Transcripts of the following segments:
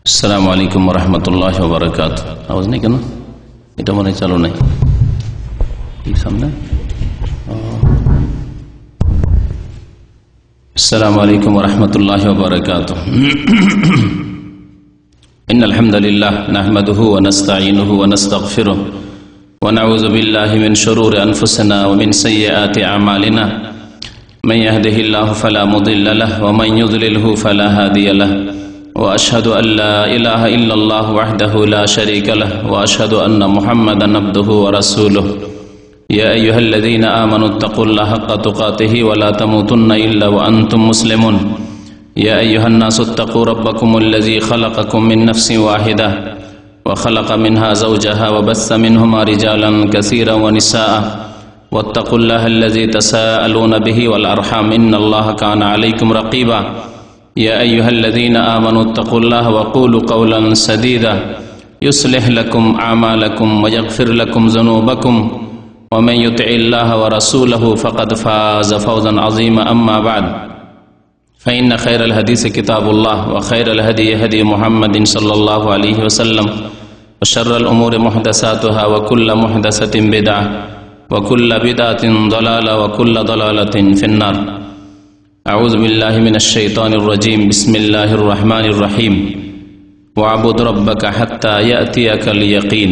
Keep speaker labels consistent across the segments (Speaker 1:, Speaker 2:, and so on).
Speaker 1: আসসালামু আলাইকুম ওয়া রাহমাতুল্লাহি ওয়া বারাকাতুহু। আওয়াজ নেই কেন? এটা মনে হয় চালু নাই। সামনে আসসালামু আলাইকুম ওয়া রাহমাতুল্লাহি ওয়া বারাকাতুহু। ইন্নাল হামদালিল্লাহ নাহমাদুহু ওয়া নাস্তাঈনুহু ওয়া নাস্তাগফিরুহু ওয়া নাউযু বিল্লাহি মিন শুরুরি আনফুসিনা ওয়া মিন সাইয়্যাতি আমালিনা মান ইয়াহদিহিল্লাহু ফালা মুদিল্লা লাহু ওয়া মান ইউদ্লিলহু ফালা হাদিয়া লাহু وأشهد أن لا إله إلا الله وحده لا شريك له وأشهد أن محمدا عبده ورسوله يا أيها الذين آمنوا اتقوا الله حق تقاته ولا تموتن إلا وأنتم مسلمون يا أيها الناس اتقوا ربكم الذي خلقكم من نفس واحدة وخلق منها زوجها وبث منهما رجالا كثيرا ونساء واتقوا الله الذي تساءلون به والأرحام إن الله كان عليكم رقيبا يا أيها الذين آمنوا اتقوا الله وقولوا قولا سديدا يصلح لكم أعمالكم ويغفر لكم ذنوبكم ومن يطع الله ورسوله فقد فاز فوزا عظيما أما بعد فإن خير الحديث كتاب الله وخير الهدي هدي محمد صلى الله عليه وسلم وشر الأمور محدثاتها وكل محدثة بدعة وكل بدعة ضلالة وكل ضلالة في النار أعوذ بالله من الشيطان الرجيم بسم الله الرحمن الرحيم واعبد ربك حتى يأتيك اليقين।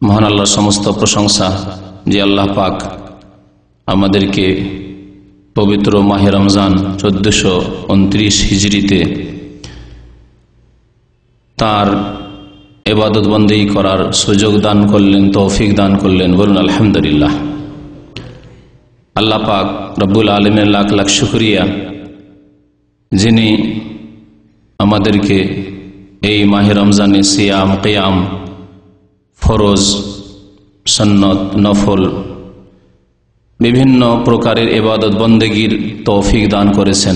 Speaker 1: মহান আল্লাহর সমস্ত প্রশংসা যে আল্লাহ পাক আমাদেরকে পবিত্র মাহে রমজান 1429 হিজরিতে তার ইবাদত বন্দেগী করার সুযোগ দান করলেন, তৌফিক দান করলেন। বলুন আলহামদুলিল্লাহ। আল্লাহ পাক রব্বুল আলামিনের লাখ লাখ শুকরিয়া, যিনি আমাদেরকে এই মাহে রমজানে সিয়াম, কিয়াম, ফরজ, সুন্নত, নফল বিভিন্ন প্রকারের ইবাদত বন্দেগীর তৌফিক দান করেছেন।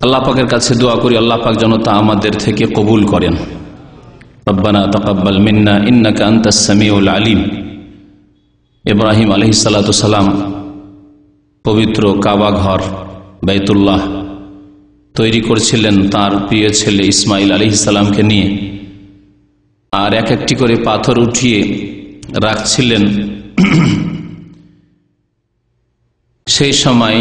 Speaker 1: আল্লাহ পাকের কাছে দোয়া করি আল্লাহ পাক যেন তা আমাদের থেকে কবুল করেন। রব্বানা তাকাব্বাল মিন্না ইন্নাকা আনতাস সামিউল আলিম। ইব্রাহিম আলাইহিসসালাম পবিত্র কাবা ঘর বাইতুল্লাহ তৈরি করছিলেন তার প্রিয় ছেলে ইসমাইল আলাইহিসসালামকে নিয়ে, আর এক একটি করে পাথর উঠিয়ে রাখছিলেন। সেই সময়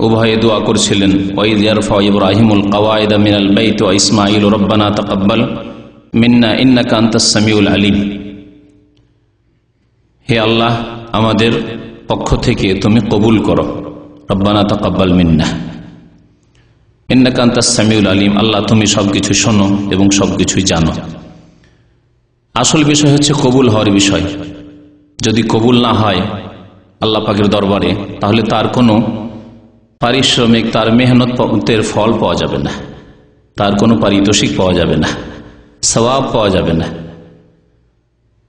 Speaker 1: উভয়ে দোয়া করছিলেন, ওয়াইদ ইয়ারফাউ ইব্রাহিমুল কাওয়াইদা মিনাল বাইত ওয়া ইসমাঈল রব্বানা তাকাব্বাল মিন্না ইন্নাকা আনতাস সামিউল আলিম। হে আল্লাহ, আমাদের পক্ষ থেকে তুমি কবুল করো। রব্বানা তাকাব্বাল মিন্না ইন্নাকা আনতাস সামিউল আলিম। আল্লাহ, তুমি সবকিছু শোনো এবং সবকিছুই জানো। আসল বিষয় হচ্ছে কবুল হওয়ার বিষয়। যদি কবুল না হয় আল্লাহ পাকের দরবারে, তাহলে তার কোনো পারিশ্রমিক, তার মেহনতের ফল পাওয়া যাবে না, তার কোনো পারিতোষিক পাওয়া যাবে না, সওয়াব পাওয়া যাবে না।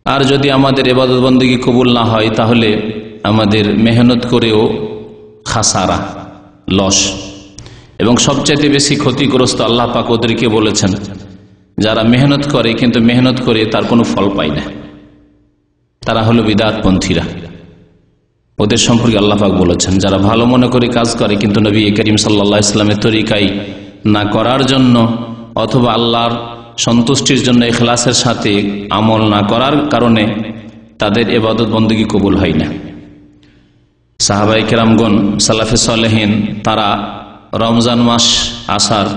Speaker 1: আর যদি আমাদের ইবাদত বন্দেগী কবুল না হয়, তাহলে আমাদের মেহনত করেও খাসারা, লস। এবং সবচাইতে বেশি ক্ষতিগ্রস্ত আল্লাহ পাক ওদেরকে বলেছেন যারা মেহনত করে কিন্তু মেহনত করে তার কোনো ফল পায় না। তারা হলো বিদআতপন্থীরা। ওদের সম্পর্কে আল্লাহ পাক বলেছেন যারা ভালো মনে করে কাজ করে কিন্তু নবী করিম সাল্লাল্লাহু আলাইহি ওয়াসাল্লামের তরিকায় না করার জন্য অথবা আল্লাহর সন্তুষ্টির জন্য ইখলাসের সাথে আমল না করার কারণে তাদের ইবাদত বন্দেগী কবুল হয় না। সাহাবায়ে কেরামগণ, সালাফে সালেহিন, তারা রমজান মাস আসার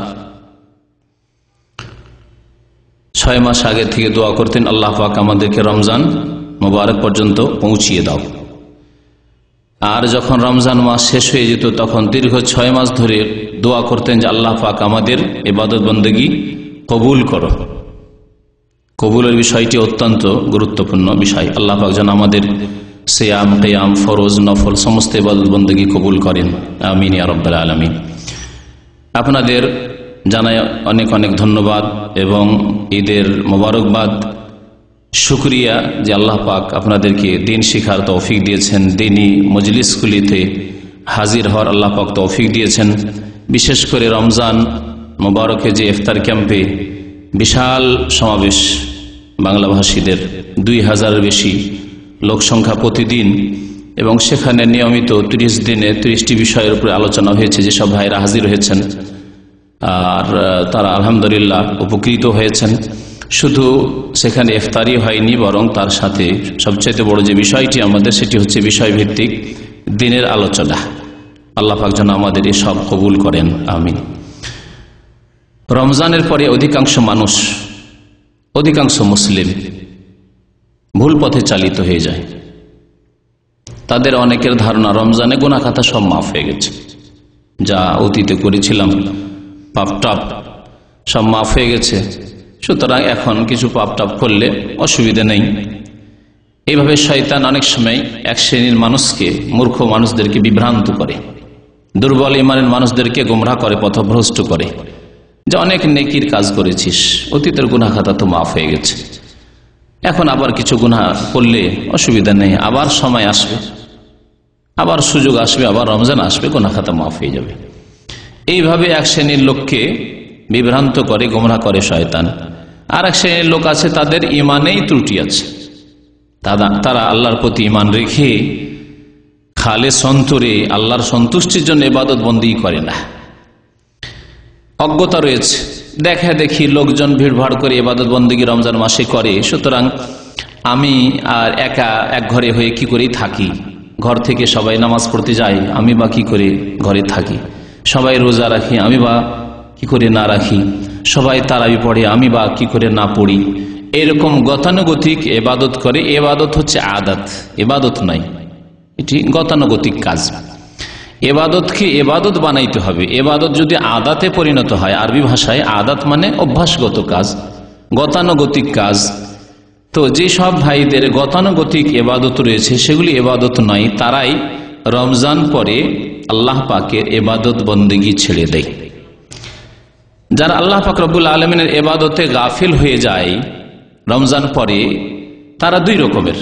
Speaker 1: 6 মাস আগে থেকে দোয়া করতেন, আল্লাহ পাক আমাদেরকে রমজান মোবারক পর্যন্ত পৌঁছিয়ে দাও। আর যখন রমজান মাস শেষ হয়ে যেত তখন দীর্ঘ 6 মাস ধরে দোয়া করতেন যে আল্লাহ পাক আমাদের ইবাদত বন্দেগী কবুল করো। কবুলের বিষয়টি অত্যন্ত গুরুত্বপূর্ণ বিষয়। আল্লাহ পাক যেন আমাদের সিয়াম, কিয়াম, ফরজ, নফল সমস্ত ইবাদত বন্দেগী কবুল করেন। আমিন ইয়া রাব্বাল আলামিন। আপনাদের জানাই অনেক অনেক ধন্যবাদ এবং ঈদের মোবারকবাদ, শুকরিয়া যে আল্লাহ পাক আপনাদেরকে দিন শিখার তৌফিক দিয়েছেন, দিনী মজলিসগুলিতে হাজির হওয়ার আল্লাহ পাক তৌফিক দিয়েছেন। বিশেষ করে রমজান মোবারকে যে ইফতার ক্যাম্পে বিশাল সমাবেশ, বাংলাভাষীদের 2000-এর বেশি লোক সংখ্যা প্রতিদিন এবং সেখানে নিয়মিত 30 দিনে 30টি বিষয়ের উপরে আলোচনা হয়েছে। যেসব ভাইরা হাজির হয়েছেন আর তারা আলহামদুলিল্লাহ উপকৃত হয়েছেন। শুধু সেখানে ইফতারি হয়নি, বরং তার সাথে সবচেয়ে বড় যে বিষয়টি আমাদের, সেটি হচ্ছে বিষয়ভিত্তিক দিনের আলোচনা। আল্লাহ পাক যেন আমাদের এই সব কবুল করেন, আমিন। রমজানের পরে অধিকাংশ মুসলিম ভুল পথে চালিত হয়ে যায়। তাদের অনেকের ধারণা রমজানে গুনাহ খাতা সব মাফ হয়ে গেছে, যা অতীতে করেছিলাম পাপ টাপ সব মাফ হয়ে গেছে, সুতরাং এখন কিছু পাপ টাপ করলে অসুবিধা নেই। এইভাবে শয়তান অনেক সময় এক শ্রেণীর মানুষকে, মূর্খ মানুষদেরকে বিভ্রান্ত করে, দুর্বল ইমানের মানুষদেরকে গোমরাহ করে, পথভ্রষ্ট করে, যে অনেক নেকির কাজ করেছিস, অতীতের গুনাহ খাতা তো মাফ হয়ে গেছে, এখন আবার কিছু গুনাহ করলে অসুবিধা নেই, আবার সময় আসবে, আবার সুযোগ আসবে, আবার রমজান আসবে, গুনাহ খাতা মাফ হয়ে যাবে। এইভাবে এক শ্রেণীর লোককে বিভ্রান্ত করে, গোমরাহ করে শয়তান। আর এক শ্রেণীর লোক আছে, তাদের ইমানেই ত্রুটি আছে, তারা আল্লাহর প্রতি ইমান রেখে খালেস অন্তরে আল্লাহর সন্তুষ্টির জন্য ইবাদত বন্দী করে না। অজ্ঞতা রয়েছে, দেখা দেখি লোকজন ভিড়ভাড় করে ইবাদত বন্দেগী রমজান মাসে করে, সুতরাং আমি আর একা এক ঘরে হয়ে কি করেই থাকি, ঘর থেকে সবাই নামাজ পড়তে যায়, আমি বা কি করে ঘরে থাকি, সবাই রোজা রাখি, আমি বা কি করে না রাখি, সবাই তারাবি পড়ে, আমি বা কি করে না পড়ি, এরকম গতানুগতিক ইবাদত করে। ইবাদত হচ্ছে আদাত, ইবাদত নয়, এটি গতানুগতিক কাজ। এবাদতকে এবাদত বানাইতে হবে। এবাদত যদি আদাতে পরিণত হয়, আরবি ভাষায় আদাত মানে অভ্যাসগত কাজ, গতানুগতিক কাজ। তো যে সব ভাইদের গতানুগতিক এবাদত রয়েছে, সেগুলি এবাদত নয়, তারাই রমজান পরে আল্লাহ পাকের এবাদত বন্দেগী ছেড়ে দেয়। যারা আল্লাহ পাক রব্বুল আলমিনের এবাদতে গাফিল হয়ে যায় রমজান পরে, তারা দুই রকমের।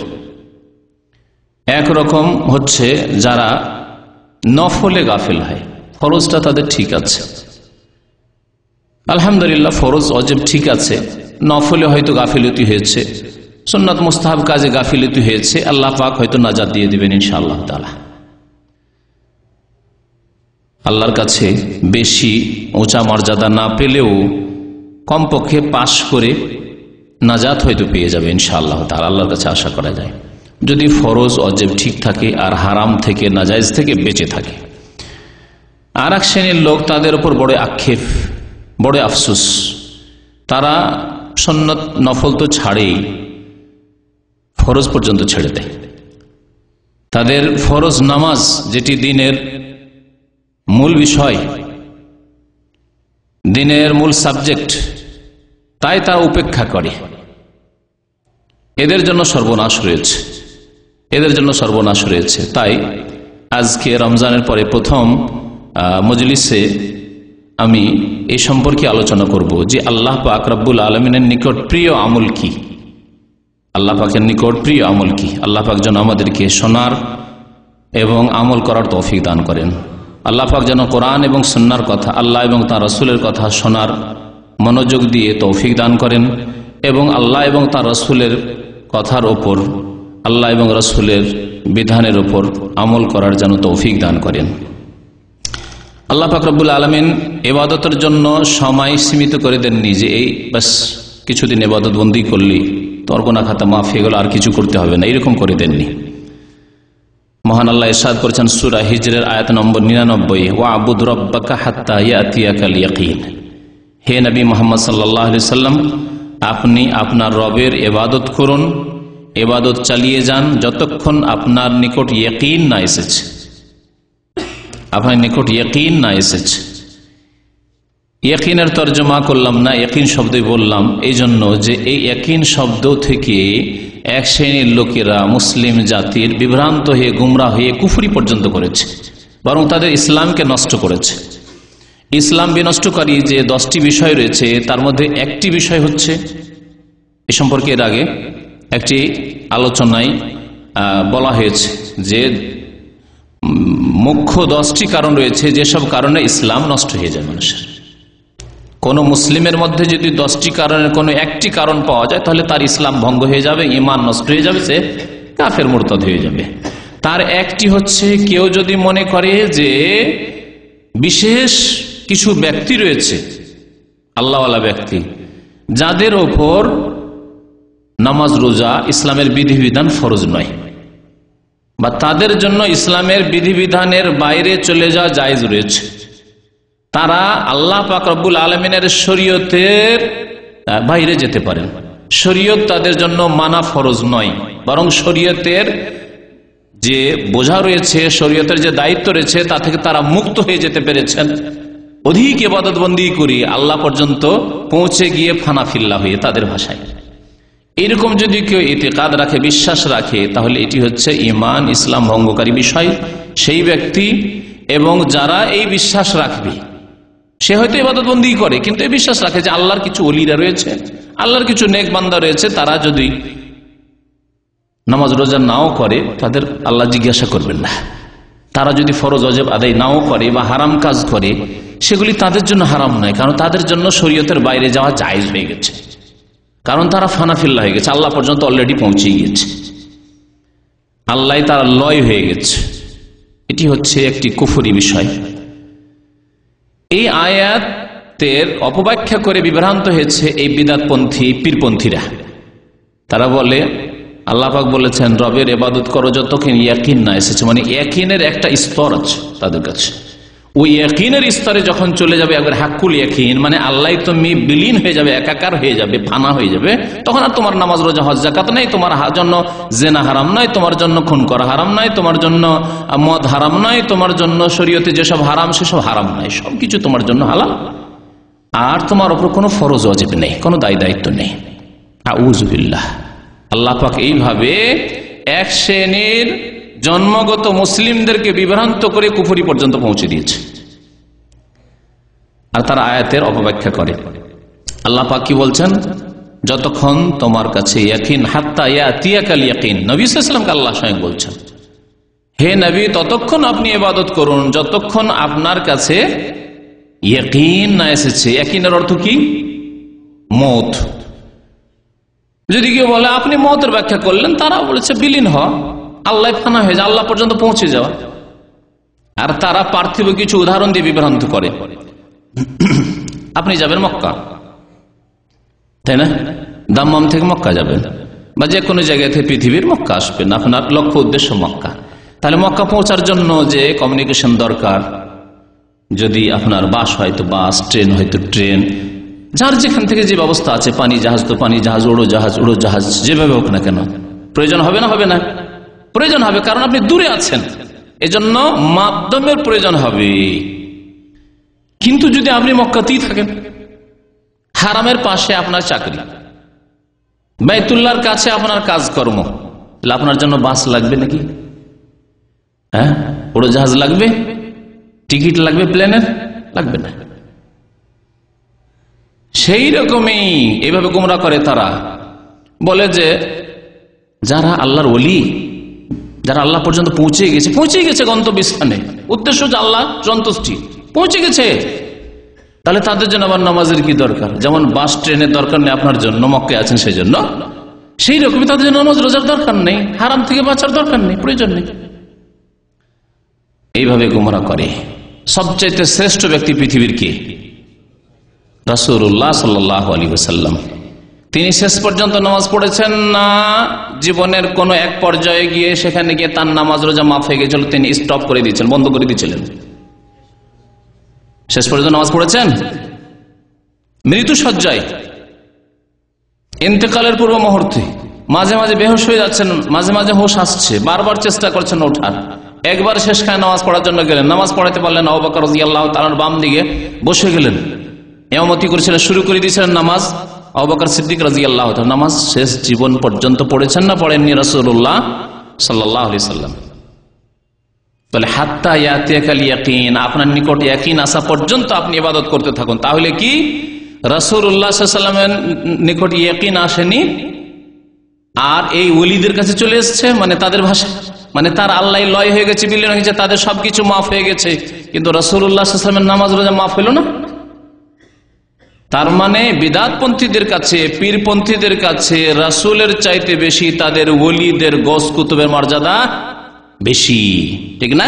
Speaker 1: এক রকম হচ্ছে যারা নফলে গাফিল হয়, ফরজটা তাদের ঠিক আছে, আলহামদুলিল্লাহ, ফরজ ওয়াজিব ঠিক আছে, নফলে হয়তো গাফিলতি হয়েছে, সুন্নাত মুস্তাহাব কাজে গাফিলতি হয়েছে, আল্লাহ পাক হয়তো নাজাত দিয়ে দিবেন ইনশাআল্লাহ তাআলা। আল্লাহর কাছে বেশি উঁচা মর্যাদা না পেলেও কমপক্ষে পাশ করে নাজাত হয়তো পেয়ে যাবে ইনশাআল্লাহ তাআলা, আল্লাহর কাছে আশা করা যায়, যদি ফরজ ওয়াজিব ঠিক থাকে আর হারাম থেকে, নাজায়েজ থেকে বেঁচে থাকে। আর এক শ্রেণীর লোক, তাদের উপর বড় আক্ষেপ, বড় আফসোস, তারা সুন্নত নফল তো ছাড়েই, ফরজ পর্যন্ত ছেড়ে দেয়। তাদের ফরজ নামাজ, যেটি দিনের মূল বিষয়, দিনের মূল সাবজেক্ট, তাই তারা উপেক্ষা করে। এদের জন্য সর্বনাশ রয়েছে, এদের জন্য সর্বনাশ রয়েছে। তাই আজকে রমজানের পরে প্রথম মজলিসে আমি এই সম্পর্কে আলোচনা করব যে আল্লাহ পাক রব্বুল আলমিনের নিকট প্রিয় আমল কি, আল্লাহ পাকের নিকট প্রিয় আমল কি। আল্লাহ পাক যেন আমাদেরকে শোনার এবং আমল করার তৌফিক দান করেন। আল্লাহ পাক যেন কোরআন এবং সুন্নাহর কথা, আল্লাহ এবং তাঁর রাসূলের কথা শোনার মনোযোগ দিয়ে তৌফিক দান করেন, এবং আল্লাহ এবং তাঁর রাসূলের কথার ওপর, আল্লাহ এবং রাসূলের বিধানের ওপর আমল করার যেন তৌফিক দান করেন। আল্লাহ পাক রব্বুল আলামিন ইবাদতের জন্য সময় সীমিত করে দেননি যে এই বাস কিছুদিন ইবাদত বন্দী করলি তোর গুনাহ খাতা মাফ হয়ে গেল, আর কিছু করতে হবে না, এরকম করে দেননি। মহান আল্লাহ ইরশাদ করেছেন সূরা হিজরের আয়াত নম্বর 99, ওয়া'বুদ রাব্বাকা হাত্তা ইয়াতিয়াকাল ইয়াকিন। হে নবী মুহাম্মদ সাল্লাল্লাহু আলাইহি সাল্লাম, আপনি আপনার রবের ইবাদত করুন, ইবাদত চালিয়ে যান যতক্ষণ আপনার নিকট ইয়াকিন না এসেছে, আপনার নিকট ইয়াকিন না এসেছে। ইয়াকিনের তর্জমা করলাম না, ইয়াকিন শব্দই বললাম এই জন্য যে এই ইয়াকিন শব্দ থেকে এক শ্রেণীর লোকেরা মুসলিম জাতির বিভ্রান্ত হয়ে, গুমরা হয়ে কুফরি পর্যন্ত করেছে, বরং তাদের ইসলামকে নষ্ট করেছে। ইসলাম বিনষ্টকারী যে 10টি বিষয় রয়েছে, তার মধ্যে একটি বিষয় হচ্ছে, এ সম্পর্কে এর আগে একটি আলোচনায় বলা হয়েছে যে মুখ্য 10টি কারণ রয়েছে যেসব কারণে ইসলাম নষ্ট হয়ে যায় মানুষের। কোন মুসলিমের মধ্যে যদি 10টি কারণের কোনো একটি কারণ পাওয়া যায়, তাহলে তার ইসলাম ভঙ্গ হয়ে যাবে, ঈমান নষ্ট হয়ে যাবে, সে কাফের মুরতাদ হয়ে যাবে। তার একটি হচ্ছে, কেউ যদি মনে করে যে বিশেষ কিছু ব্যক্তি রয়েছে, আল্লাহওয়ালা ব্যক্তি, যাদের ওপর নামাজ রোজা ইসলামের বিধিবিধান ফরজ নয়, বা তাদের জন্য ইসলামের বিধিবিধানের বাইরে চলে যাওয়া জায়েজ রয়েছে, তারা আল্লাহ পাক রব্বুল আলামিনের শরীয়তের বাইরে যেতে পারেন। শরীয়ত তাদের জন্য মানা ফরজ নয়, বরং শরীয়তের যে বোঝা রয়েছে, শরীয়তের যে দায়িত্ব রয়েছে, তা থেকে তারা মুক্ত হয়ে যেতে পেরেছেন। অধিক ইবাদতবন্দি করি আল্লাহ পর্যন্ত পৌঁছে গিয়ে ফানাফিল্লা হয়ে, তাদের ভাষায়। এরকম যদি কেউ ইতিকাদ রাখে, বিশ্বাস রাখে, তাহলে এটি হচ্ছে ঈমান ইসলাম ভঙ্গকারী বিষয়। সেই ব্যক্তি এবং যারা এই বিশ্বাস রাখবে, সে হয়তো ইবাদতবন্দি করে, কিন্তু এই বিশ্বাস রাখে যে আল্লাহর কিছু ওলিরা রয়েছে, আল্লাহর কিছু নেক বান্দা রয়েছে, তারা যদি নামাজ রোজা নাও করে, তাদের আল্লাহ জিজ্ঞাসা করবেন না। তারা যদি ফরজ ওয়াজিব আদায় নাও করে বা হারাম কাজ করে, সেগুলি তাদের জন্য হারাম নয়, কারণ তাদের জন্য শরীয়তের বাইরে যাওয়া জায়েজ হয়ে গেছে, কারণ তারা ফানাফিল্লা হয়ে গেছে, আল্লাহ পর্যন্ত অলরেডি পৌঁছে গিয়েছে, আল্লাহ তারা লয় হয়ে গেছে। এটি হচ্ছে একটি কুফরি বিষয়। এই আয়াতের অপব্যাখ্যা করে বিভ্রান্ত হয়েছে এই বিদআতপন্থী পীরপন্থীরা। তারা বলে আল্লাহ পাক বলেছেন রবের ইবাদত করো যতক্ষণ ইয়াকিন না এসেছে, মানে ইয়াকিনের একটা স্তর আছে তাদের কাছে। ওই ইয়াকিনের স্তরে যখন চলে যাবে একবার হাক্কুল ইয়াকিন, মানে আল্লাহ তুমি বিলীন হয়ে যাবে, একাকার হয়ে যাবে, ফানা হয়ে যাবে, তখন আর তোমার নামাজ রোজা হজ যাকাত নেই, তোমার জন্য জেনা হারাম নয়, তোমার জন্য খুন করা হারাম নয়, তোমার জন্য মদ হারাম নয়, তোমার জন্য শরীয়তে যেসব হারাম সেসব হারাম নয়, সবকিছু তোমার জন্য হালাল, আর তোমার উপর কোনো ফরজ ওয়াজিব নেই, কোনো দায়িত্ব নেই। আউযু বিল্লাহ। আল্লাহ পাক এইভাবে এক শ্রেণীর জন্মগত মুসলিমদেরকে বিভ্রান্ত করে কুফরি পর্যন্ত পৌঁছে দিয়েছে, আর তারা আয়াতের অপব্যাখ্যা করে। আল্লাহ পাক কি বলছেন, যতক্ষণ তোমার কাছে ইয়াকিন, হাত্তা ইয়াতিয়াকাল ইয়াকিন, নবী সাল্লাল্লাহু আলাইহি ওয়াসাল্লামকে আল্লাহ স্বয়ং বলছেন, হে নবী ততক্ষণ আপনি ইবাদত করুন যতক্ষণ আপনার কাছে ইয়াকিন না এসেছে। ইয়াকিনের অর্থ কি? মওত। যদি কেউ বলে আপনি মওতের ব্যাখ্যা করলেন, তারা বলেছে বিলীন হওয়া, আল্লাহ ফানা হয়ে যায়, আল্লাহ পর্যন্ত পৌঁছে যাওয়া। আর তারা পার্থিব কিছু উদাহরণ দিয়ে বিভ্রান্ত করে। আপনি যাবেন মক্কা, তাই না? দাম্মাম থেকে মক্কা যাবেন, বা যে কোনো জায়গা থেকে পৃথিবীর মক্কা আসবেন, আপনার লক্ষ্য উদ্দেশ্য মক্কা। তাহলে মক্কা পৌঁছার জন্য যে কমিউনিকেশন দরকার, যদি আপনার বাস হয় তো বাস, ট্রেন হয়তো ট্রেন, যার যেখান থেকে যে ব্যবস্থা আছে, পানি জাহাজ তো পানি জাহাজ, উড়ো জাহাজ, যেভাবে হোক না কেন, প্রয়োজন হবে না? হবে না? প্রয়োজন হবে, কারণ আপনি দূরে আছেন, এজন্য মাধ্যমের প্রয়োজন হবে। কিন্তু যদি আপনি মক্কাতেই থাকেন, হারামের পাশে আপনার চাকরি, বাইতুল্লাহর কাছে আপনার কাজকর্ম, তাহলে আপনার জন্য বাস লাগবে নাকি? হ্যাঁ, উড়োজাহাজ লাগবে? টিকিট লাগবে প্লেনের? লাগবে না। সেই রকমই এইভাবে গোমরা করে তারা, বলে যে যারা আল্লাহর ওলি, যারা আল্লাহ পর্যন্ত পৌঁছে গেছে গন্তব্যস্থানে, উদ্দেশ্য যে আল্লাহ সন্তুষ্টি, পৌঁছে গেছে, তাহলে তাদের জন্য আবার নামাজের কি দরকার? যেমন বাস ট্রেনের দরকার নেই আপনার জন্য, মক্কায় আছেন সেই জন্য, সেই রকমই তাদের জন্য নামাজ রোজার দরকার নেই, হারাম থেকে বাঁচার দরকার নেই, প্রয়োজন নেই। এইভাবে গোমরা করে। সবচাইতে শ্রেষ্ঠ ব্যক্তি পৃথিবীর কে? রাসূলুল্লাহ সাল্লাল্লাহু আলাইহি ওয়াসাল্লাম। তিনি শেষ পর্যন্ত নামাজ পড়েছেন না, জীবনের কোন এক পর্যায়ে গিয়ে সেখানে গিয়ে তার নামাজ রোজা মাফ হয়ে গেছিল, তিনি স্টপ করে দিয়েছেন, বন্ধ করে দিয়েছিলেন। শেষ পর্যন্ত নামাজ পড়েছেন মৃত্যু শয্যায়, ইন্তেকালের পূর্ব মুহূর্তে, মাঝে মাঝে বেহুশ হয়ে যাচ্ছেন, মাঝে মাঝে হোশ আসছে, বারবার চেষ্টা করছেন ওঠার। একবার শেষ খায় নামাজ পড়ার জন্য গেলেন, নামাজ পড়াতে পারলেন, আবু বকর রাদিয়াল্লাহু তাআলার বাম দিকে বসে গেলেন, ইমামতি করেছিলেন, শুরু করে দিয়েছিলেন নামাজ। আবু বকর সিদ্দিক রাদিয়াল্লাহু তাআলা নামাজ শেষ জীবন পর্যন্ত পড়েছেন না পড়েননি রাসূলুল্লাহ সাল্লাল্লাহু আলাইহি সাল্লাম? তাহলে হাত্তা ইয়াতিয়াকাল ইয়াকিন, আপনার নিকট ইয়াকিন আসা পর্যন্ত আপনি ইবাদত করতে থাকুন। তাহলে কি রাসূলুল্লাহ সাল্লাল্লাহু আলাইহি ওয়াসাল্লামের নিকট ইয়াকিন আসেনি, আর এই ওলিদের কাছে চলে এসেছে, মানে তাদের ভাষা, মানে তার আল্লাহ লয় হয়ে গেছে, বিলীন হয়ে গেছে, তাদের সবকিছু মাফ হয়ে গেছে, কিন্তু রাসূলুল্লাহ সাল্লাল্লাহু আলাইহি ওয়াসাল্লামের নামাজ রোজা মাফ হলো না। তার মানে বিদআতপন্থীদের কাছে, পীরপন্থীদের কাছে রাসূলের চাইতে বেশি তাদের ওলিদের, গস কুতুবের মর্যাদা বেশি, ঠিক না?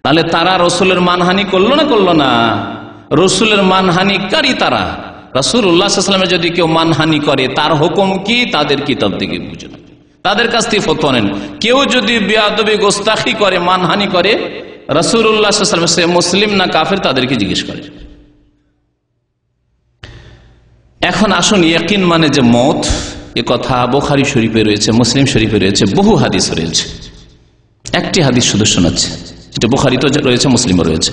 Speaker 1: তাহলে তারা রসুলের মানহানি করলো না করলো না? রসুলের মানহানিকারী তারা। রাসূলুল্লাহ সাল্লাল্লাহু আলাইহি ওয়াসাল্লামের যদি কেউ মানহানি করে তার হুকুম কি, তাদের কিতাব থেকে বুঝে নেন, তাদের কাছ থেকে ফতোয়া নেন। কেউ যদি বেয়াদবি গোস্তাখি করে, মানহানি করে, রাসূলুল্লাহ সাল্লাল্লাহু আলাইহি ওয়াসাল্লাম সে মুসলিম না কাফের তাদেরকে জিজ্ঞেস করে। এখন আসুন, ইয়াকিন মানে যে মত, এ কথা বুখারী শরীফে রয়েছে, মুসলিম শরীফে রয়েছে, বহু হাদিস রয়েছে। একটি হাদিস শুধু শোনাচ্ছে, যেটা বুখারীতে রয়েছে, মুসলিমে রয়েছে।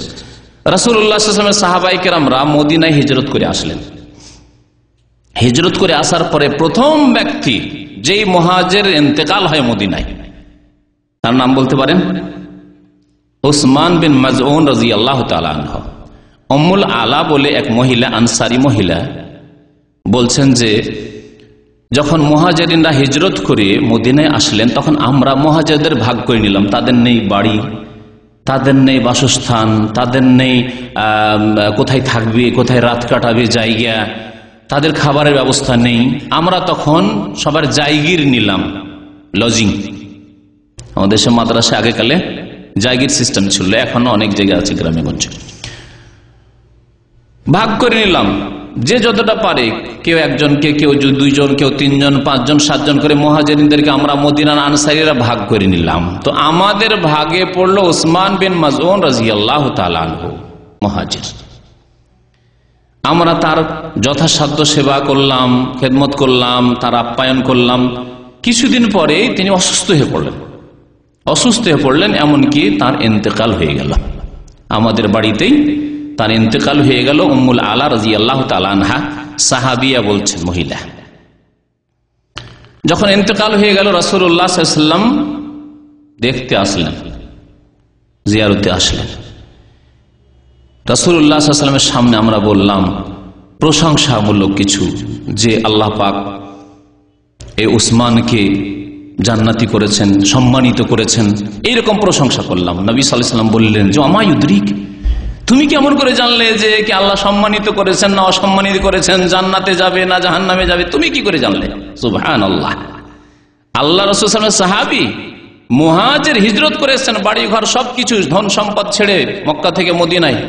Speaker 1: রাসূলুল্লাহ সাল্লাল্লাহু আলাইহি ওয়াসাল্লামের সাহাবায়ে কেরামরা মদিনায় হিজরত করে আসলেন। হিজরত করে আসার পরে প্রথম ব্যক্তি যেই মুহাজির ইন্তেকাল হয় মদিনায়, তার নাম বলতে পারেন? উসমান বিন মাজউন রাদিয়াল্লাহু তাআলা আনহু। উম্মুল আলা বলে এক মহিলা, আনসারী মহিলা, বলছেন যে যখন মুহাজিরিনরা হিজরত করে মদিনায় আসলেন তখন আমরা মুহাজিরদের ভাগ করে নিলাম। তাদের নেই বাড়ি, তাদের নেই বাসস্থান, তাদের নেই কোথায় থাকবে, কোথায় রাত কাটাবে জায়গা, তাদের খাবারের ব্যবস্থা নেই। আমরা তখন সবার জায়গির নিলাম, লজিং। আমাদের দেশে মাদ্রাসা আগেকালে জায়গির সিস্টেম ছিল, এখনো অনেক জায়গা আছে গ্রামে গঞ্জে। ভাগ করে নিলাম, যে যতটা পারে, কেউ একজনকে, কেউ দুইজন, কেউ তিনজন, পাঁচজন, সাতজন করে মুহাজিরিনদেরকে আমরা মদিনার আনসারীরা ভাগ করে নিলাম। তো আমাদের ভাগে পড়লো উসমান বিন মাজউন রাদিয়াল্লাহু তাআলা আনহু, মুহাজির। আমরা তার যথাসাধ্য সেবা করলাম, খেদমত করলাম, তার আপ্যায়ন করলাম। কিছুদিন পরে তিনি অসুস্থ হয়ে পড়লেন, এমনকি তার ইন্তেকাল হয়ে গেল। আমাদের বাড়িতেই তার ইন্তেকাল হয়ে গেল। উম্মুল আলা রাদিয়াল্লাহু তাআলা আনহা, সাহাবিয়া বলছেন, মহিলা। যখন ইন্তেকাল হয়ে গেল, রাসূলুল্লাহ সাল্লাল্লাহু আলাইহি ওয়াসাল্লাম দেখতে আসলেন, জিয়ারতে আসলেন। রাসূলুল্লাহ সাল্লাল্লাহু আলাইহি ওয়াসাল্লামের সামনে আমরা বললাম প্রশংসামূলক কিছু, যে আল্লাহ পাক এই উসমানকে জান্নাতি করেছেন, সম্মানিত করেছেন, এইরকম প্রশংসা করলাম। নবী সাল্লাল্লাহু আলাইহি ওয়াসাল্লাম বললেন যে আমা ইউদরিক, তুমি কেমন করে জানলে যে কি আল্লাহ সম্মানিত করেছেন না অসম্মানিত করেছেন, জান্নাতে যাবে না জাহান্নামে যাবে, তুমি কি করে জানলে? সুবহানাল্লাহ। আল্লাহ রাসূল সাল্লাল্লাহু আলাইহি ওয়াসাল্লাম সাহাবী, মুহাজির, হিজরত করেছেন, বাড়ি ঘর সবকিছু, ধন সম্পদ ছেড়ে মক্কা থেকে মদিনায়,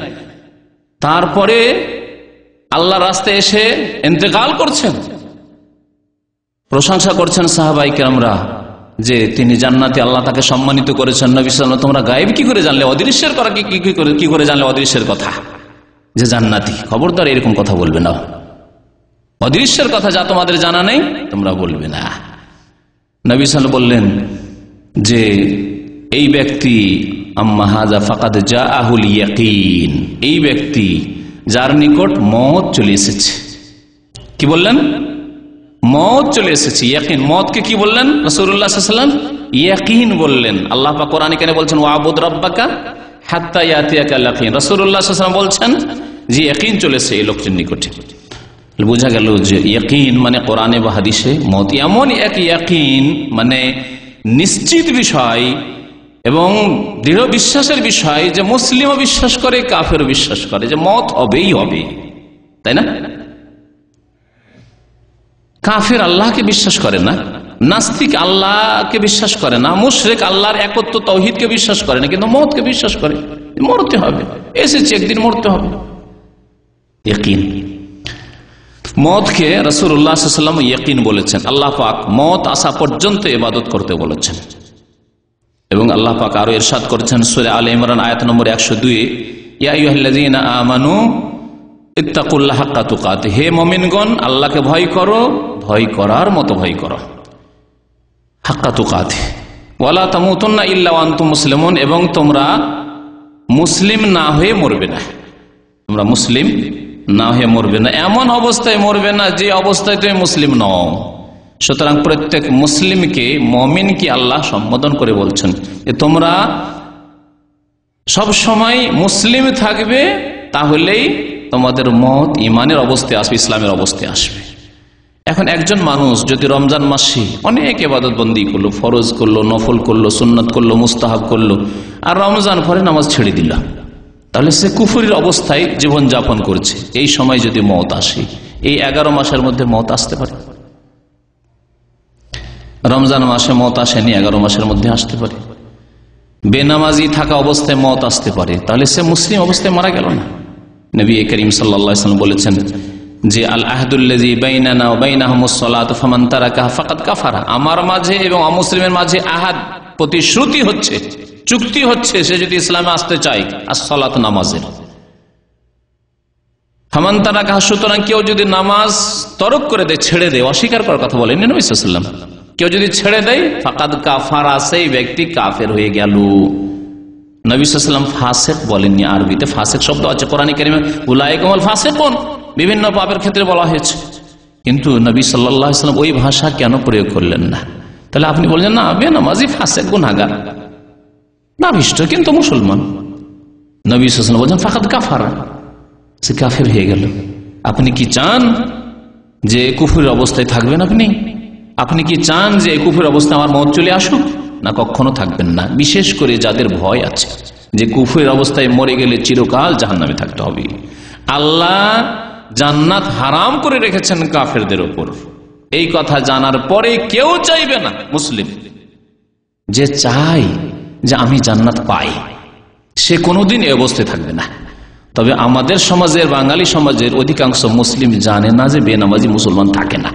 Speaker 1: তারপরে আল্লাহর রাস্তায় এসে ইন্তেকাল করছেন, প্রশংসা করছেন সাহাবায়ে কেরামরা যে তিনি জান্নাতে, আল্লাহ তাকে সম্মানিত করেছেন। নবী সাল্লাল্লাহু আলাইহি ওয়াসাল্লাম, তোমরা গায়েব কি করে জানলে? অদৃশ্যের কথা কি করে জানলে? অদৃশ্যের কথা যে জান্নাতি, খবরদার এরকম কথা বলবে না। অদৃশ্যের কথা যা তোমাদের জানা নেই তোমরা বলবে না। নবী সাল্লাল্লাহু আলাইহি ওয়াসাল্লাম বললেন যে এই ব্যক্তি আম্মা হাযা ফাকাদ জাআহুল ইয়াকিন, এই ব্যক্তি যার নিকট মওত চলে এসেছে। কি বললেন? মওত চলে এসেছে, ইয়াকিন। মওতকে কি বললেন? রাসূলুল্লাহ সাল্লাল্লাহু আলাইহি ওয়াসাল্লাম ইয়াকিন বললেন। আল্লাহ পাক কোরআনে কেন বলছেন ওয়াবুদ রাব্বাকা হাত্তা ইয়াতিয়াকাল ইয়াকিন? রাসূলুল্লাহ সাল্লাল্লাহু আলাইহি ওয়াসাল্লাম বলছেন যে ইয়াকিন চলে এসেছে এই লোকটির নিকটে। বোঝা গেল যে ইয়াকিন মানে কোরআনে বা হাদিসে মওত এমন এক ইয়াকিন, মানে নিশ্চিত বিষয় এবং দৃঢ় বিশ্বাসের বিষয়, যে মুসলিমও বিশ্বাস করে, কাফেরও বিশ্বাস করে যে মওত হবেই হবে, তাই না? কাফের আল্লাহকে বিশ্বাস করে না, নাস্তিক আল্লাহকে বিশ্বাস করে না, মুশরিক আল্লাহর একত্ব তাওহীদকে বিশ্বাস করে না, কিন্তু মওতকে বিশ্বাস করে, মরতে হবে, এসেছে একদিন মরতে হবে। ইয়াকিন, মওতকে রাসূলুল্লাহ সাল্লাল্লাহু আলাইহি ওয়াসাল্লাম ইয়াকিন বলেছেন। আল্লাহ পাক মওত আসা পর্যন্ত ইবাদত করতে বলেছেন। এবং আল্লাহ পাক আরো ইরশাদ করেছেন সূরা আলে ইমরান আয়াত নম্বর 102, ইয়া আইয়ুহাল্লাযীনা আমানু ইত্তাকুল্লাহ হাক্কা তুকাতিহ, হে মুমিনগণ আল্লাহকে ভয় করো, ভয় করার মতো ভয় করো, হাক্কা তুকাতিহ ওয়ালা তামুতুন্না ইল্লা ওয়া আনতুম মুসলিমুন, এবং তোমরা মুসলিম না হয়ে মরবে না, তোমরা মুসলিম না হয়ে মরবে না, এমন অবস্থায় মরবে না যে অবস্থায় তুমি মুসলিম নও। সুতরাং প্রত্যেক মুসলিমকে, মুমিনকে আল্লাহ সম্বোধন করে বলছেন যে তোমরা সব সময় মুসলিম থাকবে, তাহলেই তোমাদের মওত ইমানের অবস্থায় আসবে, ইসলামের অবস্থায় আসবে। এখন একজন মানুষ যদি রমজান মাসে অনেক ইবাদত বন্দি করলো, ফরজ করলো, নফল করলো, সুন্নাত করলো, মুস্তাহাব করলো, আর রমজান পরে নামাজ ছেড়ে দিল, তাহলে সে কুফরির অবস্থায় জীবন যাপন করছে। এই সময় যদি মওত আসে, এই 11 মাসের মধ্যে মওত আসতে পারে। রমজান মাসে মওত আসেনি, 11 মাসের মধ্যে আসতে পারে। বেনামাজি থাকা অবস্থায় মত আসতে পারে, তাহলে সে মুসলিম অবস্থায় মারা গেল না। নবী করিম সাল্লাল্লাহু আলাইহি ওয়াসাল্লাম বলেছেন যে আল আহদুল্লাযী বাইনানা ওয়া বাইনাহুমুস সালাতু ফামান তারাকাহা ফাকাদ কাফারা, আমার মাঝে এবং অমুসলিমের মাঝে আহাদ প্রতিশ্রুতি হচ্ছে, চুক্তি হচ্ছে, সে যদি ইসলামে আসতে চায় as-সালাত নামাজের। ফামান তারাকাহা, সুতরাং কেউ যদি নামাজ তরক করে দেয়, ছেড়ে দেয়, অস্বীকার করার কথা বলেন নবী সাল্লাল্লাহু আলাইহি ওয়াসাল্লাম, কেউ যদি ছেড়ে দেয় ফাকাদ কাফারা, সেই ব্যক্তি কাফের হয়ে গেল। নবী সাল্লাল্লাহু আলাইহি ওয়াসাল্লাম ফাসিক বলেননি, আরবিতে ফাসিক শব্দ আছে কোরআনে কারিমে, উলাইকুমুল ফাসিকুন, বিভিন্ন পাপের ক্ষেত্রে বলা হয়েছে, কিন্তু নবী সাল্লাল্লাহু আলাইহি ওয়াসাল্লাম ওই ভাষা কেন প্রয়োগ করলেন না? তাহলে আপনি বলছেন না বেনামাজি ফাসিক গুনাহগার নাভিষ্ট কিন্তু মুসলমান। নবী সাল্লাল্লাহু আলাইহি ওয়াসাল্লাম বলছেন ফাকাদ কাফারা, সে কাফের হয়ে গেল। আপনি কি চান যে কুফরের অবস্থায় থাকবেন? আপনি কি চান যে কুফরের অবস্থায় আমার মওত চলে আসুক? না, কখনো থাকবেন না। বিশেষ করে যাদের ভয় আছে যে কুফরের অবস্থায় মরে গেলে চিরকাল জাহান্নামে থাকতে হবে। আল্লাহ জান্নাত হারাম করে রেখেছেন কাফেরদের উপর, এই কথা জানার পরে কেউ চাইবে না মুসলিম যে চাই যে আমি জান্নাত পাই, সে কোনোদিন এই অবস্থায় থাকবে না। তবে আমাদের সমাজের, বাঙালি সমাজের অধিকাংশ মুসলিম জানে না যে বেনামাজি মুসলমান থাকে না।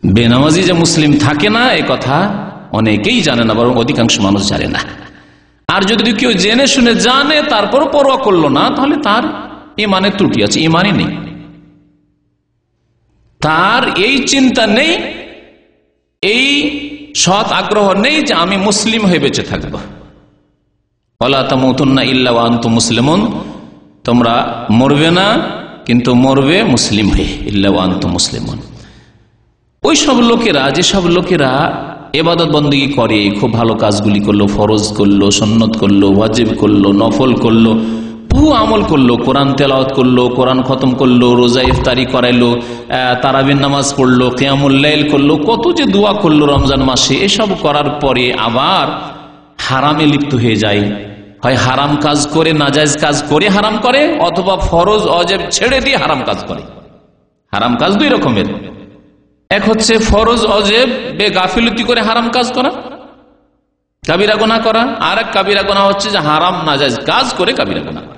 Speaker 1: বেনামাজি যে মুসলিম থাকে না এ কথা অনেকেই জানে না, বরং অধিকাংশ মানুষ জানে না। আর যদি কেউ জেনে শুনে জানে তারপর পরোয়া করলো না, তাহলে তার ইমানের ত্রুটি আছে, ইমানই নেই, তার এই চিন্তা নেই, এই সৎ আগ্রহ নেই যে আমি মুসলিম হয়ে বেঁচে থাকবো। ওয়ালা তামুতুন্না ইল্লা ওয়া আনতুম মুসলিমুন, তোমরা মরবে না কিন্তু মরবে মুসলিম হয়ে, ইল্লা ওয়া আনতুম মুসলিমুন। ওই সব লোকেরা, যেসব লোকেরা ইবাদত বন্দেগী করে, খুব ভালো কাজগুলি করলো, ফরজ করলো, সুন্নত করলো, ওয়াজিব করলো, নফল করলো, বহু আমল করলো, কোরআন তেলাওয়াত করলো, কোরআন খতম করলো, রোজা ইফতারি করাইলো, তারাবির নামাজ পড়লো, কিয়ামুল লাইল করলো, কত যে দোয়া করলো রমজান মাসে, এসব করার পরে আবার হারামে লিপ্ত হয়ে যায়। হয় হারাম কাজ করে, নাজায়েজ কাজ করে হারাম করে, অথবা ফরজ ওয়াজিব ছেড়ে দিয়ে হারাম কাজ করে। হারাম কাজ দুই রকমের, এক হচ্ছে ফরজ ওয়াজিব বেগাফিলতি করে হারাম কাজ করা, কাবিরা গুনাহ করা, আর এক কাবিরা গুনাহ হচ্ছে যে হারাম নাজায়েজ কাজ করে কাবিরা গুনাহ করা।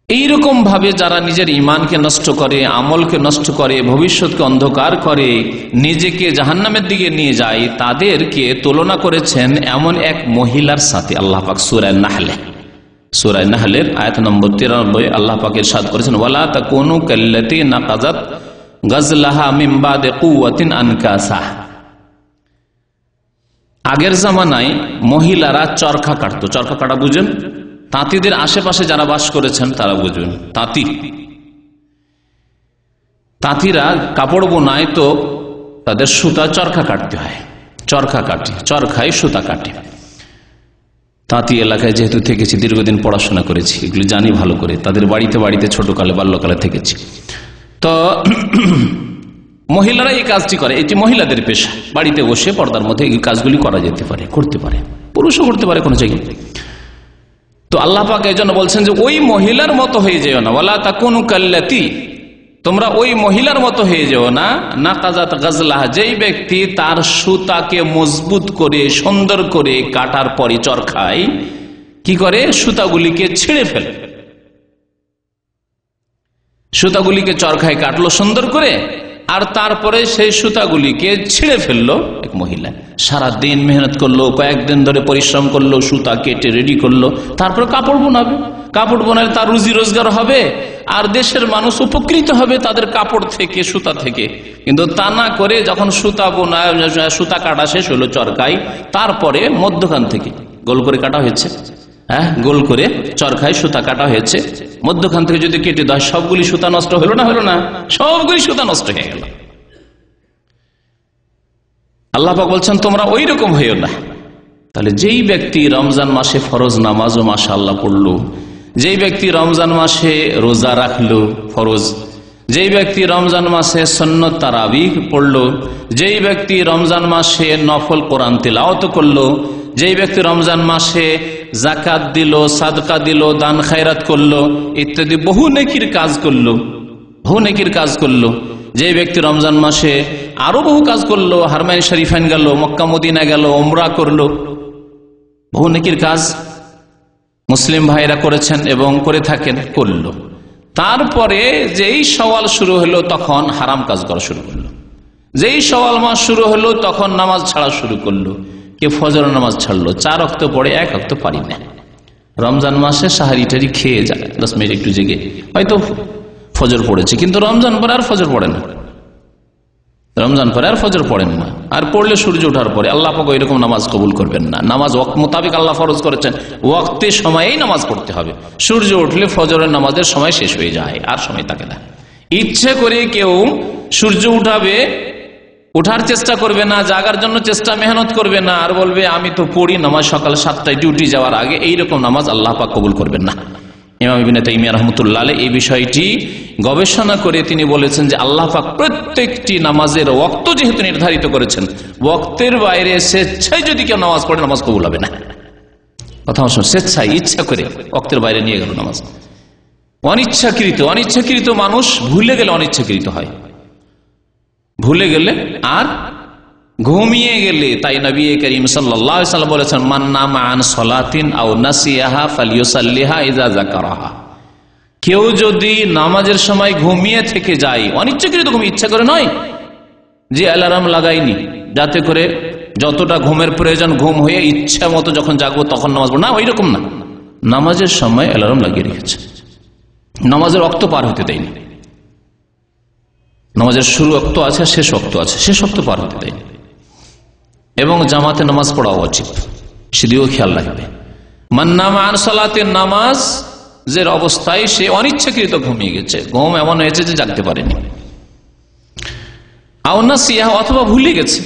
Speaker 1: এইরকম ভাবে যারা নিজের ঈমানকে নষ্ট করে, আমলকে নষ্ট করে, ভবিষ্যৎকে অন্ধকার করে, নিজেকে জাহান্নামের দিকে নিয়ে যায়, তাদেরকে তুলনা করেছেন এমন এক মহিলার সাথে আল্লাহ পাক সূরা নাহলে, সূরা নাহলের আয়াত নম্বর 93 আল্লাহ পাক ইরশাদ করেছেন ওয়ালা তাকুনু কাল্লাতী নাকাযাত গাজলাহা মিন বাদি কুওয়াতিন আনকাসা। আগের জামানায় মহিলারা চরখা কাটতো, চরখা কাটা বুঝেন? তাঁতিদের আশেপাশে যারা বাস করেছেন তারা বুঝবেন। তাঁতিরা কাপড় বোনায় তো তাদের সুতা চরখা কাটতে হয়, চরখা কাটে, চরখায় সুতা কাটে। তাঁতি এলাকায় যেহেতু থেকেছি, দীর্ঘদিন পড়াশোনা করেছি, এগুলো জানি ভালো করে, তাদের বাড়িতে বাড়িতে ছোটকালে বাল্যকালে থেকেছি। তো মহিলারা এই কাজটি করে, এটি মহিলাদের পেশা। বাড়িতে বসে পর্দার মধ্যে এই কাজগুলি করা যেতে পারে, করতে পারে, পুরুষও করতে পারে কোনো জায়গায়। তো আল্লাহ পাক এই জন্য বলছেন যে ওই মহিলার মতো হয়ে যেও না, ওয়ালা তাকুনু কাল্লাতী, তোমরা ওই মহিলার মতো হয়ে যেও না, নাকাযাত গাজলাহা, যেই ব্যক্তি তার সুতাকে মজবুত করে সুন্দর করে কাটার পরে চরখায় কি করে, সুতাগুলিকে ছিঁড়ে ফেলে, সুতাগুলিকে চরখায় কাটলো সুন্দর করে, আর তারপরে সেই সুতাগুলিকে ছিঁড়ে ফেললো। এক মহিলা সারা দিন মেহনত করলো, কয়েকদিন ধরে পরিশ্রম করলো, সুতা কেটে রেডি করলো, তারপরে কাপড় বোনাবে, কাপড় বোনালে তার রুজি রোজগার হবে, আর দেশের মানুষ উপকৃত হবে তাদের কাপড় থেকে, সুতা থেকে। কিন্তু তা না করে যখন সুতা বোনা, সুতা কাটা শেষ হলো চরকায়, তারপরে মধ্যখান থেকে গোল করে কাটা হয়েছে, গোল করে চরখায় সুতা কাটা হয়েছে, মধ্যখান থেকে যদি কেটে দেয় সবগুলি সুতা নষ্ট হলো না? হলো না, সবগুলি সুতা নষ্ট হয়ে গেল। আল্লাহ পাক বলছেন তোমরা ওই রকম হইও না। তাহলে যেই ব্যক্তি রমজান মাসে ফরজ নামাজও মাশাআল্লাহ পড়লো, যেই ব্যক্তি রমজান মাসে রোজা রাখলো ফরজ, যেই ব্যক্তি রমজান মাসে সুন্নত তারাবিহ পড়লো, যেই ব্যক্তি রমজান মাসে নফল কোরআন তিলাওয়াত করলো, যেই ব্যক্তি রমজান মাসে যাকাত দিল, সাদকা দিল, দান খায়রাত করলো, ইত্যাদি বহু নেকির কাজ করলো, বহু নেকির কাজ করলো, যে ব্যক্তি রমজান মাসে আরো বহু কাজ করলো, হারমাইন শরীফাইন গেল, মক্কা মদিনা গেল, উমরা করলো, বহু নেকির কাজ মুসলিম ভাইরা করেছেন এবং করে থাকেন, করলো। তারপরে যেই শাওয়াল শুরু হলো তখন হারাম কাজ করা শুরু করলো। যেই শাওয়াল মাস শুরু হলো তখন নামাজ ছাড়া শুরু করলো। কে ফজর নামাজ ছাড়লো, 4 ওয়াক্ত পড়ে 1 ওয়াক্ত পারি না। রমজান মাসে সাহারি টারি খেয়ে যায়, 10 মিনিট একটু জেগে হয়তো ফজর পড়েছে, কিন্তু রমজান পরে আর ফজর পড়ে না। রমজান পরে আর ফজর পড়েন না, আর পড়লে সূর্য ওঠার পরে। আল্লাহ পাক এরকম নামাজ কবুল করবেন না। নামাজ ওয়াক্ত মোতাবেক আল্লাহ ফরজ করেছেন, ওয়াক্তের সময়েই নামাজ পড়তে হবে। সূর্য উঠলে ফজরের নামাজের সময় শেষ হয়ে যায়, আর সময় থাকে না। ইচ্ছে করে কেউ সূর্য উঠাবে, উঠার চেষ্টা করবে না, জাগার জন্য চেষ্টা মেহনত করবে না, আর বলবে আমি তো পড়ি নামাজ সকাল 7টায় ডিউটি যাওয়ার আগে, এইরকম নামাজ আল্লাহ পাক কবুল করবেন না। ইমাম ইবনে তাইমিয়া রাহমাতুল্লাহ আলাইহি এই বিষয়টি গবেষণা করে তিনি বলেছেন যে আল্লাহ পাক প্রত্যেকটি নামাজের ওয়াক্ত যেহেতু নির্ধারিত করেছেন, ওয়াক্তের বাইরে স্বেচ্ছায় যদি কেউ নামাজ পড়ে নামাজ কবুল হবে না। কথা শুনুন, স্বেচ্ছায় ইচ্ছা করে ওয়াক্তের বাইরে নিয়ে গেল নামাজ। অনিচ্ছাকৃত মানুষ ভুলে গেলে অনিচ্ছাকৃত হয়, ভুলে গেলে আর ঘুমিয়ে গেলে। তাই নবী করিম সাল্লাল্লাহু আলাইহি ওয়াসাল্লাম বলেছেন, মান নামা আন সালাতিন আও নাসিয়াহা ফালইউসাল্লিহা ইযা যাকারাহা। কেউ যদি নামাজের সময় ঘুমিয়ে থেকে যায়, অনিচ্ছাকৃত ঘুমিয়ে, ইচ্ছা করে নয় যে অ্যালার্ম লাগাইনি যাতে করে যতটা ঘুমের প্রয়োজন ঘুম হয়ে ইচ্ছা মতো যখন জাগবো তখন নামাজ পড়ব না, ওই রকম না। নামাজের সময় অ্যালার্ম লাগিয়ে রেখেছে, নামাজের ওয়াক্ত পার হতে দেয়নি। নামাজের শুরু ওয়াক্ত আছে, শেষ ওয়াক্ত আছে, শেষ ওয়াক্ত পার হতে দেয়নি। এবং জামাতে নামাজ পড়া উচিত, সেদিকেও খেয়াল রাখবে। মান নামা আন সালাতিন, নামাজের অবস্থায় সে অনিচ্ছাকৃত ঘুমিয়ে গেছে, ঘুম এমন হয়েছে যে জাগতে পারেনি। আও নাসিয়া, অথবা ভুলে গেছে,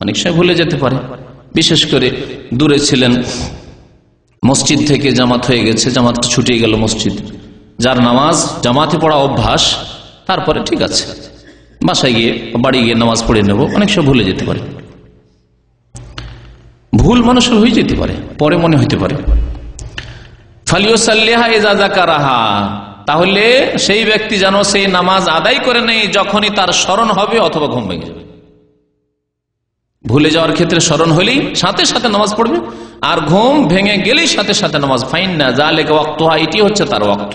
Speaker 1: অনেক সময় ভুলে যেতে পারে। বিশেষ করে দূরে ছিলেন, মসজিদ থেকে জামাত হয়ে গেছে, জামাত ছুটে গেল মসজিদ, যার নামাজ জামাতে পড়া অভ্যাস, তারপরে ঠিক আছে বাসায় গিয়ে বাড়ি গিয়ে নামাজ পড়ে নেব, অনেক সময় ভুলে যেতে পারে। ভুল মানুষের হয়ে যেতে পারে, পরে মনে হইতে পারে। ফালিউসাল্লিহা ইযা যাকারাহা, তাহলে সেই ব্যক্তি যেন সেই নামাজ আদায় করে নেই যখনই তার স্মরণ হবে অথবা ঘুম ভেঙে যাবে। ভুলে যাওয়ার ক্ষেত্রে স্মরণ হলেই সাথে সাথে নামাজ পড়বে, আর ঘুম ভেঙে গেলেই সাথে সাথে নামাজ। ফাইন্না যালিকা ওয়াক্তুহা, এটি হচ্ছে তার ওয়াক্ত,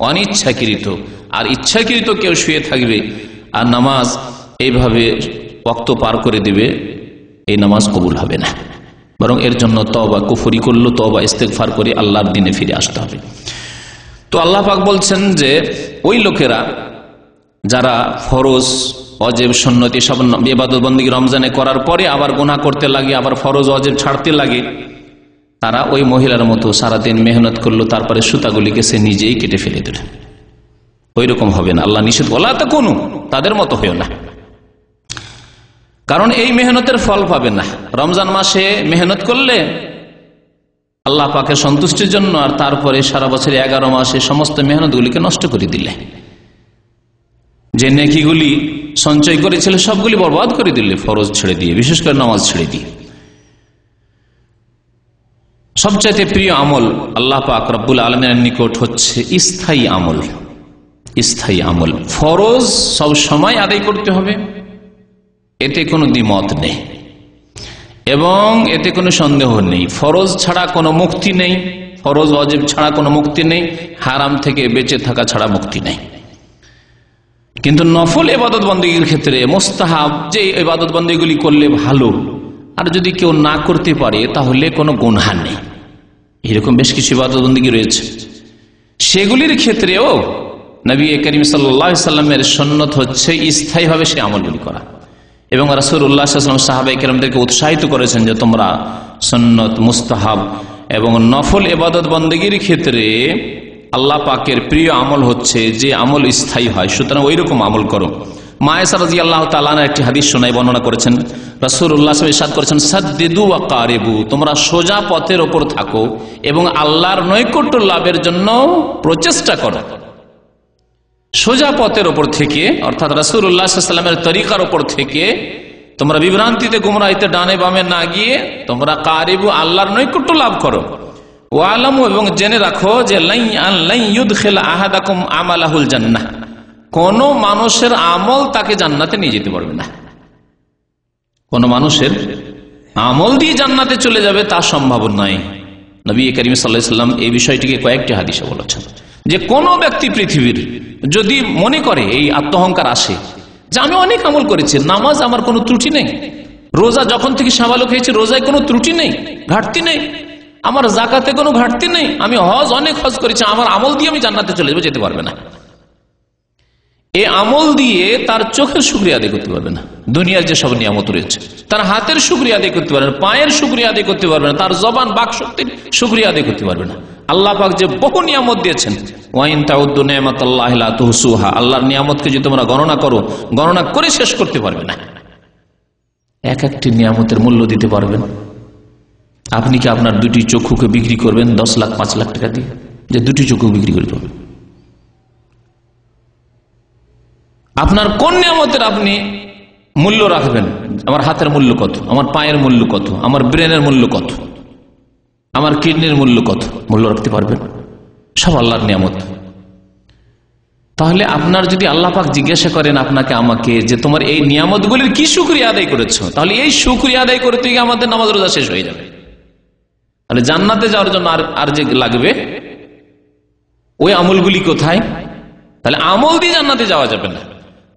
Speaker 1: অনিচ্ছাকৃত। আর ইচ্ছাকৃত কেউ শুয়ে থাকবে আর নামাজ এইভাবে ওয়াক্ত পার করে দিবে, এই নামাজ কবুল হবে না। বরং এর জন্য তওবা, কুফরি করলো তওবা ইস্তেগফার করে আল্লাহর দ্বীনে ফিরে আসতে হবে। তো আল্লাহ পাক বলছেন যে ওই লোকেরা যারা ফরজ, ওয়াজিব, সুন্নত সব ইবাদত বন্দেগী রমজানে করার পরে আবার গুনাহ করতে লাগে, আবার ফরজ ওয়াজিব ছাড়তে লাগে, তারা ওই মহিলার মতো সারাদিন মেহনত করলো, তারপরে সুতাগুলিকে সে নিজেই কেটে ফেলে দিল। ওই রকম হবে না, আল্লাহ নিষেধ, ওয়ালা তাকুনু, তাদের মতো হয়েও না। কারণ এই মেহনতের ফল পাবে না। রমজান মাসে মেহনত করলে আল্লাহ পাকের সন্তুষ্টির জন্য, আর তারপরে সারা বছর 11 মাসে সমস্ত মেহনতগুলিকে নষ্ট করে দিলে, যে নেকিগুলি সঞ্চয় করেছিল সবগুলি বরবাদ করে দিলে, ফরজ ছেড়ে দিয়ে, বিশেষ করে নামাজ ছেড়ে দিয়ে। সবচাইতে প্রিয় আমল আল্লাহ পাক রব্বুল আলামিনের নিকট হচ্ছে স্থায়ী আমল। স্থায়ী আমল, ফরজ সব সময় আদায় করতে হবে, এতে কোনো দ্বিমত নেই এবং এতে কোনো সন্দেহ নেই। ফরজ ছাড়া কোনো মুক্তি নেই, ফরজ ওয়াজিব ছাড়া কোনো মুক্তি নেই, হারাম থেকে বেঁচে থাকা ছাড়া মুক্তি নেই। কিন্তু নফল ইবাদত বন্দেগীর ক্ষেত্রে মুস্তাহাব যে ইবাদত বন্দেগীগুলি করলে ভালো, আর যদি কেউ না করতে পারে তাহলে কোনো গুনাহ নেই। এরকম বেশ কিছু ইবাদত বন্দেগী রয়েছে, সেগুলির ক্ষেত্রেও নবী করিম সাল্লাল্লাহু আলাইহি সাল্লামের সুন্নত হচ্ছে স্থায়ীভাবে সে আমলগুলি করা। এবং রাসূলুল্লাহ সাল্লাল্লাহু আলাইহি ওয়াসাল্লাম সাহাবায়ে কেরামদেরকে উৎসাহিত করেছেন যে তোমরা সুন্নত, মুস্তাহাব এবং নফল ইবাদত বন্দেগীর ক্ষেত্রে আল্লাহ পাকের প্রিয় আমল হচ্ছে যে আমল স্থায়ী হয়, সুতরাং ওই রকম আমল করো। মা আয়েশা রাদিয়াল্লাহু তাআলা আনহা একটি হাদিস শোনায়, বর্ণনা করেছেন, রাসূলুল্লাহ সাল্লাল্লাহু আলাইহি ওয়াসাল্লাম ইরশাদ করেছেন, সাদ্দিদু ওয়া কারিবু, তোমরা সোজা পথের উপর থাকো এবং আল্লাহর নৈকট্য লাভের জন্য প্রচেষ্টা করো। সোজা পথের উপর থেকে, অর্থাৎ রাসূলুল্লাহ সাল্লাল্লাহু আলাইহি ওয়াসাল্লামের তরিকার উপর থেকে তোমরা বিভ্রান্তিতে গুমরাহিতে ডানে বামে না গিয়ে তোমরা কারিবু, আল্লাহর নৈকট্য লাভ করো। ওয়ালামু, এবং জেনে রাখো যে লাই ইউদখিল আহাদাকুম আমালাহুল জান্নাহ, কোন মানুষের আমল তাকে জান্নাতে নিয়ে যেতে পারবে না। কোন মানুষের আমল দিয়ে জান্নাতে চলে যাবে তা সম্ভব নয়। নবী করিম সাল্লাল্লাহু আলাইহি ওয়াসাল্লাম এই বিষয়টিকে কয়েকটি হাদিসে বলেছেন যে কোন ব্যক্তি পৃথিবীর যদি মনে করে, এই আত্মহংকার আসে যে আমি অনেক আমল করেছি, নামাজ আমার কোনো ত্রুটি নেই, রোজা যখন থেকে সাবালক হয়েছে রোজায় কোনো ত্রুটি নেই, ঘাটতি নেই, আমার জাকাতে কোনো ঘাটতি নেই, আমি অনেক হজ করেছি, আমার আমল দিয়ে আমি জান্নাতে চলে যাবো, যেতে পারবে না। এই আমল দিয়ে তার চোখের শুকরিয়া আদায় করতে পারবে না, দুনিয়ার যে সব নিয়ামত রয়েছে, তার হাতের শুকরিয়া আদায় করতে পারবে না, পায়ের শুকরিয়া আদায় করতে পারবে না, তার জবান বাক শক্তির শুকরিয়া আদায় করতে পারবে না। আল্লাহ পাক যে বহু নিয়ামত দিয়েছেন, ওয়াইন তাউদ্দু নি'মাতাল্লাহি লা তুহসুহা, আল্লাহর নিয়ামতকে যদি তোমরা গণনা করো, গণনা করে শেষ করতে পারবে না। এক একটি নিয়ামতের মূল্য দিতে পারবেন? আপনি কি আপনার দুটি চক্ষুকে বিক্রি করবেন 10 লাখ 5 লাখ টাকা দিয়ে, যে দুটি চক্ষু বিক্রি করে পাবেন? আপনার কোন নিয়ামতের আপনি মূল্য রাখবেন? আমার হাতের মূল্য কত, আমার পায়ের মূল্য কত, আমার ব্রেনের মূল্য কত, আমার কিডনির মূল্য কত, মূল্য রাখতে পারবেন? সব আল্লাহর নিয়ামত। তাহলে আপনার যদি আল্লাহ পাক জিজ্ঞাসা করেন আপনাকে আমাকে যে তোমার এই নিয়ামতগুলির কি শুকরিয়া আদায় করেছো, তাহলে এই শুকরিয়া আদায় করতে গিয়ে আমাদের নামাজ রোজা শেষ হয়ে যাবে। তাহলে জান্নাতে যাওয়ার জন্য আর যে লাগবে ওই আমলগুলি কোথায়? তাহলে আমল দিয়ে জান্নাতে যাওয়া যাবে না।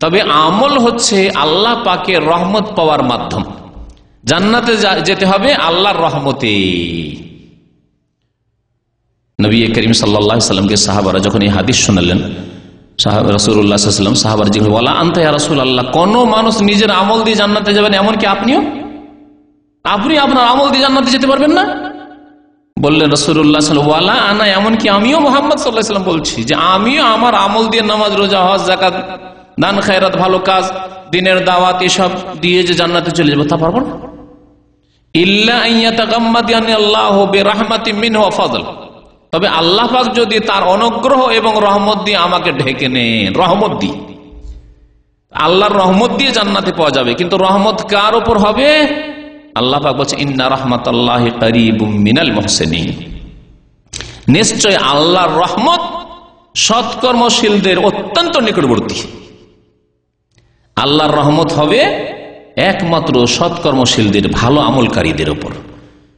Speaker 1: তবে আমল হচ্ছে আল্লাহ পাকের রহমত পাওয়ার মাধ্যম। জান্নাতে যেতে হবে আল্লাহর রহমতে। নবী করিম সাল্লাল্লাহু আলাইহি সাল্লামকে সাহাবারা যখন এই হাদিস শোনালেন, রাসূলুল্লাহ সাল্লাল্লাহু আলাইহি ওয়াসাল্লাম সাহাবার জিজ্ঞাসা, ওয়ালা আনতা ইয়া রাসূলুল্লাহ, কোন মানুষ নিজের আমল দিয়ে জান্নাতে যাবেন, এমনকি আপনিও? আপনি আপনার আমল দিয়ে জান্নাতে যেতে পারবেন না? বললেন রাসূলুল্লাহ সাল্লাল্লাহু আলাইহি ওয়াসাল্লাম, ওয়ালা আনা, এমনকি আমিও মুহাম্মদ সাল্লাল্লাহু আলাইহি ওয়াসাল্লাম বলছি যে আমিও আমার আমল দিয়ে নামাজ রোজা হজ যাকাত দান খায়রাত ভালো কাজ দিনের দাওয়াত এসব দিয়ে যে জান্নাতে চলে যাবো তা পারবো না। ইল্লা আইয়াতাগাম্মাদানি আল্লাহু বিরাহমাতিন মিনহু ওয়া ফাদল, তবে আল্লাহ পাক যদি তার অনুগ্রহ এবং রহমত দিয়ে আমাকে ঢেকে নেন, রহমত দিয়ে, আল্লাহর রহমত দিয়ে জান্নাতে পাওয়া যাবে। কিন্তু রহমত কার উপর হবে? আল্লাহ পাক বলছে ইন্না রাহমাতাল্লাহি কারীবুম মিনাল মুহসিনিন, নিশ্চয় আল্লাহর রহমত সৎকর্মশীলদের অত্যন্ত নিকটবর্তী। আল্লাহর রহমত হবে একমাত্র সৎকর্মশীলদের, ভালো আমলকারীদের উপর।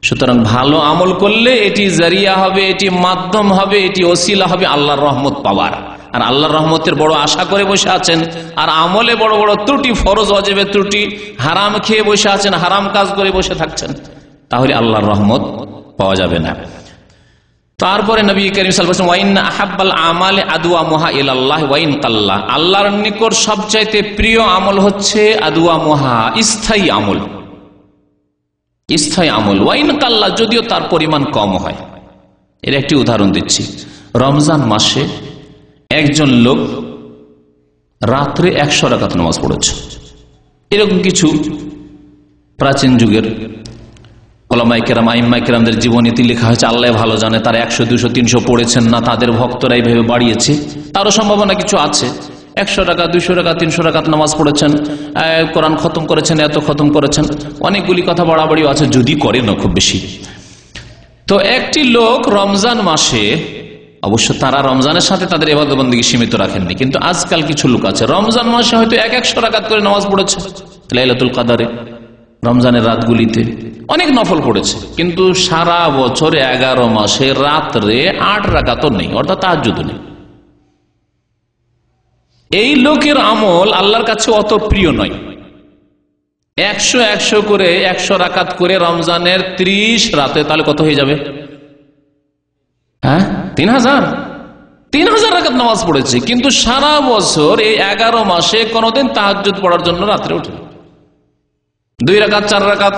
Speaker 1: সুতরাং ভালো আমল করলে এটি জারিয়া হবে, এটি মাধ্যম হবে, এটি ওসিলা হবে আল্লাহর রহমত পাওয়ার। আর আল্লাহর রহমতের বড় আশা করে বসে আছেন, আর আমলে বড় বড় ত্রুটি, ফরজ ওয়াজিবের ত্রুটি, হারাম খেয়ে বসে আছেন, হারাম কাজ করে বসে থাকছেন, তাহলে আল্লাহর রহমত পাওয়া যাবে না। তারপরে নবী করিম সাল্লাল্লাহু আলাইহি ওয়াসাল্লাম, ওয়া ইন্না আহাব্বাল আমালি আদওয়ামুহা ইলাল্লাহ ওয়া ইন কাল্লা, আল্লাহর নিকট সবচাইতে প্রিয় আমল হচ্ছে আদওয়ামুহা, স্থায়ী আমল, স্থায়ী আমল, ওয়া ইন কাল্লা, যদিও তার পরিমাণ কম হয়। এর একটি উদাহরণ দিচ্ছি। রমজান মাসে একজন লোক রাত্রে 100 রাকাত নামাজ পড়েছে। এরকম কিছু প্রাচীন যুগের ওলামায়ে কেরাম, আইম্মায়ে কেরামদের জীবনীতে লেখা হয়েছে, আল্লাহ ভালো জানে তারা 100, 200, 300 পড়েছেন না, তাদের ভক্তরা এইভাবে বাড়িয়েছে, তারও সম্ভাবনা কিছু আছে। 100 রাকাত, 200 রাকাত, 300 রাকাত নামাজ পড়েছেন, কোরআন খতম করেছেন, এত খতম করেছেন, অনেকগুলি কথা বাড়াবাড়িও আছে, যদি করে না খুব বেশি। তো একটি লোক রমজান মাসে, অবশ্য তারা রমজানের সাথে তাদের ইবাদত বন্দেগী সীমিত রাখেননি, কিন্তু আজকাল কিছু লোক আছে রমজান মাসে হয়তো 100 রাকাত করে নামাজ পড়েছে, লাইলাতুল কদরে, রমজানের রাতগুলিতে অনেক নফল পড়েছে, কিন্তু সারা বছর 11 মাসে রাত্রে 8 রাকাতও নেই, অর্থাৎ তাহাজ্জুদ নেই। এই লোকের আমল আল্লাহর কাছে অত প্রিয় নয়। 100 করে 100 রাকাত করে রমজানের 30 রাতে, তাহলে কত হয়ে যাবে? 3000 রাকাত নামাজ পড়েছে, কিন্তু সারা বছর এই 11 মাসে কোনোদিন তাহাজ্জুদ পড়ার জন্য রাত্রে উঠে 2 রাকাত 4 রাকাত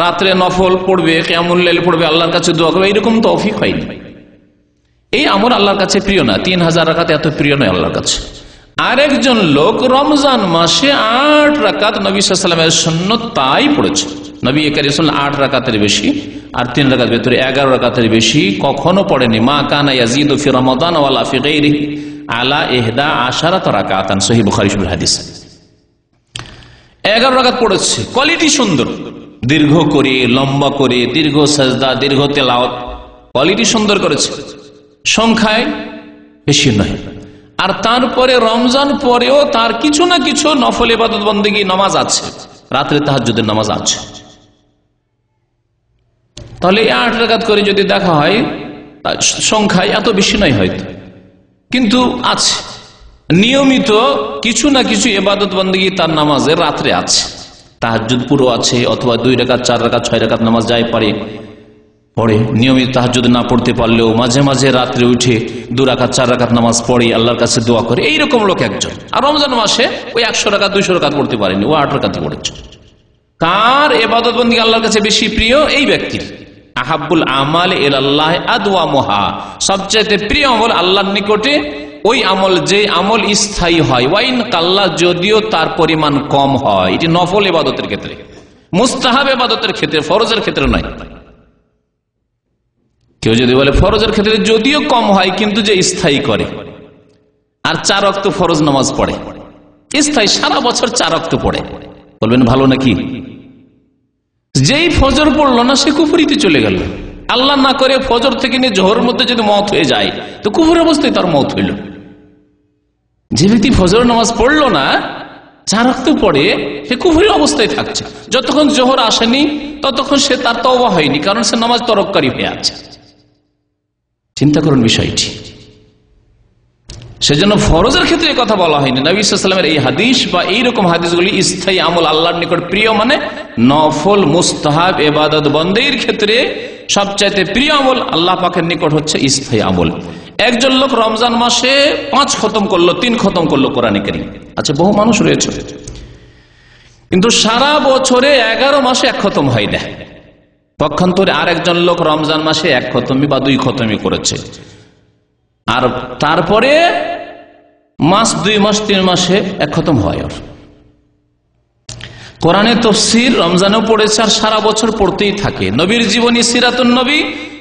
Speaker 1: রাত্রে নফল পড়বে, কিয়ামুল লাইল পড়বে, আল্লাহর কাছে দোয়া করবে, এরকম তৌফিক হয়নি। এই আমল আল্লাহর কাছে প্রিয় না। 3000 রাকাত এত প্রিয় নয় আল্লাহর কাছে। আরেকজন লোক রমজান মাসে 8 রাকাত নবী সাল্লাল্লাহু আলাইহি ওয়াসাল্লামের সুন্নাত তাই পড়েছে। নবী করিম সাল্লাল্লাহু আলাইহি ওয়াসাল্লাম 8 রাকাতের বেশি আর 3 রাকাত ভিতরে 11 রাকাতের বেশি কখনো পড়েনি। মা কানা ইয়াজিদু ফি রমাদান ওয়ালা ফি গায়রিহি আলা 11 রাকাতান, সহিহ বুখারী শরীফের হাদিস। 11 রাকাত পড়েছে, কোয়ালিটি সুন্দর, দীর্ঘ করে, লম্বা করে, দীর্ঘ সাজদা, দীর্ঘ তেলাওয়াত, কোয়ালিটি সুন্দর করেছে, সংখ্যায় বেশি নয়। আর তারপরে রমজান পরেও তার কিছু না কিছু নফল ইবাদত বন্দেগী নামাজ আছে, রাত্রে তাহাজ্জুদের নামাজ আছে। তাহলে 8 রাকাত করে যদি দেখা হয়, সংখ্যায় এত বেশি নয় হয়তো, কিন্তু আছে নিয়মিত কিছু না কিছু ইবাদত বন্দেগী তার নামাজে রাত্রে আছে। তাহাজ্জুদ পুরো আছে, অথবা 2 রাকাত 4 রাকাত 6 রাকাত নামাজ যায় পারে পড়ে। নিয়মিত তাহাজ্জুদ না পড়তে পারলেও মাঝে মাঝে রাত্রে উঠে 2 রাকাত 4 রাকাত নামাজ পড়ে, আল্লাহর কাছে দোয়া করে, এইরকম লোক একজন। আর রমজান মাসে ওই 100 রাকাত 200 রাকাত পড়তে পারেনি, ও 8 রাকাতই পড়েছে। কার ইবাদত বন্দেগী আল্লাহর কাছে বেশি প্রিয়? এই ব্যক্তির। আহাব্বুল আমাল ইলাল্লাহ আদওয়ামুহা, সবচেয়ে প্রিয় আমল আল্লাহর নিকটে ওই আমল যে আমল স্থায়ী হয়, ওয়াইন কাল্লা, যদিও তার পরিমাণ কম হয়। এটি নফল ইবাদতের ক্ষেত্রে, মুস্তাহাব ইবাদতের ক্ষেত্রে, ফরজের ক্ষেত্রে নয়। কেউ যদি বলে ফরজের ক্ষেত্রে যদিও কম হয় কিন্তু যে স্থায়ী করে, আর 4 ওয়াক্ত ফরজ নামাজ পড়ে স্থায়ী, সারা বছর 4 ওয়াক্ত পড়ে, বলবেন ভালো নাকি? যেই ফজর পড়লো না সে কুফরিতে চলে গেল। আল্লাহ না করে ফজর থেকে নিয়ে জোহরের মধ্যে যদি মওত হয়ে যায় তো কুফর অবস্থায় তার মওত হইল। যে ব্যক্তি ফজর নামাজ পড়লো না, 4 ওয়াক্ত পড়ে, সে কুফরি অবস্থায় থাকছে। যতক্ষণ জোহর আসেনি ততক্ষণ সে তার তওবা হয়নি, কারণ সে নামাজ তরককারী হয়ে আছে। চিন্তা করুন বিষয়টি। সেজন্য ফরজের ক্ষেত্রে কথা বলা হয়নি। নবী সাল্লাল্লাহু আলাইহি ওয়াসাল্লামের এই হাদিস বা এইরকম হাদিসগুলি স্থায়ী আমল আল্লাহর নিকট প্রিয়, মানে নফল মুস্তাহাব ইবাদত বন্দেগীর ক্ষেত্রে সবচাইতে প্রিয় আমল আল্লাহ পাকের নিকট হচ্ছে স্থায়ী আমল। একজন লোক রমজান মাসে 5 খতম করলো, 3 খতম করলো কোরআনে কারীম, আচ্ছা বহু মানুষ রয়েছে, কিন্তু সারা বছরে 11 মাসে 1 খতম হয় না। পক্ষান্তরে আর একজন লোক রমজান মাসে 1 খতমি বা 2 খতমি করেছে, আর তারপরে মাস 2 মাস 3 মাসে 1 খতম হয়। আর কোরআনে তাফসীর রমজানেও পড়েছে আর সারা বছর পড়তেই থাকে। নবীর জীবনী সিরাতুন নবী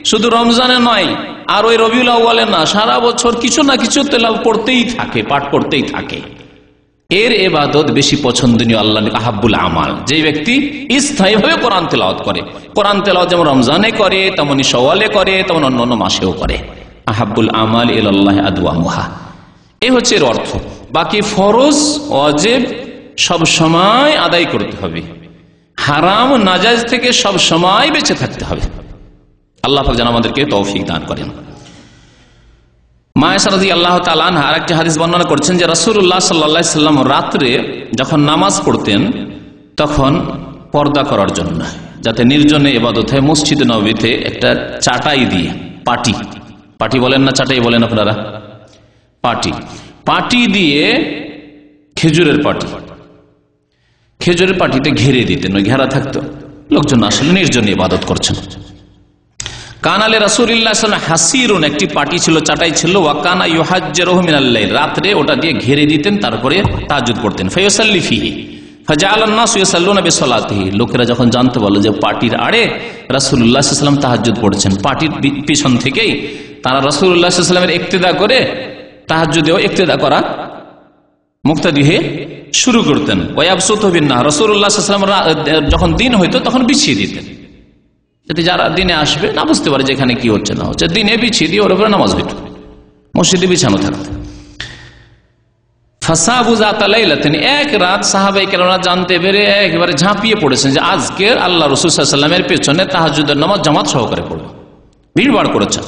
Speaker 1: শুধু রমজানে নয়, আর ওই রবিউল আউয়ালে না, সারা বছর কিছু না কিছু তেলাওয়াত পড়তেই থাকে, পাঠ করতেই থাকে। এর ইবাদত বেশি পছন্দনীয় আল্লাহ আহাব্বুল আমাল, যে ব্যক্তি স্থায়ীভাবে কোরআন তেলাওয়াত করে। কোরআন তেলাওয়াত যেমন রমজানে করে, তেমনি শাওয়ালে করে, তেমন অন্যান্য মাসেও করে। আহাব্বুল আমাল ইলাল্লাহ আদওয়ামুহা, এই হচ্ছে এর অর্থ। বাকি ফরজ ওয়াজিব সব সময় আদায় করতে হবে, হারাম নাজায়েজ থেকে সব সময় বেঁচে থাকতে হবে। আল্লাহ পাক যেন আমাদেরকে তৌফিক দান করেন। মা আয়েশা রাদিয়াল্লাহু তাআলা আনহা আরেকটি হাদিস বর্ণনা করছেন যে রাসূলুল্লাহ সাল্লাল্লাহু আলাইহি সাল্লাম রাত্রে যখন নামাজ পড়তেন তখন পর্দা করার জন্য, যাতে নির্জনে ইবাদত হয়, মসজিদে নববীতে একটা চাটাই দিয়ে, পাটি বলেন না, চাটাই বলেন আপনারা, পাটি দিয়ে, খেজুরের পাটিতে ঘিরে দিতেন, ওই ঘেরা থাকতো, লোকজন আসলে নির্জনে ইবাদত করছেন। কানালে রাসূলুল্লাহ সাল্লাল্লাহু আলাইহি ওয়াসাল্লাম হাসিরুন, একটি পাটি ছিল, চাটাই ছিল, ওয়া কানা ইউহাজ্জিরুহু মিনাল লাইল, রাতে ওটা দিয়ে ঘিরে দিতেন, তারপরে তাহাজ্জুদ পড়তেন। ফায়ুসাল্লি ফিহি ফাজাআলান নাসু ইউসাল্লুনা বিসসালাতিহি, লোকেরা যখন জানতে পারল যে পাটির আড়ে রাসূলুল্লাহ সাল্লাল্লাহু আলাইহি ওয়াসাল্লাম তাহাজ্জুদ পড়ছেন, পাটির পিছন থেকেই তারা রাসূলুল্লাহ সাল্লাল্লাহু আলাইহি ওয়াসাল্লামের ইক্তেদা করে তাহাজ্জুদেও ইক্তেদা করা, মুক্তাদি হয়ে শুরু করতেন। ওয়ায়াবসুতু বিন্নাহ, রাসূলুল্লাহ সাল্লাল্লাহু আলাইহি ওয়াসাল্লাম যখন দিন হইতো তখন বিছিয়ে দিতেন, যাতে যারা দিনে আসবে না বুঝতে পারে যেখানে কি হচ্ছে না হচ্ছে, দিনে বিছিয়ে দিয়ে ওর উপরে নামাজ হইত, মসজিদে বিছানো থাকতো। ফাসাবু যাতা লাইলাতিন, এক রাত সাহাবায়ে কেরামরা জানতে পেরে একেবারে ঝাঁপিয়ে পড়েছেন যে আজকে আল্লাহ রাসূল সাল্লাল্লাহু আলাইহি ওয়াসাল্লামের পেছনে তাহাজ্জুদের নামাজ জামাত সহকারে পড়ব, ভিড়ভাড় করেছেন।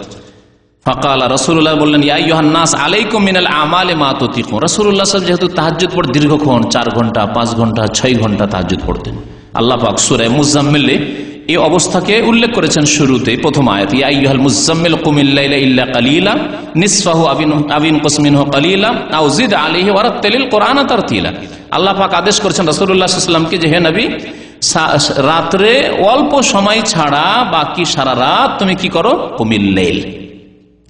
Speaker 1: ফাকালা, রাসূলুল্লাহ বললেন, ইয়া আইয়ুহান নাস আলাইকুম মিনাল আমালি মা তুতিকুন। রাসূলুল্লাহ সাল্লাল্লাহু আলাইহি ওয়াসাল্লাম যেহেতু তাহাজ্জুদ পড়ে দীর্ঘক্ষণ 4 ঘন্টা 5 ঘন্টা 6 ঘন্টা তাহাজ্জুদ পড়তেন, আল্লাহ পাক সূরা মুজাম্মিলে এই অবস্থাকে উল্লেখ করেছেন শুরুতে, প্রথম আয়াত, ইয়া আইয়ুহাল মুজাম্মিল কুমিল লাইলা ইল্লা কালিলা নিসফাহু আবিন কুসমিনহু কালিলা আও জিদ আলাইহি ওয়ারাত্তিলিল কুরআনা তারতিলা। আল্লাহ পাক আদেশ করেছেন রাসূলুল্লাহ সাল্লাল্লাহু আলাইহি ওয়াসাল্লামকে যে হে নবী, রাত্রে অল্প সময় ছাড়া বাকি সারা রাত তুমি কি করো? কুমিল লাইল,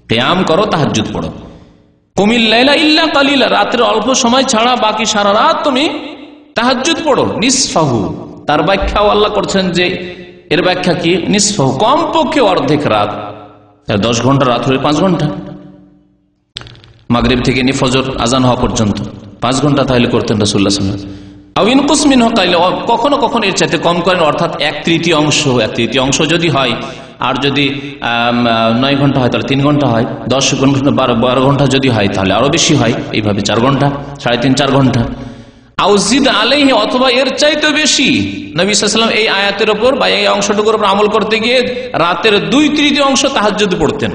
Speaker 1: কিয়াম করো, তাহাজ্জুদ পড়ো। কুমিল লাইলা ইল্লা কালিলা, রাত্রে অল্প সময় ছাড়া বাকি সারা রাত তুমি তাহাজ্জুদ পড়ো। নিসফাহু, তার ব্যাখ্যাও আল্লাহ করছেন যে এর ব্যাখ্যা কি? নিসফাহু, কমপক্ষে অর্ধেক রাত, 10 ঘন্টা রাত হলে 5 ঘন্টা, মাগরিব থেকে নিয়ে ফজর আজান হওয়া পর্যন্ত 5 ঘন্টা তাহলে করতেন রাসূলুল্লাহ সাল্লাল্লাহু আলাইহি ওয়াসাল্লাম। আও ইন কুসমিনহু কালিলা, কখনো কখনো এর চাইতে কম করেন, অর্থাৎ 1/3 অংশ যদি হয় আর যদি 9 ঘন্টা হয় তাহলে 3 ঘন্টা হয়, 10 ঘন্টা 12 ঘন্টা যদি হয় তাহলে আরো বেশি হয়, এইভাবে 4 ঘন্টা, 3.5-4 ঘন্টা। আউজিদ আলাইহি, অথবা এর চাইতে বেশি। নবী সাল্লাল্লাহু আলাইহি ওয়াসাল্লাম এই আয়াতের উপর বা এই অংশটুকুর উপর আমল করতে গিয়ে রাতের 2/3 অংশ তাহাজ্জুদ পড়তেন,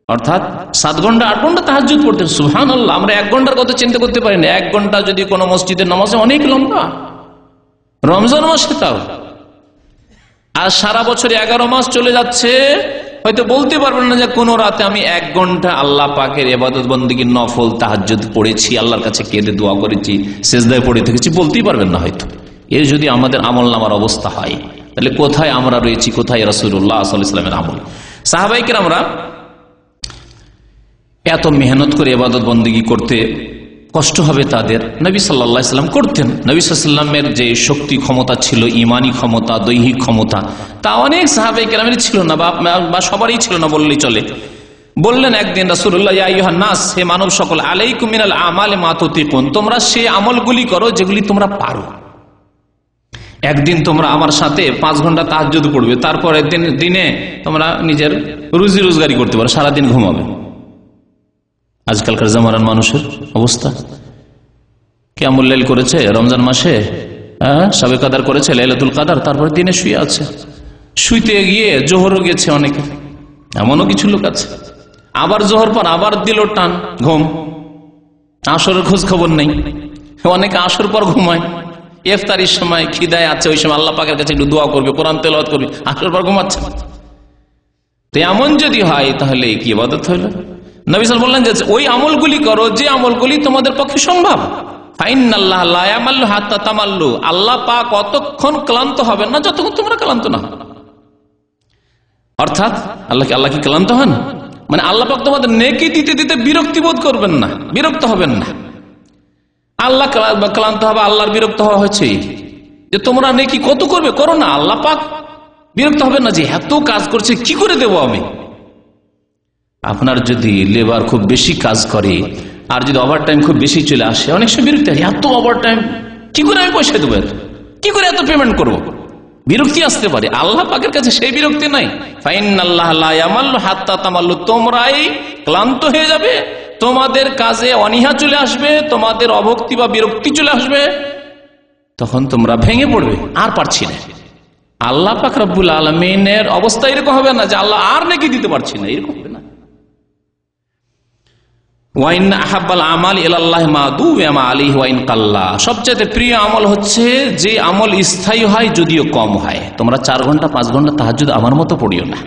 Speaker 1: অর্থাৎ 7 ঘন্টা 8 ঘন্টা তাহাজ্জুদ পড়তেন। সুবহানাল্লাহ, আমরা 1 ঘন্টার কথা চিন্তা করতে পারি না। 1 ঘন্টা যদি কোনো মসজিদের নামাজে অনেক লম্বা, রমজান মাসে তাও। আর সারা বছর 11 মাস চলে যাচ্ছে, হয়তো বলতে পারবেন না যে কোন রাতে আমি 1 ঘন্টা আল্লাহ পাকের ইবাদত বন্দেগী নফল তাহাজ্জুদ পড়েছি, আল্লাহর কাছে কেঁদে দোয়া করেছি, সিজদায় পড়ে থেকেছি, বলতেই পারবেন না হয়তো। এর যদি আমাদের আমল নামার অবস্থা হয়, তাহলে কোথায় আমরা রয়েছি, কোথায় রাসূলুল্লাহ সাল্লাল্লাহু আলাইহি ওয়াসাল্লামের আমল। সাহাবায়ে কেরামরা এত মেহনত করে ইবাদত বন্দেগী করতে কষ্ট হবে তাদের, নবী সাল্লাল্লাহু আলাইহি ওয়াসাল্লাম করতেন। নবী সাল্লাল্লাহু আলাইহি ওয়াসাল্লামের যে শক্তি ক্ষমতা ছিল, ইমানি ক্ষমতা, দৈহিক ক্ষমতা, তা অনেক সাহাবায়ে কেরামের ছিল না, বা সবারই ছিল না বললেই চলে। বললেন একদিন রাসূলুল্লাহ, ইয়া আইয়ুহান নাস, হে মানব সকল, আলাইকুম মিনাল আমালি মা তুতিকুন, তোমরা সেই আমলগুলি করো যেগুলি তোমরা পারো। একদিন তোমরা আমার সাথে 5 ঘন্টা তাহাজ্জুদ পড়বে, তারপরে দিনে তোমরা নিজের রুজি রোজগারি করতে পারো, সারাদিন ঘুমাবে। আজকালকার জামানার মানুষের অবস্থা, কিয়ামুল লাইল করেছে রমজান মাসে, শবে কদর করেছে, লাইলাতুল কদর, তারপরে দিনে শুয়ে আছে, শুইতে গিয়ে জোহরও গেছে অনেকে, এমনও কিছু লোক আছে। আবার জোহর পর আবার দিল টান ঘুম, আসরের খোঁজ খবর নেই। অনেকে আসর পর ঘুমায়, ইফতারির সময় খিদায় আছে, ওই সময় আল্লাহ পাকের কাছে একটু দোয়া করবে, কোরআন তেলাওয়াত করবে, আসর পর ঘুমাচ্ছে। তো এমন যদি হয় তাহলে কি ইবাদত হইল? নবী সাল্লাল্লাহু আলাইহি ওয়াসাল্লাম বললেন যে ওই আমলগুলি করো যে আমলগুলি তোমাদের পক্ষে সম্ভব। ফাইনাল্লাহ লা ইয়ামাল্লু হাত্তা তামাল্লু, আল্লাহ পাক অতক্ষণ ক্লান্ত হবেন না যতক্ষণ তোমরা ক্লান্ত না। অর্থাৎ আল্লাহ কি ক্লান্ত হন? মানে আল্লাহ পাক তোমাদের নেকি দিতে দিতে বিরক্তি বোধ করবেন না, বিরক্ত হবেন না। আল্লাহ ক্লান্ত হবে, আল্লাহর বিরক্ত হওয়া হয়েছে যে তোমরা নেকি কত করবে, করো না। আল্লাহ পাক বিরক্ত হবেন না যে এত কাজ করছে কি করে দেবো আমি। আপনার যদি লেবার খুব বেশি কাজ করে আর যদি ওভার টাইম খুব বেশি চলে আসে, অনেক সময় বিরক্তি হয়, এত ওভার টাইম কি করে আমি পয়সা দেবো, কি করে এত পেমেন্ট করবো, বিরক্তি আসতে পারে। আল্লাহ পাকের কাছে সেই বিরক্তি নাই। ফাইনাল্লাহ লা ইয়ামাল্লু হাত্তা তামাল্লু, তোমরাই ক্লান্ত হয়ে যাবে, তোমাদের কাজে অনীহা চলে আসবে, তোমাদের অভক্তি বা বিরক্তি চলে আসবে, তখন তোমরা ভেঙে পড়বে, আর পারছি না। আল্লাহ পাক রব্বুল আলামিনের অবস্থা এরকম হবে না যে আল্লাহ আর নাকি দিতে পারছি না, এরকম হবে না। সবচেয়ে প্রিয় আমল হচ্ছে যে আমল স্থায়ী হয় যদিও কম হয়। তোমরা 4 ঘন্টা 5 ঘন্টা তাহাজ্জুদ আমার মতো পড়িও না,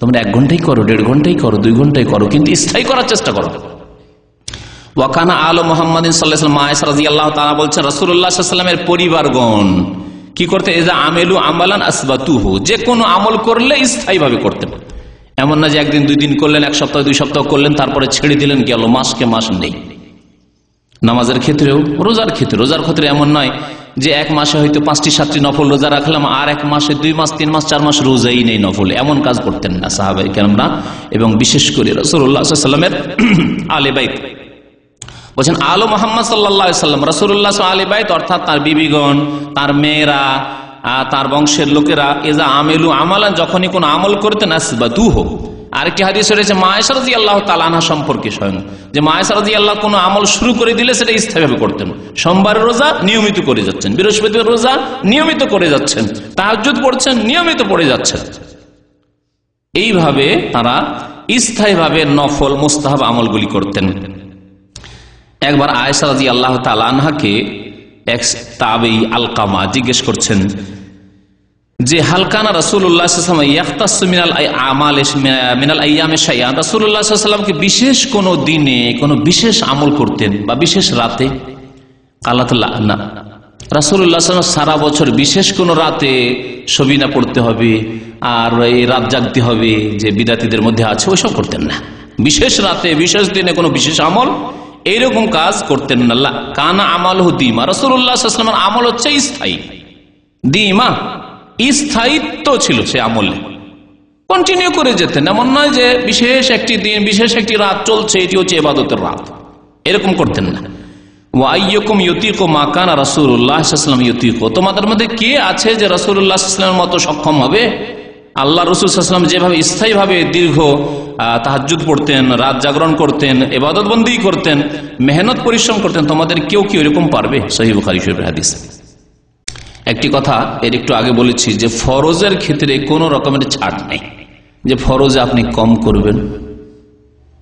Speaker 1: তোমরা 1 ঘন্টাই করো, 1.5 ঘন্টাই করো, 2 ঘন্টাই করো, কিন্তু স্থায়ী করার চেষ্টা করো। ওয়াকানা আলু মুহাম্মাদিন সাল্লাল্লাহু আলাইহি ওয়াসাল্লাম, আয়েশা রাদিয়াল্লাহু তাআলা বলছেন রাসূলুল্লাহ সাল্লাল্লাহু আলাইহি ওয়াসাল্লামের পরিবারগণ কি করতে, এজা আমেলু আমালান আসবাতুহু, যে কোনো আমল করলে স্থায়ীভাবে করতেন। এমন না যে একদিন 2 দিন করলেন, 1 সপ্তাহ 2 সপ্তাহ করলেন, তারপরে ছেড়ে দিলেন, গেল, মাসকে মাস নেই। নামাজের ক্ষেত্রেও, রোজার ক্ষেত্রে এমন নয় যে 1 মাসে হয়তো 5টি 7টি নফল রোজা রাখলাম, আর 1 মাসে 2 মাস 3 মাস 4 মাস রোজাই নেই নফল, এমন কাজ করতেন না সাহাবায়ে কেরামরা। এবং বিশেষ করে রাসূলুল্লাহ সাল্লাল্লাহু আলাইহি ওয়াসাল্লামের আলে বাইত, বলছেন আলো মুহাম্মদ সাল্লাল্লাহু আলাইহি ওয়াসাল্লাম, রাসূলুল্লাহ আলে বাইত অর্থাৎ তার বিবিগণ, তার মেয়েরা, তার বংশের লোকেরা, এজা আমেলু আমালান, যখনই কোন আমল করতেন আসবাতুহু। আরেকটি হাদিস রয়েছে মা আয়েশা রাদিয়াল্লাহু তাআলা আনহা সম্পর্কে স্বয়ং, যে মা আয়েশা রাদিয়াল্লাহু কোনো আমল শুরু করে দিলে সেটা স্থায়ীভাবে করতেন। সোমবারের রোজা নিয়মিত করে যাচ্ছেন, বৃহস্পতিবার রোজা নিয়মিত করে যাচ্ছেন, তাহাজ্জুদ পড়ছেন নিয়মিত পড়ে যাচ্ছেন। এইভাবে তারা স্থায়ীভাবে নফল মুস্তাহাব আমলগুলি করতেন। একবার আয়েশা রাদিয়াল্লাহু তাআলা আনহাকে এক তাবেঈ আলকামা জিজ্ঞেস করছেন যে হালকানা রাসূলুল্লাহ সাল্লাল্লাহু আলাইহি ওয়াসাল্লাম ইয়াখতাসু মিনাল আইয়ামে শাইআন, রাসূলুল্লাহ সাল্লাল্লাহু আলাইহি ওয়াসাল্লাম কি বিশেষ কোনো দিনে কোনো বিশেষ আমল করতেন বা বিশেষ রাতে? কালাত না, রাসূলুল্লাহ সাল্লাল্লাহু আলাইহি ওয়াসাল্লাম সারা বছর বিশেষ কোনো রাতে সবিনা পড়তে হবে আর এই রাত জাগতে হবে যে বিদাতীদের মধ্যে আছে, ওইসব করতেন না। বিশেষ রাতে বিশেষ দিনে কোনো বিশেষ আমল এইরকম কাজ করতেন না। কানা আমালহু দিমা, রাসূলুল্লাহ সাল্লাল্লাহু আলাইহি ওয়াসাল্লামের আমল হচ্ছে স্থায়ী, দিমা স্থায়িত্ব ছিল, সে আমলে কন্টিনিউ করে যেতেন। এমন নয় যে বিশেষ একটি দিন বিশেষ একটি রাত চলছে, এটি হচ্ছে ইবাদতের রাত, এরকম করতেন না। ওয়া আইয়ুকুম ইউতিকু মা কানা রাসূলুল্লাহ সাল্লাল্লাহু আলাইহি ওয়াসাল্লাম ইউতিকু, তোমাদের মধ্যে কে আছে যে রাসূলুল্লাহ সাল্লাল্লাহু আলাইহি ওয়াসাল্লামের মতো সক্ষম হবে আল্লাহ রাসূল সাল্লাল্লাহু আলাইহি ওয়াসাল্লাম যেভাবে স্থায়ীভাবে দীর্ঘ তাহাজ্জুদ পড়তেন, রাত জাগরণ করতেন, ইবাদত বন্দি করতেন, মেহনত পরিশ্রম করতেন, তোমাদের কেউ কি এরকম পারবে? সহিহ বুখারী শরীফের হাদিস। একটি কথা এর একটু আগে বলেছি যে ফরজের ক্ষেত্রে কোনো রকমের ছাড় নেই, যে ফরজে আপনি কম করবেন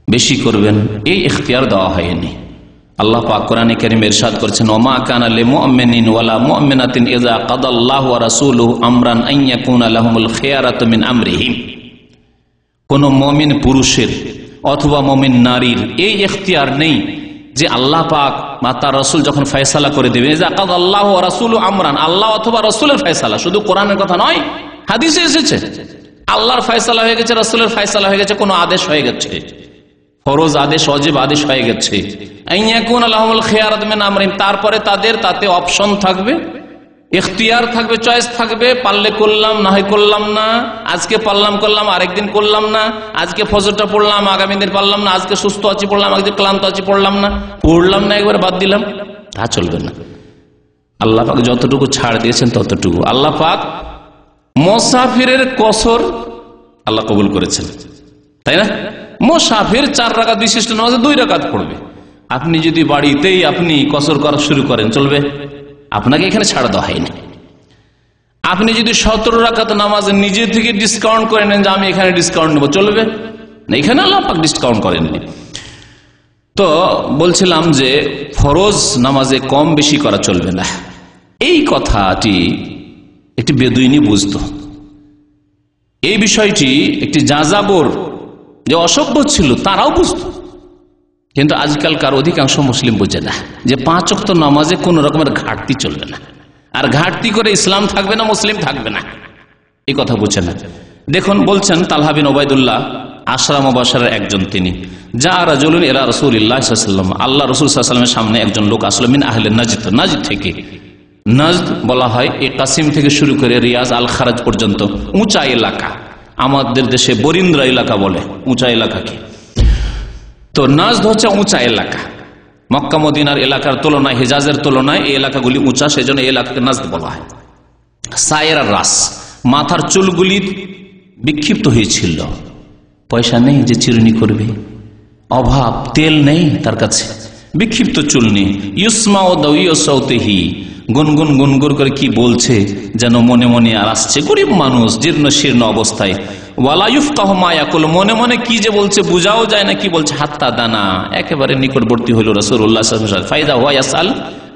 Speaker 1: বেশি করবেন, এই ইখতিয়ার দেওয়া হয়নি। আল্লাহ পাক কোরআনে কারীমে ইরশাদ করেছেন, ওমা কানা লিমুমিনিন ওয়ালা মুমিনাতিন ইযা কাদাল্লাহু ওয়া রাসূলুহু আমরান আন ইয়াকুনা লাহুমুল খিয়ারাতু মিন আমরিহিম। কোন মুমিন পুরুষের অথবা মুমিন নারীর এই ইখতিয়ার নেই যে আল্লাহ পাক বা তার রাসূল যখন ফয়সালা করে দেবে, ইযা কাদাল্লাহু ওয়া রাসূলুহু আমরান, আল্লাহ অথবা রাসূলের ফয়সালা, শুধু কোরআনের কথা নয়, হাদিসে এসেছে আল্লাহর ফয়সালা হয়ে গেছে, রাসূলের ফয়সালা হয়ে গেছে, কোনো আদেশ হয়ে গেছে, ফরজ আদেশ, ওয়াজিব আদেশ হয়ে গেছে, তারপরে তাদের তাতে অপশন থাকবে, ইখতিয়ার থাকবে, চয়েস থাকবে, পারলে করলাম, না হয় করলাম না, আজকে পারলাম করলাম, আরেকদিন করলাম না, আজকে ফজরটা পড়লাম, আগামী দিন পারলাম না, আজকে সুস্থ আছি পড়লাম, আজকে ক্লান্ত আছি পড়লাম না, একবার বাদ দিলাম, তা চলবে না। আল্লাহ পাক যতটুকু ছাড় দিয়েছেন ততটুকু। আল্লাহ পাক মুসাফিরের কসর আল্লাহ কবুল করেছেন, তাই না? মুসাফির 4 রাকাত বিশিষ্ট নামাজে 2 রাকাত পড়বে। আপনি যদি বাড়িতেই আপনি কসর করা শুরু করেন, চলবে? আপনাকে এখানে ছাড় দেওয়া হয়নি। আপনি যদি 17 রাকাত নামাজ নিজে থেকে ডিসকাউন্ট করে নেন যে আমি এখানে ডিসকাউন্ট নেব, চলবে না? এখানে আল্লাহ পাক ডিসকাউন্ট করেননি। তো বলছিলাম যে ফরজ নামাজে কম বেশি করা চলবে না, এই কথাটি একটি বেদুইনি বুঝতো। এই বিষয়টি একটি যাযাবর যে অসভ্য ছিল তারাও বুঝত, কিন্তু আজকালকার অধিকাংশ মুসলিম বোঝে না যে 5 ওয়াক্ত নামাজে কোন রকমের ঘাটতি চলবে না, আর ঘাটতি করে ইসলাম থাকবে না, মুসলিম থাকবে না, এই কথা বুঝে না। দেখুন বলছেন তালহা বিন উবাইদুল্লাহ আশরা মুবাশশারের একজন, তিনি যা রাজুলুন ইলা রাসূলিল্লাহ সাল্লাল্লাহু আলাইহি ওয়াসাল্লাম, আল্লাহ রাসূল সাল্লাল্লাহু আলাইহি ওয়াসাল্লামের সামনে একজন লোক আসলো, মিন আহলে নাজদ, নাজদ থেকে। নাজদ বলা হয় এই কাসিম থেকে শুরু করে রিয়াজ আল খারাজ পর্যন্ত উঁচা এলাকা, আমাদের দেশে বরিন্দ্রা এলাকা বলে উঁচা এলাকাকে। তো নাজদ হচ্ছে উঁচা এলাকা, মক্কা মদিনার এলাকার তুলনায়, হিজাজের তুলনায় এই এলাকাগুলি উঁচা, সেজন্য এই এলাকাকে নাজদ বলা হয়। সায়ের রাস, মাথার চুলগুলি বিক্ষিপ্ত হয়েছিল, পয়সা নেই যে চিরুনি করবে, অভাব, তেল নেই তার কাছে, বিক্ষিপ্ত চুল নেই। ইউসমাউ দাউইউ সাউতিহি, গুনগুন গুনগুন করে কি বলছে যেন মনে মনে আর আসছে, গরিব মানুষ, জীর্ণ শীর্ণ অবস্থায়। ওয়ালা ইফকাহু মা ইয়াকুল, মনে মনে কি যে বলছে বুঝাও যায় না কি বলছে। হাত্তা দানা, একেবারে নিকটবর্তী হইল রাসূলুল্লাহ সাল্লাল্লাহু আলাইহি ওয়াসাল্লাম। ফাইদা হুয়া ইয়াসাল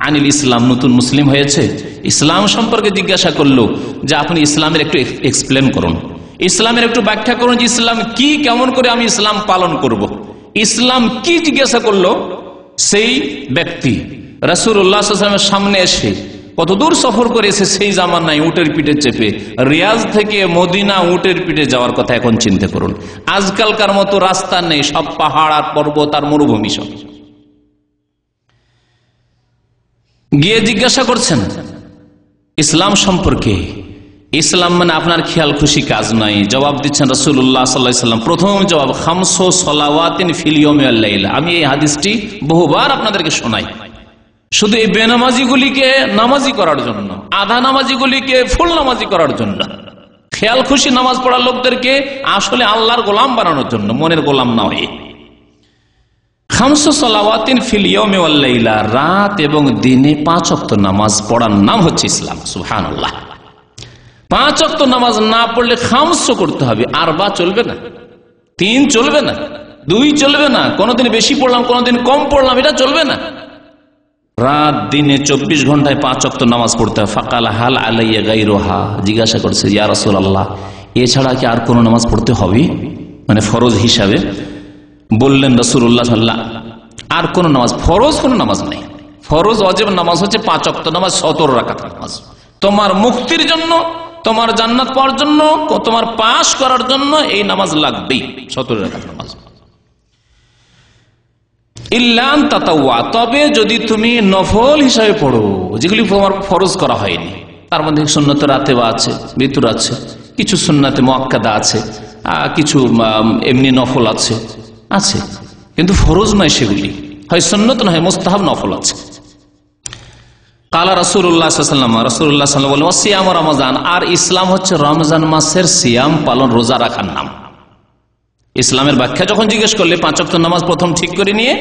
Speaker 1: আনিল ইসলাম, নতুন মুসলিম হয়েছে, ইসলাম সম্পর্কে জিজ্ঞাসা করলো যে আপনি ইসলামের একটু এক্সপ্লেন করুন, ইসলামের একটু ব্যাখ্যা করুন যে ইসলাম কি, কেমন করে আমি ইসলাম পালন করব, ইসলাম কি জিজ্ঞাসা করলো সেই ব্যক্তি রাসূলুল্লাহ সাল্লাল্লাহু আলাইহি ওয়াসাল্লামের সামনে এসে। কত দূর সফর করে এসে সেই জামানায় উটের পিঠে চেপে রিয়াজ থেকে মদিনা উটের পিঠে যাওয়ার কথা এখন চিন্তা করুন। আজকালকার মতো রাস্তা নেই, সব পাহাড় আর পর্বত আর মরুভূমি, সব গিয়ে জিজ্ঞাসা করছেন ইসলাম সম্পর্কে। ইসলাম মানে আপনার খেয়াল খুশি কাজ নাই। জবাব দিচ্ছেন রাসূলুল্লাহ সাল্লাল্লাহু আলাইহি ওয়াসাল্লাম, প্রথম জবাব খামসু সালাওয়াতিন ফিল ইয়াউমি ওয়াল লাইলা। আমি এই হাদিসটি বহুবার আপনাদেরকে শোনাই, শুধু এই বেনামাজিগুলিকে নামাজি করার জন্য, আধা নামাজিগুলিকে ফুল নামাজি করার জন্য, খেয়াল খুশি নামাজ পড়া লোকদেরকে আসলে আল্লাহর গোলাম বানানোর জন্য, মনের গোলাম না হয়ে। খামসু সালাওয়াতিন ফিল ইয়াউমি ওয়াল লাইলা, রাত এবং দিনে 5 ওয়াক্ত নামাজ পড়ার নাম হচ্ছে ইসলাম। সুবহানাল্লাহ। 5 ওয়াক্ত নামাজ না পড়লে খামসু করতে হবে, আর বা চলবে না, 3 চলবে না, 2 চলবে না, কোনদিন বেশি পড়লাম কোনদিন কম পড়লাম, এটা চলবে না। রাত দিনে 24 ঘন্টায় 5 ওয়াক্ত নামাজ পড়তে হবে। ফাকালা হাল আলাইয়া গায়রুহা, জিজ্ঞাসা করছে ইয়া রাসূলুল্লাহ, এছাড়া কি আর কোন নামাজ পড়তে হবে, মানে ফরজ হিসাবে? বললেন রাসূলুল্লাহ সাল্লাল্লাহু আলাইহি ওয়াসাল্লাম, আর কোন নামাজ, ফরজ কোন নামাজ নেই। ফরজ ওয়াজিব নামাজ হচ্ছে 5 ওয়াক্ত নামাজ, 17 রাকাত নামাজ। তোমার মুক্তির জন্য, তোমার জান্নাত পাওয়ার জন্য, তোমার পাস করার জন্য এই নামাজ লাগবেই, 17 রাকাত নামাজ। ইল্লান তাতাওয়া, তবে যদি তুমি নফল হিসাবে পড়ো, যেগুলি তোমার ফরজ করা হয়নি, তার মধ্যে সুন্নাতে রাতেবা আছে, বিতর আছে, কিছু সুন্নাতে মুআক্কাদা আছে, কিছু এমনি নফল আছে, কিন্তু ফরজ নয় সেগুলি, হয় সুন্নত না হয় মুস্তাহাব নফল আছে। কালা রাসূলুল্লাহ সাল্লাল্লাহু আলাইহি ওয়াসাল্লাম, রাসূলুল্লাহ সাল্লাল্লাহু আলাইহি ওয়াসাল্লাম বলেন সিয়াম রমজান, আর ইসলাম হচ্ছে রমজান মাসের সিয়াম পালন, রোজা রাখার নাম। ইসলামের ব্যাখ্যা যখন জিজ্ঞেস করলে 5 ওয়াক্ত নামাজ প্রথম ঠিক করে নিয়ে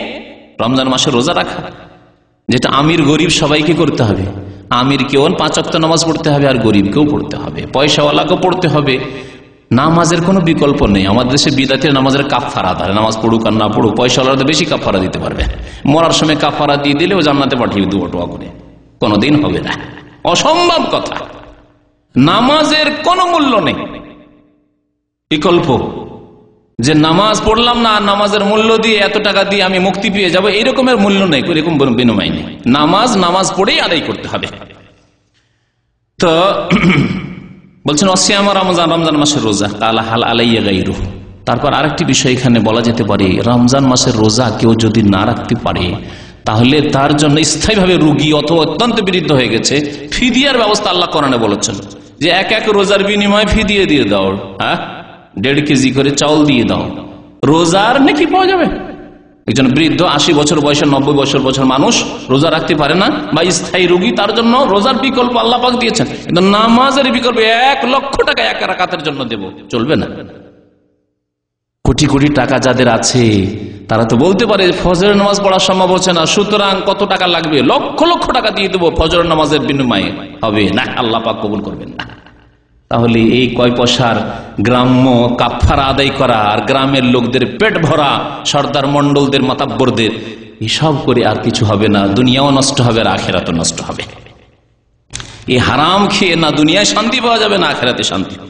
Speaker 1: রমজান মাসে রোজা রাখা, যেটা আমির গরিব সবাইকে করতে হবে। আমির কেউ 5 ওয়াক্ত নামাজ পড়তে হবে, আর গরিবকেও পড়তে হবে, পয়সাওয়ালাকেও পড়তে হবে। নামাজের কোনো বিকল্প নেই। আমাদের দেশে বিদাতের নামাজের কাফারা দেয়, নামাজ পড়ুক আর না পড়ুক, পয়সাওয়ালারা বেশি কাফারা দিতে পারবে। মরার সময় কাফারা দিয়ে দিলে ও জান্নাতে পাঠিয়ে দুয়া করে, কোনোদিন হবে না, অসম্ভব কথা। নামাজের কোনো মূল্য নেই, বিকল্প যে নামাজ পড়লাম না, নামাজের মূল্য দিয়ে এত টাকা দিয়ে আমি মুক্তি পেয়ে যাবো, এরকমের মূল্য নেই, এরকম বিনিময় নেই। নামাজ পড়েই আদায় করতে হবে। তো বলছেন অসিয়াম রমজান, রমজান মাসের রোজা, কালা হাল আলাইয়া গাইরু। তারপর আরেকটি বিষয় এখানে বলা যেতে পারে, রমজান মাসের রোজা কেউ যদি না রাখতে পারে তাহলে তার জন্য স্থায়ীভাবে রোগী অথবা অত্যন্ত বিরুদ্ধ হয়ে গেছে, ফিদিয়ার ব্যবস্থা আল্লাহ কোরআনে বলেছেন যে এক রোজার বিনিময়ে ফিদিয়া দিয়ে দাও, 1.5 কেজি করে চাউল দিয়ে দাও, রোজার নাকি পাওয়া যাবে। একজন বৃদ্ধ 80 বছর বয়সে, 90 বছর মানুষ রোজা রাখতে পারে না, বা স্থায়ী রোগী, তার জন্য রোজার বিকল্প আল্লাহ পাক দিয়েছেন। কিন্তু নামাজের বিকল্প 1 লক্ষ টাকা এক রাকাতের জন্য দেব, চলবে না। কোটি কোটি টাকা যাদের আছে তারা তো বলতে পারে ফজরের নামাজ পড়া সম্ভব হচ্ছে না, সুতরাং কত টাকা লাগবে, লক্ষ লক্ষ টাকা দিয়ে দেবো ফজরের নামাজের বিনিময়ে, হবে না, আল্লাহ পাক কবুল করবেন না। তাহলে এই কয় পয়সার গ্রাম্য কাফারা আদায় করা, আর গ্রামের লোকদের পেট ভরা, সর্দার মন্ডলদের, মাতাব্বরদের, এসব করে আর কিছু হবে না। দুনিয়াও নষ্ট হবে আর আখেরাতও নষ্ট হবে। এই হারাম খেয়ে না দুনিয়ায় শান্তি পাওয়া যাবে, না আখেরাতে শান্তি হবে।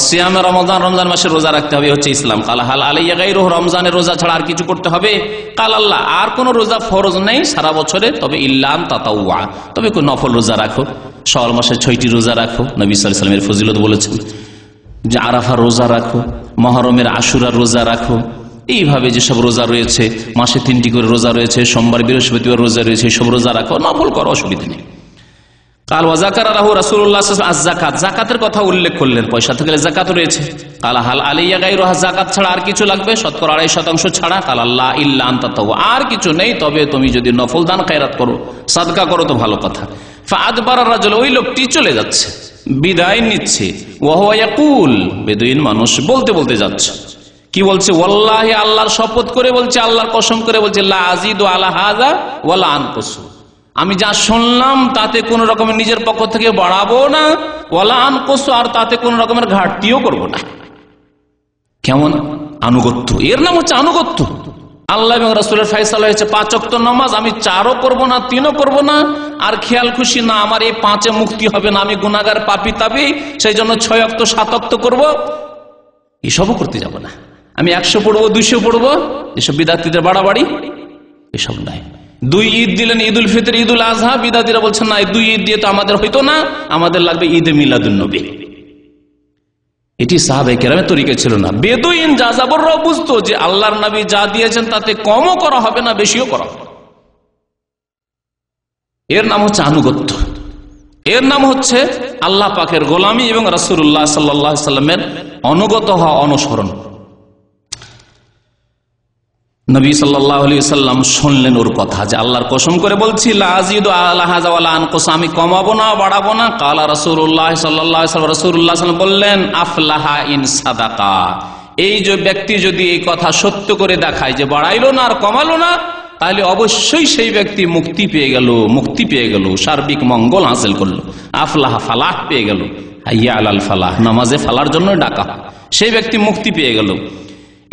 Speaker 1: সিয়ামে রমজান, রমজান মাসে রোজা রাখতে হবে, হচ্ছে ইসলাম। কালা হাল আলাইয়া গায়রুহু, রমজানের রোজা ছাড়া আর কিছু করতে হবে। কাল আল্লাহ, আর কোন রোজা ফরজ নেই সারা বছরে, তবে ইল্লাম তাতাওয়া, তবে কোন নফল রোজা রাখো। শাওয়াল মাসে 6টি রোজা রাখো, নবী সাল্লাল্লাহু আলাইহি ওয়াসাল্লামের ফজিলত বলেছেন যে আরাফার রোজা রাখো, মুহররমের আশুরার রোজা রাখো। এইভাবে যেসব রোজা রয়েছে, মাসে 3টি করে রোজা রয়েছে, সোমবার বৃহস্পতিবার রোজা রয়েছে, সব রোজা রাখো, নফল করো, অসুবিধা নেই। কাল ওয়াজাকারা রাহু রাসূলুল্লাহ সাল্লাল্লাহু আলাইহি ওয়াসাল্লাম আয-যাকাত, যাকাতের কথা উল্লেখ করলেন, পয়সা থেকে যাকাত রয়েছে। কালা হাল আলাইয়া গায়রুহা, যাকাত ছাড়া আর কিছু লাগবে, শতকরা 2.5% ছাড়া। কাল আল্লাহ ইল্লা আন তাতাওয়া, আর কিছু নেই, তবে তুমি যদি নফল দান খায়রাত করো, সাদকা করো তো ভালো কথা। ফাআদবারা রাজুল, ওই লোকটি চলে যাচ্ছে, বিদায় নিচ্ছে। ওয়া হুয়া ইয়াকুল, বেদুইন মানুষ বলতে বলতে যাচ্ছে, কি বলছে? ওয়াল্লাহি, আল্লাহর শপথ করে বলছে, আল্লাহর কসম করে বলছে, লা আজিদু আলা হাযা ওয়ালা আনকুসু, আমি যা শুনলাম তাতে কোন রকমের নিজের পক্ষ থেকে বাড়াবো না, ওয়ালা আনকুসু, আর তাতে কোন রকমের ঘাটতিও করব না। কেমন আনুগত্য, এর নাম হচ্ছে আনুগত্য। আল্লাহ এবং রাসূলের ফয়সালা হয়েছে 5 ওয়াক্ত নামাজ, আমি 4ও করব না, 3ও করব না, আর খেয়াল খুশি না আমার এই 5-এ মুক্তি হবে না, আমি গুনাহগার পাপী তাবী, সেই জন্য 6 ওয়াক্ত 7 ওয়াক্ত করব, এসবও করতে যাব না। আমি 100 পড়বো, 200 পড়বো, এসব বিদাতীদের বাড়াবাড়ি, এসব নাই। 2 ঈদ দিলেন, ঈদ উল ফিতর, ঈদ উল আজহা, বিদাতীরা বলছেন না, 2 ঈদ দিয়ে তো আমাদের হইতো না, আমাদের লাগবে ঈদে মিলাদুন নবী। এটি সাহাবায়ে কেরামের তরিকা ছিল না। বেদুইন যাযাবররাও বুঝতো যে আল্লাহর নবী যা দিয়েছেন তাতে কমও করা হবে না, বেশিও করা হবে। এর নাম হচ্ছে আনুগত্য, এর নাম হচ্ছে আল্লাহ পাকের গোলামি এবং রাসূলুল্লাহ সাল্লাল্লাহু আলাইহি ওয়াসাল্লামের অনুগত হওয়া, অনুসরণ। নবী সাল্লাল্লাহু আলাইহি ওয়াসাল্লাম শুনলেন ওর কথা, যে আল্লাহর কসম করে বলছি, লা আজিদু আলা হাযা ওয়ালা আনকুস, আমি কমাবো না, বাড়াবো না। কালা রাসূলুল্লাহ সাল্লাল্লাহু আলাইহি ওয়াসাল্লাম, রাসূলুল্লাহ সাল্লাল্লাহু আলাইহি ওয়াসাল্লাম বললেন, আফলাহা ইন সাদাকা, এই যে ব্যক্তি যদি এই কথা সত্য করে দেখায় যে বাড়াইলো না আর কমালো না, তাহলে অবশ্যই সেই ব্যক্তি মুক্তি পেয়ে গেল, মুক্তি পেয়ে গেল, সার্বিক মঙ্গল হাসিল করলো। আফলাহা, ফালাহ পেয়ে গেল, হাইয়া আলাল ফালাহ, নামাজে ফালার জন্য ডাকা, সেই ব্যক্তি মুক্তি পেয়ে গেল।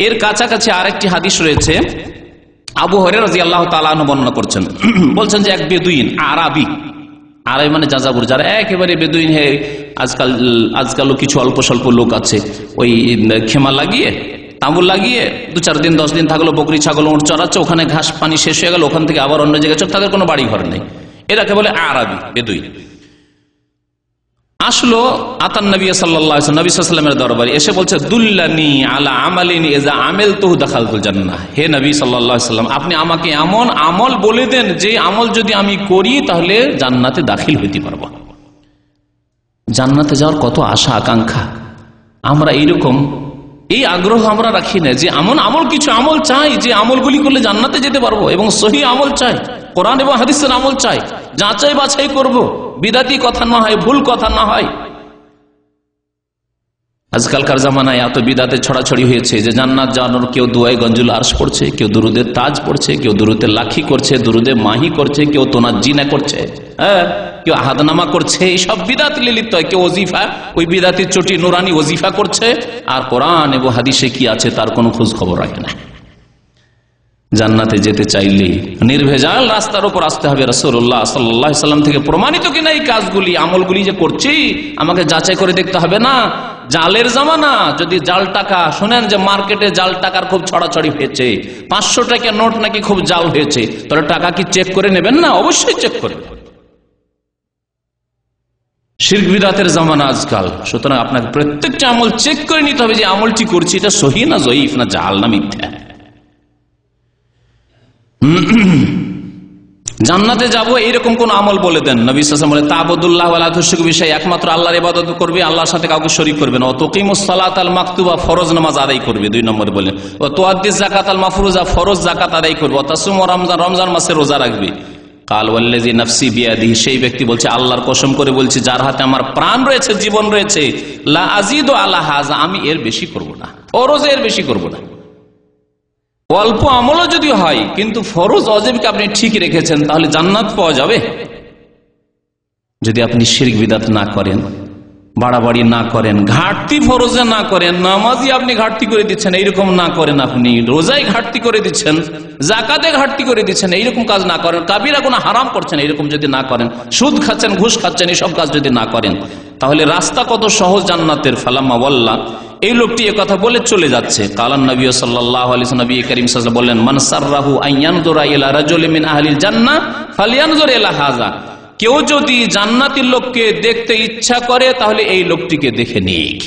Speaker 1: এর কাছাকাছি আরেকটি হাদিস রয়েছে, আবু হুরায়রা রাদিয়াল্লাহু তাআলা আনহু বর্ণনা করছেন, বলছেন যে এক বেদুইন, আরবি, আরবি মানে যাযাবর, যারা একেবারে বেদুইন হয়ে, আজকালও কিছু অল্প স্বল্প লোক আছে, ওই খেমা লাগিয়ে, তাঁবু লাগিয়ে 2-4 দিন 10 দিন থাকলো, বকরি ছাগল উট চড়াচ্ছে, ওখানে ঘাস পানি শেষ হয়ে গেল, ওখান থেকে আবার অন্য জায়গায় চলে, তাদের কোনো বাড়ি ঘর নেই, এটাকে বলে আরবি, বেদুইন। আসলো আতান নবী সাল্লাল্লাহু আলাইহি ওয়াসাল্লাম, নবী সাল্লাল্লাহু আলাইহি ওয়াসাল্লামের দরবারে এসে বলছে, দুল্লানি আলা আমালিন ইযা আমিলতুহু দাখালতুল জান্নাহ, হে নবী সাল্লাল্লাহু আলাইহি ওয়াসাল্লাম, আপনি আমাকে এমন আমল বলে দেন যে আমল যদি আমি করি তাহলে জান্নাতে দাখিল হইতে পারবো। জান্নাতে যাওয়ার কত আশা আকাঙ্ক্ষা, আমরা এইরকম এই আগ্রহ আমরা রাখি না যে এমন আমল, কিছু আমল চাই যে আমলগুলি করলে জান্নাতে যেতে পারবো, এবং সহি আমল চাই, কোরআন এবং হাদিসের আমল চাই। যাচাই বাছাই করব, বিদাতি কথা না হয়, ভুল কথা না হয়। আজকালকার জামানায় এত বিদাতে ছড়াছড়ি হয়েছে যে জান্নাত জানোর কেউ দুয়ায় গঞ্জুল আরশ পড়ছে, কেউ দুরুদের তাজ পড়ছে, কেউ দুরুদে লাখি করছে, দুরুদে মাহি করছে, কেউ তোনার জিনা করছে, কেউ আহাদনামা করছে। এইসব বিদাত লিপ্ত হয়। কেউ ওজিফা, ওই বিদাতির চটি নুরানি ওজিফা করছে, আর কোরআন এবং হাদিসে কি আছে তার কোনো খোঁজ খবর রাখে না। জান্নাতে যেতে চাইলে নির্ভেজাল রাস্তার উপর আসতে হবে। রাসূলুল্লাহ সাল্লাল্লাহু আলাইহি সাল্লাম থেকে প্রমাণিত কিনা এই কাজগুলি, আমলগুলি যে করছি, আমাকে যাচাই করে দেখতে হবে না। জালের জামানা, যদি জাল টাকা শোনেন যে মার্কেটে জাল টাকার খুব ছড়াছড়ি হয়েছে, 500 টাকা নোট নাকি খুব জাল হয়েছে, তাহলে টাকা কি চেক করে নেবেন না? অবশ্যই চেক করবেন। শিরক বিদআতের জামানা আজকাল, সুতরাং আপনাকে প্রত্যেকটা আমল চেক করে নিতে হবে যে আমলটি করছি এটা সহিহ না জয়ীফ, না জাল না মিথ্যা। জান্নাতে যাব এইরকম কোন আমল বলে দেন। নবী সাল্লাল্লাহু আলাইহি ওয়াসাল্লাম বলে তা'বুদুল্লাহ ওয়া লা তুশরিকু বিহি, একমাত্র আল্লাহর ইবাদত করবে, আল্লাহর সাথে কাউকে শরীক করবে না। ওয়া তুকিমুস সালাতাল মাকতুবা, ফরজ নামাজ আদায় করবে। 2 নম্বরে বলেন ওয়া তুআদ্দিস যাকাতাল মাফরুজা, ফরজ যাকাত আদায় করবে। ওয়া তাসুমু রমজান, রমজান মাসে রোজা রাখবে। কাল ওয়াল্লাযী নাফসি বিয়াদিহি, সেই ব্যক্তি বলছে আল্লাহর কসম করে বলছে যার হাতে আমার প্রাণ রয়েছে, জীবন রয়েছে, লা আযীদু আলা হাযা, আমি এর বেশি করব না, ফরজ এর বেশি করব না। অল্প আমলও যদি হয় কিন্তু ফরজ ওয়াজিবকে আপনি ঠিক রেখেছেন, তাহলে জান্নাত পাওয়া যাবে। যদি আপনি শিরক বিদআত না করেন, বাড়াবাড়ি না করেন, ঘাটতি ফরজে না করেন, নামাজই আপনি ঘাটতি করে দিচ্ছেন, এইরকম না করেন, আপনি রোজায় ঘাটতি করে দিচ্ছেন, যাকাতে ঘাটতি করে দিচ্ছেন, এইরকম কাজ না করেন, কাবিরা গুনাহ হারাম করছেন, এইরকম যদি না করেন, সুদ খাচ্ছেন, ঘুষ খাচ্ছেন, এইসব কাজ যদি না করেন, তাহলে রাস্তা কত সহজ জান্নাতের। ফালাম্মা ওয়াল্লা, এই লোকটি কথা বলে চলে যাচ্ছে। কালান নবী সাল্লাল্লাহু আলাইহি ওয়াসাল্লাম, নবী করিম সাল্লাল্লাহু আলাইহি ওয়াসাল্লাম বললেন মান সাররাহু আন ইয়ানজুরা ইলা রাজুলিন মিন আহলিল জান্নাহ ফালইয়ানজুর ইলা হাযা, কেউ যদি জান্নাতের লোককে দেখতে ইচ্ছা করে তাহলে এই লোকটিকে দেখে নিক।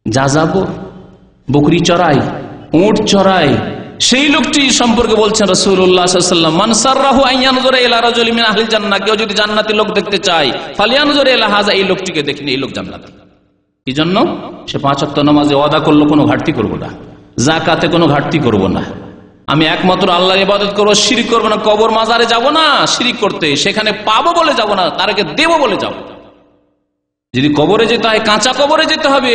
Speaker 1: যা যাব বকরি চড়াই, উট চড়াই, সেই লোকটি সম্পর্কে বলছেন রাসূলুল্লাহ সাল্লাল্লাহু আলাইহি ওয়াসাল্লাম মান সাররাহু আন ইয়ানজুরা ইলা রাজুলিন মিন আহলিল জান্নাহ, কেউ যদি জান্নাতের লোক দেখতে চায় ফালইয়ানজুর ইলা হাযা, এই লোকটিকে দেখে নিক, এই লোক জান্নাতি। কি জন্য? সে 5 ওয়াক্ত নামাজে ওয়াদা করলো কোনো ঘাটতি করব না, যাকাতে কোনো ঘাটতি করব না, আমি একমাত্র আল্লাহর ইবাদত করব, শিরক করব না, কবর মাজারে যাব না শিরক করতে, সেখানে পাবো বলে যাব না, তারকে দেব বলে যাব। যদি কবরে যেতে হয়, কাঁচা কবরে যেতে হবে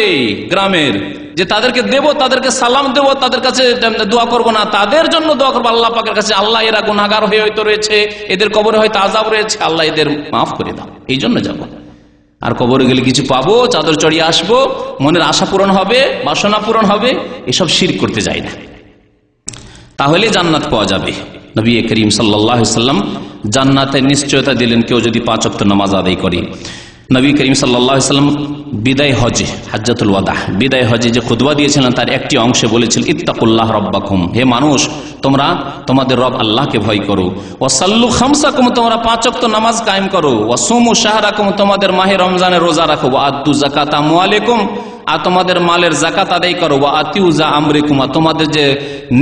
Speaker 1: গ্রামের, যে তাদেরকে দেব, তাদেরকে সালাম দেব, তাদের কাছে দোয়া করব না, তাদের জন্য দোয়া করবো আল্লাহ পাকের কাছে, আল্লাহ এরা গুনাহগার হয়ে হয়তো রয়েছে, এদের কবরে হয়তো আযাব রয়েছে, আল্লাহ এদের মাফ করে দাও, এই জন্য যাব। আর কবরে গেলে কিছু পাবো, চাদর চড়িয়ে আসবো, মনের আশা পূরণ হবে, বাসনা পূরণ হবে, এসব শিরক করতে যাই না, তাহলে জান্নাত পাওয়া যাবে। নবী করিম সাল্লাল্লাহু আলাইহি ওয়াসাল্লাম জান্নাতের নিশ্চয়তা দিলেন কেউ যদি 5 ওয়াক্ত নামাজ আদায় করে। নবী করিম সাল্লাল্লাহু আলাইহি ওয়াসাল্লাম বিদায় হজে, হাজ্জাতুল ওয়াদা, বিদায় হজে যে খুতবা দিয়েছিলেন তার একটি অংশে বলেছিলেন ইত্তাকুল্লাহ রাব্বাকুম, হে মানুষ তোমরা তোমাদের রব আল্লাহকে ভয় করো, ওয়াসাল্লু খামসাকুম, তোমরা 5 ওয়াক্ত নামাজ কায়েম করো, ওয়াসুমু শাহরাকুম, তোমাদের মাহে রমজানের রোজা রাখো, ওয়াআদ্দু যাকাতা আমওয়ালিকুম, আর তোমাদের মালের যাকাত আদায় করো, ওয়াআতিউ যা আমরিকুম, তোমাদের যে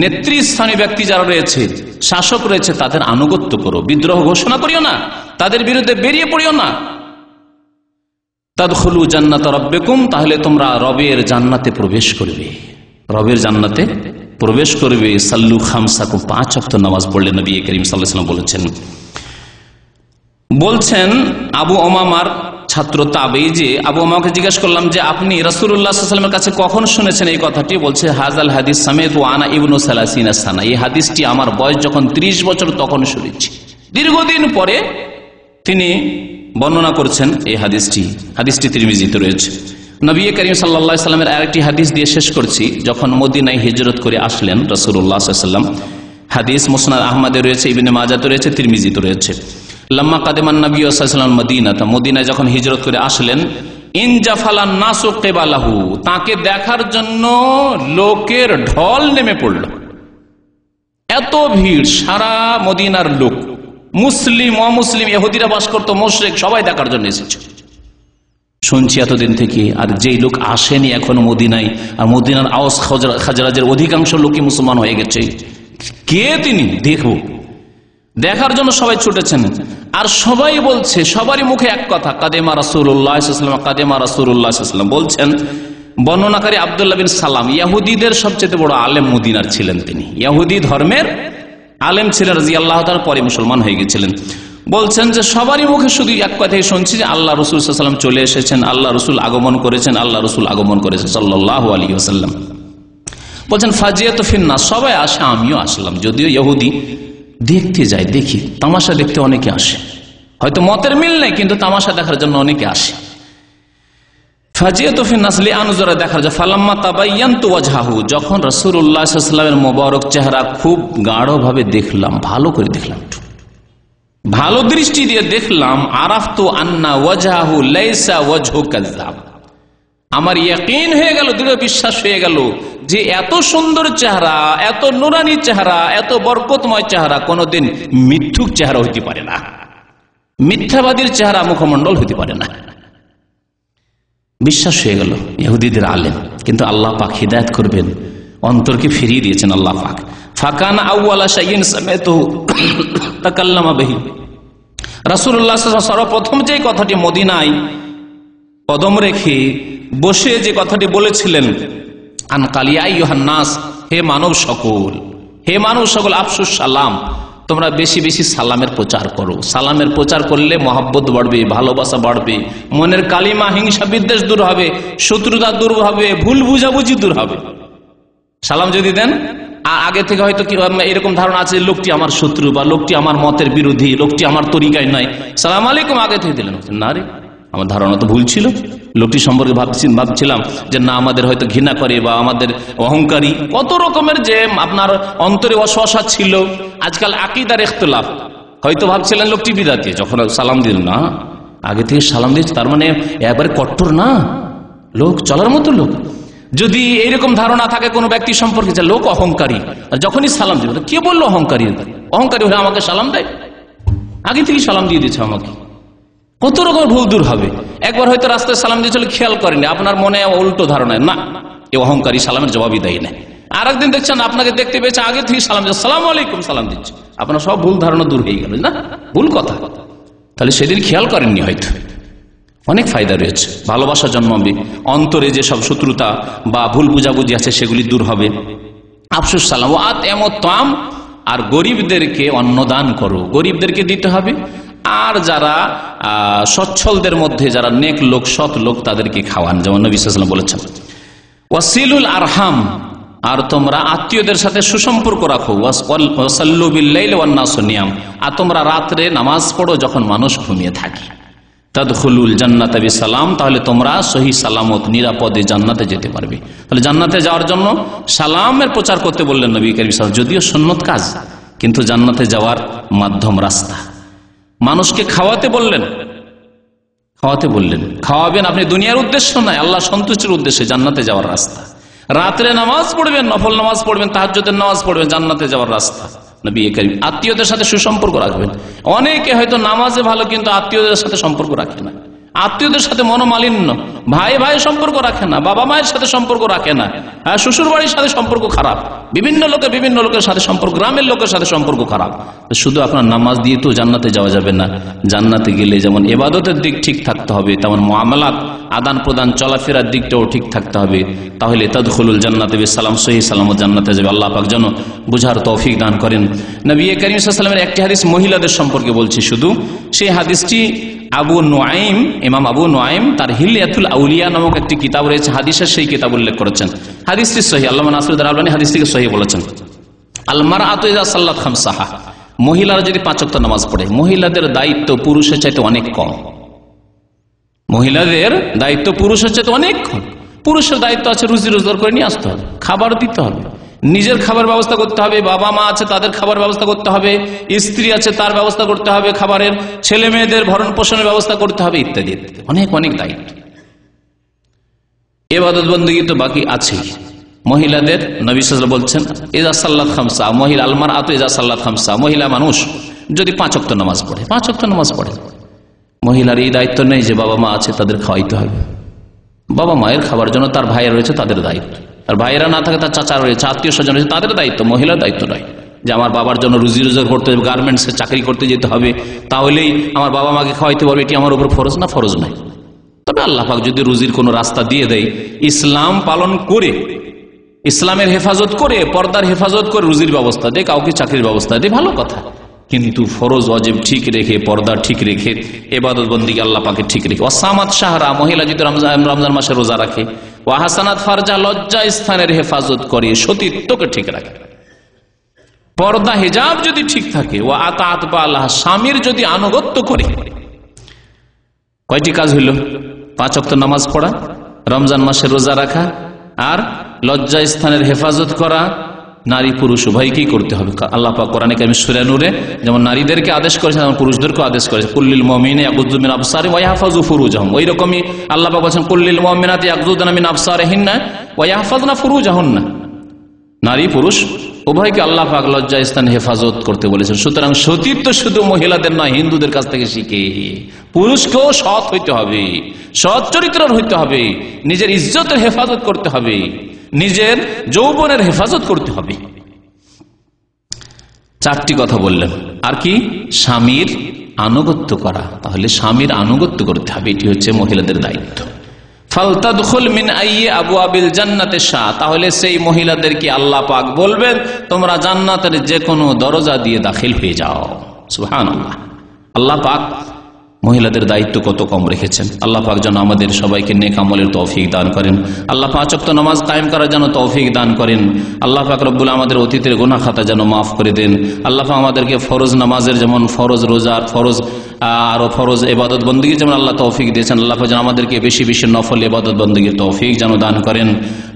Speaker 1: নেতৃস্থানীয় ব্যক্তি যারা রয়েছে, শাসক রয়েছে, তাদের আনুগত্য করো, বিদ্রোহ ঘোষণা করিও না, তাদের বিরুদ্ধে বেরিয়ে পড়িও না। তাদখুলু জান্নাত রাব্বিকুম, তাহলে তোমরা রবের জান্নাতে প্রবেশ করবে, রবের জান্নাতে প্রবেশ করবে। সাল্লু খামসাকুম, 5 ওয়াক্ত নামাজ পড়লে নবী করিম সাল্লাল্লাহু আলাইহি ওয়াসাল্লাম বলছেন আবু উমামার ছাত্র তাবেঈ, যে আবু উমামাকে জিজ্ঞাসা করলাম যে আপনি রাসূলুল্লাহ সাল্লাল্লাহু আলাইহি ওয়াসাল্লামের কাছে কখন শুনেছেন এই কথাটি? বলছে হাযাল হাদিস সামিতু আনা ইবনু 30 সানা, এই হাদিসটি আমার বয়স যখন 30 বছর তখন শুনেছি। দীর্ঘদিন পরে তিনি বর্ণনা করছেন এই হাদিসটি, হাদিসটি তিরমিজিতে রয়েছে। নবী করিম সাল্লাল্লাহু আলাইহি ওয়াসাল্লামের আরেকটি হাদিস দিয়ে শেষ করছি। যখন মদিনায় হিজরত করে আসলেন রাসূলুল্লাহ সাল্লাল্লাহু আলাইহি ওয়াসাল্লাম, হাদিস মুসনাদ আহমদে রয়েছে, ইবনে মাজাতে রয়েছে, তিরমিজিতে রয়েছে। লাম্মা কাদিমান নবী সাল্লাল্লাহু আলাইহি ওয়াসাল্লাম মদিনাতে, মদিনায় যখন হিজরত করে আসলেন, ইনজাফালান নাসু কিবালাহু, তাকে দেখার জন্য লোকের ঢল নেমে পড়ল, এত ভিড়, সারা মদিনার লোক, মুসলিম অমুসলিম, ইহুদিরা বাস করতো, মুশরিক, সবাই দেখার জন্য এসেছে। শুনছি এতদিন থেকে, আর যেই লোক আসেনি এখন মদিনায়, আর মদিনার আওস খাজরাজের অধিকাংশ লোকই মুসলমান হয়ে গেছে, কে তিনি দেখব, দেখার জন্য সবাই ছুটেছেন। আর সবাই বলছে, সবারই মুখে এক কথা, কাদেমা রাসূলুল্লাহ সাল্লাল্লাহু আলাইহি ওয়াসাল্লাম, কাদেমা রাসূলুল্লাহ সাল্লাল্লাহু আলাইহি ওয়াসাল্লাম। বলছেন বর্ণনাকারী আব্দুল্লাহ বিন সালাম, ইহুদিদের সবচেয়ে বড় আলেম মদিনার ছিলেন তিনি, ইহুদি ধর্মের আলেম ছিলেন রাদিয়াল্লাহু তাআলা, পরে মুসলমান হয়ে গেছিলেন। বলছেন যে সবারই মুখে শুধু এক কথাই শুনছি যে আল্লাহ রসুল সাল্লাল্লাহু আলাইহি ওয়াসাল্লাম চলে এসেছেন, আল্লাহ রসুল আগমন করেছেন, আল্লাহ রসুল আগমন করেছেন সাল্লাল্লাহু আলাইহি ওয়াসাল্লাম। বলছেন ফাজিয়াতু ফিন্নাস, সবাই আসে, আমিও আসলাম। যদিও ইহুদি দেখতে যায়, দেখি তামাশা দেখতে অনেকে আসে, হয়তো মতের মিল নেই কিন্তু তামাশা দেখার জন্য অনেকে আসে। ফাজিয়াতু ফিন্নাস লিআনজুরা, দেখার জন্য। ফালাম্মা তাবায়্যানতু ওয়াজহাহু, যখন রাসূলুল্লাহ সাল্লাল্লাহু আলাইহি ওয়াসাল্লামের মোবারক চেহারা খুব গাঢ়ভাবে দেখলাম, ভালো করে দেখলাম, ভালো দৃষ্টি দিয়ে দেখলাম, আরাফতু আন্না ওয়াজহাহু লাইসা ওয়াজহু কাযযাব, আমার ইয়াকিন হয়ে গেল, দৃঢ় বিশ্বাস হয়ে গেল যে এত সুন্দর চেহারা, এত নুরানি চেহারা, এত বরকতময় চেহারা কোনদিন মিথ্যুক চেহারা হইতে পারে না, মিথ্যাবাদীর চেহারা মুখমণ্ডল হইতে পারে না। বিশ্বাস হয়ে গেল ইহুদিদের আলেম। কিন্তু আল্লাহ পাক হিদায়াত করবেন, অন্তরকে ফিরিয়ে দিয়েছেন আল্লাহ পাক। ফাকান আউয়ালা শাইইন সামিআতুহু তাকাল্লামা বিহি, রাসূলুল্লাহ সাল্লাল্লাহু আলাইহি ওয়াসাল্লাম সর্বপ্রথম যে কথাটি মদিনায় কদম রেখে বসে যে কথাটি বলেছিলেন, আন কালিয়া আইয়ুহান নাস, হে মানব সকল, হে মানব সকল, আফসুস সালাম, তোমরা বেশি বেশি সালামের প্রচার করো। সালামের প্রচার করলে মহব্বত বাড়বে, ভালোবাসা বাড়বে, মনের কালিমা, হিংসা বিদ্বেষ দূর হবে, শত্রুতা দূর হবে, ভুল বুঝাবুঝি দূর হবে। সালাম যদি দেন, আগে থেকে হয়তো কি এরকম ধারণা আছে লোকটি আমার শত্রু, বা লোকটি আমার মতের বিরোধী, লোকটি আমার তরিকায় নয়, সালাম আলাইকুম আগে থেকে দিলেন, না রে আমার ধারণা তো ভুল ছিল, লোকটি সম্পর্কে ভাবছিলাম যে না আমাদের হয়তো ঘৃণা করে বা আমাদের অহংকারী, কত রকমের যে আপনার অন্তরে অসহসা ছিল। আজকাল আকীদার ইখতিলাফ, হয়তো ভাবছিলেন লোকটি বিদাতি, যখন সালাম দিল না আগে থেকে সালাম দিয়েছে, তার মানে একবারে কট্টর না, লোক চলার মতো লোক। যদি এইরকম ধারণা থাকে কোনো ব্যক্তি সম্পর্কে যে লোক অহংকারী, আর যখনই সালাম দিবে, কে বললো অহংকারী? অহংকারী হলে আমাকে সালাম দেয়, আগে থেকে সালাম দিয়ে দিচ্ছে আমাকে, কত রকম ভুল দূর হবে। একবার হয়তো রাস্তায় সালাম দিয়েছিল, খেয়াল করেনি, আপনার মনে উল্টো ধারণায় না এ অহংকারী, সালামের জবাবই দেয় না। আর একদিন দেখছেন আপনাকে দেখতে পেয়েছে, আগে থেকে সালাম দিচ্ছে, সালাম আলাইকুম সালাম দিচ্ছে, আপনার সব ভুল ধারণা দূর হয়ে গেল, না ভুল কথা। তাহলে সেদিন খেয়াল করেননি, হয়তো অনেক ফায়দা রয়েছে, ভালোবাসা জন্মাবে, অন্তরে যেসব শত্রুতা বা ভুল বুঝাবুঝি আছে সেগুলি দূর হবে। আফসুস সালাম ও আতএমুত্তাম, আর গরিবদেরকে অন্নদান করো, গরিবদেরকে দিতে হবে। আর যারা সচ্ছলদের মধ্যে যারা নেক লোক, সৎ লোক, তাদেরকে খাওয়ান, যেমন নবী সাল্লাল্লাহু আলাইহি ওয়াসাল্লাম বলেছেন। ওয়াসিলুল আরহাম, আর তোমরা আত্মীয়দের সাথে সুসম্পর্ক রাখো। ওয়াসাল্লু বিল-লাইলি ওয়ান-নাসু নিয়াম, আর তোমরা রাত্রে নামাজ পড়ো যখন মানুষ ঘুমিয়ে থাকে। তাদখুলুল জান্নাতা বিসালাম, তাহলে তোমরা সহি সালামত নিরাপদে জান্নাতে যেতে পারবে। তাহলে জান্নাতে যাওয়ার জন্য সালামের প্রচার করতে বললেন নবী কারীম সাল্লাল্লাহু আলাইহি ওয়াসাল্লাম, যদিও সুন্নত কাজ, কিন্তু জান্নাতে যাওয়ার মাধ্যম রাস্তা। মানুষকে খাওয়াতে বললেন, খাওয়াবেন আপনি দুনিয়ার উদ্দেশ্য নয়, আল্লাহ সন্তুষ্টির উদ্দেশ্যে, জান্নাতে যাওয়ার রাস্তা। রাত্রে নামাজ পড়বেন, নফল নামাজ পড়বেন, তাহাজ্জুদের নামাজ পড়বেন, জান্নাতে যাওয়ার রাস্তা। নবী কারীম আত্মীয়দের সাথে সুসম্পর্ক রাখবেন। অনেকে হয়তো নামাজে ভালো, কিন্তু আত্মীয়দের সাথে সম্পর্ক রাখে না, আত্মীয়দের সাথে মনোমালিন্য, ভাই সম্পর্ক রাখে না, বাবা মায়ের সাথে সম্পর্ক রাখে না, শ্বশুর বাড়ির সাথে সম্পর্ক খারাপ, বিভিন্ন লোকের সাথে সম্পর্ক, গ্রামের লোকের সাথে সম্পর্ক খারাপ। শুধু আপনার নামাজ দিয়ে তো জান্নাতে যাওয়া যাবে না। জান্নাতে গেলে যেমন ইবাদতের দিক ঠিক থাকতে হবে, তেমন মুআমালাত, আদান প্রদান, চলাফেরার দিকটাও ঠিক থাকতে হবে। তাহলে তাদখুলুল জান্নাতা বিসালাম, সহি সালামত জান্নাতে যাবে। আল্লাহ পাক যেন বুঝার তৌফিক দান করেন। নবী কারীম সাল্লাল্লাহু আলাইহি ওয়াসাল্লামের একটি হাদিস মহিলাদের সম্পর্কে বলছি শুধু, সেই হাদিসটি আবু নুআইম, ইমাম আবু নুআইম তার হিলিয়াতুল আউলিয়া নামক একটি কিতাব রয়েছে, হাদিসের সেই কিতাব উল্লেখ করেছেন। হাদিসটি সহিহ, আল্লামা নাসিরুদ্দিন আলবানী হাদিসটিকে সহিহ বলেছেন। আল মারআতু ইযা সাল্লাত খামসাহা, মহিলারা যদি 5 ওয়াক্ত নামাজ পড়ে, মহিলাদের দায়িত্ব পুরুষের চাইতে অনেক কম। মহিলাদের দায়িত্ব পুরুষের চাইতে অনেক কম। পুরুষের দায়িত্ব আছে রুজি রোজগার করে নিয়ে আসতে হবে, খাবার দিতে হবে, নিজের খাবার ব্যবস্থা করতে হবে, বাবা মা আছে তাদের খাবার ব্যবস্থা করতে হবে, স্ত্রী আছে তার ব্যবস্থা করতে হবে খাবারের, ছেলে মেয়েদের ভরণ পোষণের ব্যবস্থা করতে হবে, ইত্যাদি অনেক অনেক দায়িত্ব। ইবাদত বন্দেগী তো বাকি আছেই। মহিলাদের নবী সাল্লাল্লাহু আলাইহি ওয়াসাল্লাম বলছেন ইযা সাল্লাত খামসা, মহিলা আল মারআতু ইযা সাল্লাত খামসা, মহিলা মানুষ যদি 5 ওয়াক্ত নামাজ পড়ে, 5 ওয়াক্ত নামাজ পড়ে, মহিলার এই দায়িত্ব নেই যে বাবা মা আছে তাদের খাওয়াইতে হবে। বাবা মায়ের খাবার জন্য তার ভাইয়েরা রয়েছে, তাদের দায়িত্ব। আর ভাইয়েরা না থাকে তার চাচা রয়েছে, আত্মীয় স্বজন রয়েছে, তাদের দায়িত্ব, মহিলার দায়িত্ব নয়। যে আমার বাবার জন্য রুজি রোজগার করতে হবে, গার্মেন্টসে চাকরি করতে যেতে হবে, তাহলেই আমার বাবা মাকে খাওয়াইতে পারবে, এটি আমার উপর ফরজ না, ফরজ নয়। তবে আল্লাহ পাক যদি রুজির কোনো রাস্তা দিয়ে দেয়, ইসলাম পালন করে, ইসলামের হেফাজত করে, পর্দার হেফাজত করে রুজির ব্যবস্থা দেয়, কাউকে চাকরির ব্যবস্থা দেয়, ভালো কথা। কিন্তু ফরজ ওয়াজিব ঠিক রেখে, পর্দা ঠিক রেখে, ইবাদত বন্দেগী আল্লাহ পাকে ঠিক রেখে। ওয়াসামাত শাহরা, মহিলা যদি রমজান মাসে রোজা রাখে, ওয়া হাসানাত ফারজা, লজ্জা স্থানের হেফাজত করে, সতীত্বকে ঠিক রাখে, পর্দা হিজাব যদি ঠিক থাকে, ওয়া আতাআত আল্লাহ, স্বামীর যদি আনুগত্য করে, কয়টি কাজ হইল? 5 ওয়াক্ত নামাজ পড়া, রমজান মাসে রোজা রাখা, আর লজ্জা স্থানের হেফাজত করা। নারী পুরুষ উভয়কেই করতে হবে। আল্লাহ পাক কোরআনে কারিমে সূরা নূরে যেমন নারীদেরকে আদেশ করেছেন, তেমন পুরুষদেরকেও আদেশ করেছেন। কুল্লিল মুমিনিনা ইয়াগুয্যু মিন আবসারিহিম ওয়া ইয়াহফাযু ফুরুজাহুম। ওই রকমই আল্লাহ পাক বলেছেন কুল্লিল মুমিনাতি ইয়াগুয্যুনা মিন আবসারিহিন্না ওয়া ইয়াহফাযনা ফুরুজাহুন্না। নারী পুরুষ উভয়কে আল্লাহ পাক লজ্জা স্থান হেফাজত করতে বলেছেন। সুতরাং সতীত্ব শুধু মহিলাদের নয়, হিন্দুদের কাছ থেকে শিখে পুরুষকেও সৎ হইতে হবে, সৎ চরিত্রের হইতে হবে, নিজের ইজ্জতের হেফাজত করতে হবে, নিজের যৌবনের হেফাজত করতে হবে। 4টি কথা বললেন। আর কি? স্বামীর আনুগত্য করা। তাহলে স্বামীর আনুগত্য করতে হবে, এটি হচ্ছে মহিলাদের দায়িত্ব। ফালতাদখুল মিন আইয়ি আবওয়াবিল জান্নাতি শা, তাহলে সেই মহিলাদেরকে আল্লাহ পাক বলবেন তোমরা জান্নাতের যে কোনো দরজা দিয়ে দাখিল হয়ে যাও। সুবহানাল্লাহ। আল্লাহ পাক মহিলাদের দায়িত্ব কত কম রেখেছেন। আল্লাহ পাক যেন আমাদের সবাইকে নেক আমলের তৌফিক দান করেন। আল্লাহ 5 ওয়াক্ত নামাজ কায়েম করার জন্য তৌফিক দান করেন। আল্লাহ পাক রব্বুল আমাদের অতীতের গুনাহ খাতা যেন মাফ করে দেন। আল্লাহ পাক আমাদেরকে ফরজ নামাজের যেমন ফরজ রোজার ফরজ আরো ফরজ ইবাদত বন্দেগীর যেমন আল্লাহ তৌফিক দিয়েছেন, আল্লাহ পাক যেন আমাদেরকে বেশি বেশি নফল ইবাদত বন্দেগীর তৌফিক যেন দান করেন,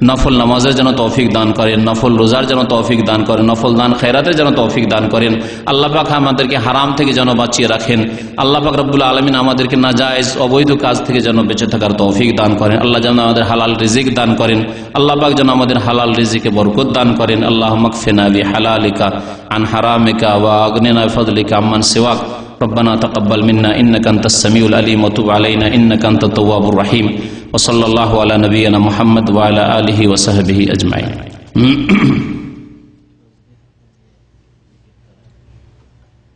Speaker 1: নফল নামাজের যেন তৌফিক দান করেন, নফল রোজার যেন তৌফিক দান করেন, নফল দান খেরাতের যেন তৌফিক দান করেন। আল্লাহ পাক আমাদেরকে হারাম থেকে যেন বাঁচিয়ে রাখেন। আল্লাহ পাক রব্বুল আলামিন আমাদেরকে নাজায়েজ অবৈধ কাজ থেকে যেন বেঁচে থাকার তৌফিক দান করেন। আল্লাহ যেন আমাদের হালাল রিজিক দান করেন। আল্লাহ পাক যেন আমাদের হালাল রিজিকে বরকত দান করেন। আল্লাহুম্মা কফিনা বিহালালিকা আন হারামিকা ওয়া আগনিনা বিফাদলিকা আম্মান সিওয়াক। ربنا تقبل منا إنك أنت السميع العليم وتب علينا إنك أنت التواب الرحيم وصلى الله على نبينا محمد وعلى آله وصحبه أجمعين.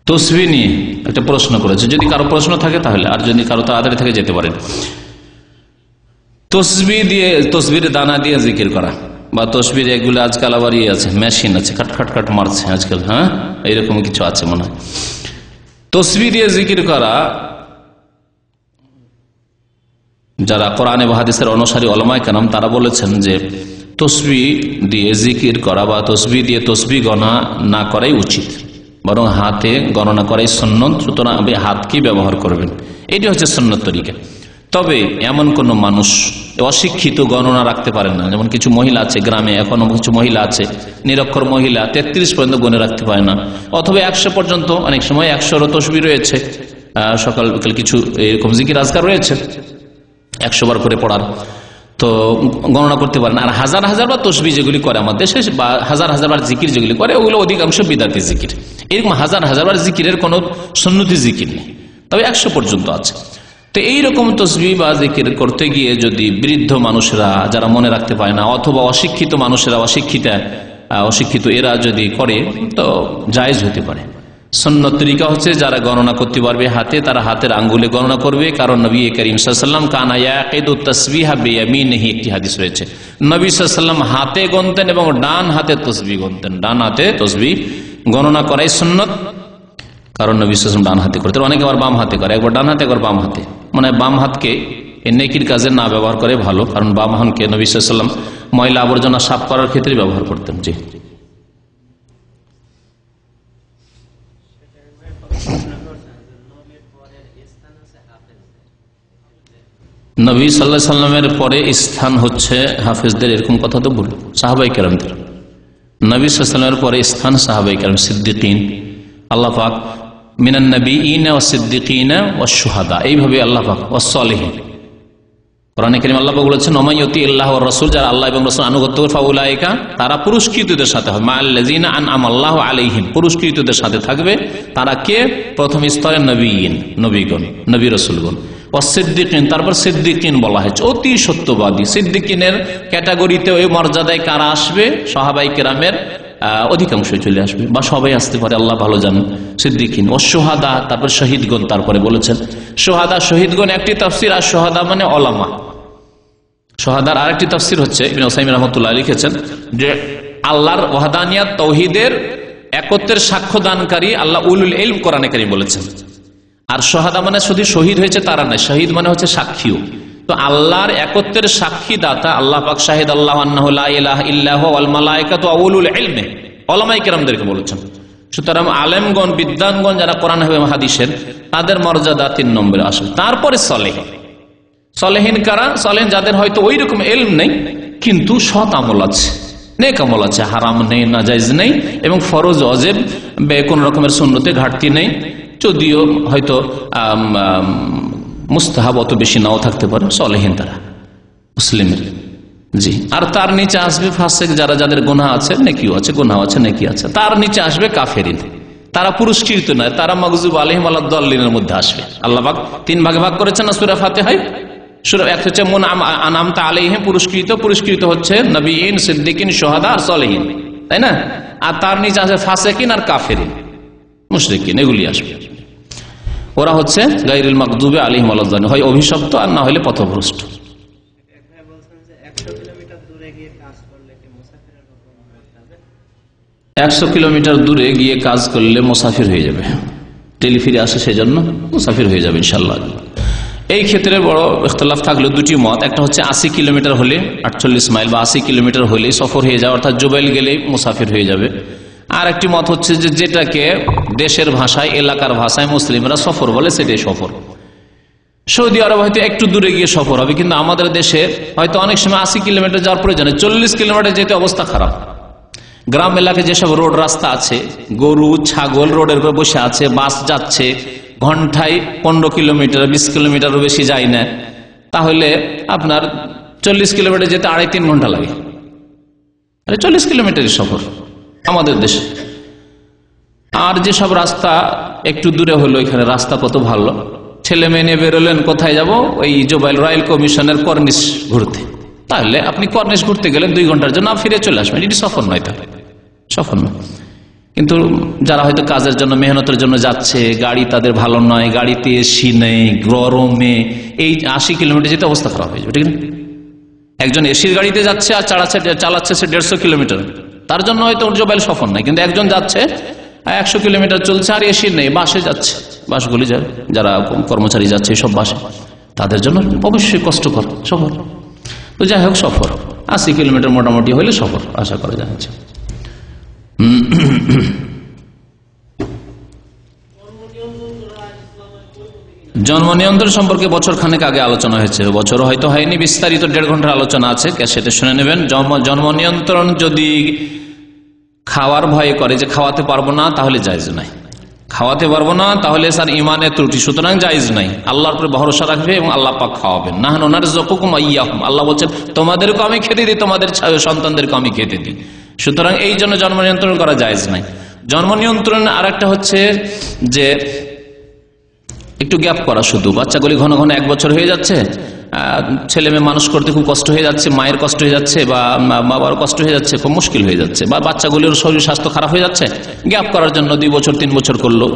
Speaker 1: তসবিহ নিয়ে একটা প্রশ্ন করেছে, যদি কারো প্রশ্ন থাকে তাহলে, আর যদি কারো তাড়াতাড়ি থেকে যেতে পারেন। তসবিহ দিয়ে, তসবিহের দানা দিয়ে জিকির করা বা তসবিহ এগুলো আজকাল আবার ইয়ে আছে, মেশিন আছে, খাট খাট খাট মারছে আজকাল, হ্যাঁ এইরকম কিছু আছে মনে হয়। তসবিহ দিয়ে জিকির করা, যারা কোরআন এবং হাদিসের অনুসারী উলামায়ে কেরাম তারা বলেছেন যে তসবিহ দিয়ে জিকির করা বা তসবিহ দিয়ে তসবিহ গণনা না করাই উচিত, বরং হাতে গণনা করাই সুন্নত। সুতরাং আপনি হাতকেই ব্যবহার করবেন, এটি হচ্ছে সুন্নত তরিকা। তবে এমন কোন মানুষ অশিক্ষিত গণনা রাখতে পারেন না, যেমন কিছু মহিলা আছে গ্রামে, এখনো কিছু মহিলা আছে নিরক্ষর মহিলা 33 পর্যন্ত গুনে রাখতে পারে না, অথবা 100 পর্যন্ত, অনেক সময় 100 তসবিহ রয়েছে, সকাল বিকাল কিছু এরকম জিকির আজকার রয়েছে 100 বার করে পড়ার, তো গণনা করতে পারেন। আর হাজার হাজার বার তসবিহ যেগুলি করে আমাদের দেশে, বা হাজার হাজার বার জিকির যেগুলি করে, ওগুলো অধিকাংশ বিদাতি জিকির। এরকম হাজার হাজার বার জিকিরের কোনো সুন্নতি জিকির নেই, তবে 100 পর্যন্ত আছে। তো এইরকম তসবিহ বা জিকির করতে গিয়ে যদি বৃদ্ধ মানুষরা যারা মনে রাখতে পারে না, অথবা অশিক্ষিত মানুষেরা, অশিক্ষিত এরা যদি করে, তো জায়েজ হতে পারে। সুন্নত তরিকা হচ্ছে যারা গণনা করতে পারবে হাতে, তারা হাতের আঙ্গুলে গণনা করবে, কারণ নবী করিম সাল্লাল্লাহু আলাইহি ওয়াসাল্লাম কানা ইয়াকিদু তাসবিহা বিয়ামিনিহি, একটি হাদিস রয়েছে, নবী সাল্লাল্লাহু আলাইহি ওয়াসাল্লাম হাতে গুনতেন এবং ডান হাতে তসবিহ গুনতেন। ডান হাতে তসবিহ গণনা করাই সুন্নত, কারণ নবী সাল্লাল্লাহু আলাইহি ওয়াসাল্লাম ডান হাতে করতেন। অনেকে আবার বাম হাতে করে, একবার ডান হাতে একবার বাম হাতে, মানে বাম হাতকে নেকির কাজে না ব্যবহার করে ভালো, কারণ বাম হাতকে নবী সাল্লাল্লাহু আলাইহি ওয়াসাল্লাম ময়লা আবর্জনা সাফ করার ক্ষেত্রে ব্যবহার করতেন। জি, নবী সাল্লাল্লাহু আলাইহি ওয়াসাল্লামের পরে স্থান হচ্ছে হাফেজদের, এরকম কথা তো বলল সাহাবায়ে কেরামদের। নবী সাল্লাল্লাহু আলাইহি ওয়াসাল্লামের পরে স্থান সাহাবায়ে কেরাম, সিদ্দিকিন, আল্লাহ পাক মিনান নবিয়িনা ওয়াস সিদ্দিকিনা ওয়াশ শুহাদা, এইভাবে আল্লাহ পাক ওয়াস সালিহিন। কোরআনে কারীমে আল্লাহ পাক বলেছেন ওমাইয়ুতি আল্লাহ ওয়ার রাসূল, যারা আল্লাহ এবং রাসূল আনুগত্য করে, ফাউলাইকা, তারা পুরস্কৃতদের সাথে হবে, মাআল্লাযিনা আনআমাল্লাহু আলাইহিম, পুরস্কৃতদের সাথে থাকবে। তারা কে? প্রথম স্তরে নবীন, নবীগণ, নবী রাসূলগণ, ওয়াস সিদ্দিকিন, তারপর সিদ্দিকিন বলা হয়েছে, অতি সত্যবাদী। সিদ্দিকিনের ক্যাটাগরিতে ওই মর্যাদায় কারা আসবে? সাহাবায়ে কেরামের অধিকাংশ চলে আসবে, বা সবাই আসতে পারে, আল্লাহ ভালো জানেন। সিদ্দিকিন ও সোহাদা, তারপর শহীদগণ, তারপরে বলেছেন সোহাদা, শহীদগণ একটি তাফসীর, আর সোহাদা মানে ওলামা। সোহাদার আরেকটি তাফসীর হচ্ছে ইবনে উসাইমিন রাহমাতুল্লাহ লিখেছেন যে আল্লাহর ওয়াহদানিয়াত তাওহীদের একত্বের সাক্ষ্য দানকারী আল্লাহ উলুল ইলম কোরআনে কারীম বলেছেন। আর শাহাদা মানে শুধু শহীদ হয়েছে তারা নয়, শহীদ মানে হচ্ছে সাক্ষীও। তো আল্লাহর একত্বের সাক্ষী দাতা আল্লাহ পাক শাহিদ আল্লাহু আন্নাহু লা ইলাহা ইল্লা হুয়া ওয়াল মালায়েকাতু ওয়া উলুল ইলমি, উলামায়ে কেরামদেরকে বলেছেন। সুতরাং আলেমগণ, বিদ্বানগণ যারা কোরআন এবং হাদিসের, তাদের মর্যাদা 3 নম্বরে আসবে। তারপরে সলেহিন। সলেহিন কারা? সলেহিন যাদের হয়তো ওই রকম ইলম নেই কিন্তু সৎ আমল আছে, নেক আমল আছে, হারাম নেই, নাজায়েজ নেই, এবং ফরজ ওয়াজিব কোন রকমের সুন্নতে ঘাটতি নেই, যদিও হয়তো মুস্তাহাব অত বেশি নাও থাকতে পারে। সলেহিন তারা মুসলিমের, জি। আর তার নিচে আসবে ফাসিক, যারা যাদের গুনাহ আছে, নেকিও আছে, গুনাহ আছে, নেকি আছে। তার নিচে আসবে কাফেরিন, তারা পুরস্কৃত নয়, তারা মাগযুব আলাইহিম ওয়ালাদ দাল্লিনের মধ্যে আসবে। আল্লাহ পাক 3 ভাগে ভাগ করেছেন না সূরা ফাতিহায়। সূরা এক হচ্ছে আনআমতা আলাইহিম, পুরস্কৃত হচ্ছে নবিয়িন, সিদ্দিকিন, শুহাদা আর সলিহিন, তাই না? আর তার নিচে আছে ফাসিকিন আর কাফেরিন, মুশরিকিন, এগুলি আসবে। ওরা হচ্ছে গায়রুল মাগদুবি আলাইহিম ওয়ালাদ দাল্লিন, হয় অভিশপ্ত আর না হলে পথভ্রষ্ট। 100 কিলোমিটার দূরে গিয়ে কাজ করলে মুসাফির হয়ে যাবে, টেলিফিরে আসে সেজন্য মুসাফির হয়ে যাবে ইনশাআল্লাহ। এই ক্ষেত্রে বড় ইখতিলাফ থাকলে 2টি মত। একটা হচ্ছে 80 কিলোমিটার হলে, 48 মাইল বা 80 কিলোমিটার হলে সফর হয়ে যাবে, অর্থাৎ জুবাইল গেলেই মুসাফির হয়ে যাবে। আর একটি মত হচ্ছে যে যেটাকে দেশের ভাষায়, এলাকার ভাষায় মুসলিমরা সফর বলে, সেটাই সফর। সৌদি আরব হয়তো একটু দূরে গিয়ে সফর হবে, কিন্তু আমাদের দেশে হয়তো অনেক সময় 80 কিলোমিটার যাওয়ার প্রয়োজনে 40 কিলোমিটার যেতে অবস্থা খারাপ। গ্রাম এলাকায় যেসব রোড রাস্তা আছে, গরু ছাগল রোডের উপর বসে আছে, বাস যাচ্ছে ঘন্টায় 15 কিলোমিটার, 20 কিলোমিটারও বেশি যায় না, তাহলে আপনার 40 কিলোমিটার যেতে 2.5-3 ঘন্টা লাগে। 40 কিলোমিটারই সফর আমাদের দেশে। আর যেসব রাস্তা একটু দূরে হলো, এখানে রাস্তা কত ভালো, ছেলে মেয়ে নিয়ে বেরোলেন, কোথায় যাব? ওই জুবাইল রয়্যাল কমিশনের কর্নিশ ঘুরতে। তাহলে আপনি কর্নিশ ঘুরতে গেলেন 2 ঘন্টার জন্য, ফিরে চলে আসবেন, এটি সফর নয়, তাহলে সফর নয়। কিন্তু যারা হয়তো কাজের জন্য, মেহনতের জন্য যাচ্ছে, গাড়ি তাদের ভালো নয়, গাড়িতে এসি নেই, গরমে এই 80 কিলোমিটার যেতে অবস্থা খারাপ হয়ে যাবে, ঠিক না? একজন এসির গাড়িতে যাচ্ছে আর চালাচ্ছে সে 150 কিলোমিটার, তার জন্য হয়তো জুবাইল সফর নাই। কিন্তু একজন যাচ্ছে 100 কিলোমিটার চলছে আর এসি নেই, বাসে যাচ্ছে, বাসগুলি যারা কর্মচারী যাচ্ছে সব বাসে, তাদের জন্য অবশ্যই কষ্টকর সফর। তো যাই হোক, সফর 80 কিলোমিটার মোটামুটি হলে সফর আশা করা যাচ্ছে। জন্ম নিয়ন্ত্রণ সম্পর্কে বছর খানেক আগে আলোচনা হয়েছে, বছর হয়তো হয়নি, বিস্তারিত 1.5 ঘন্টার আলোচনা আছে, সেটা শুনে নেবেন। জন্ম নিয়ন্ত্রণ যদি খাওয়ার ভয়ে করে যে খাওয়াতে পারবো না, তাহলে জায়েজ নাই। খাওয়াতে পারবো না তাহলে স্যার ইমানের ত্রুটি, সুতরাং জায়েজ নাই। আল্লাহর উপরে ভরসা রাখবে এবং আল্লাহ পাক খাওয়াবেন। নাহনু নারযুকুকুম ওয়া ইয়্যাহুম, আল্লাহ বলছেন তোমাদেরকে আমি খেতে দিই, তোমাদের সন্তানদেরকে আমি খেতে দিই। সুতরাং এই জন্য জন্ম নিয়ন্ত্রণ করা জায়েজ নাই। জন্ম নিয়ন্ত্রণ আর একটা হচ্ছে যে একটু গ্যাপ করা, শুধু বাচ্চাগুলি ঘন ঘন 1 বছর হয়ে যাচ্ছে, ছেলে মেয়ে মানুষ করতে খুব কষ্ট হয়ে যাচ্ছে, মায়ের কষ্ট হয়ে যাচ্ছে বা বাবার কষ্ট হয়ে যাচ্ছে, খুব মুশকিল হয়ে যাচ্ছে, বা বাচ্চাগুলির শরীর স্বাস্থ্য খারাপ হয়ে যাচ্ছে, গ্যাপ করার জন্য 2 বছর 3 বছর করলো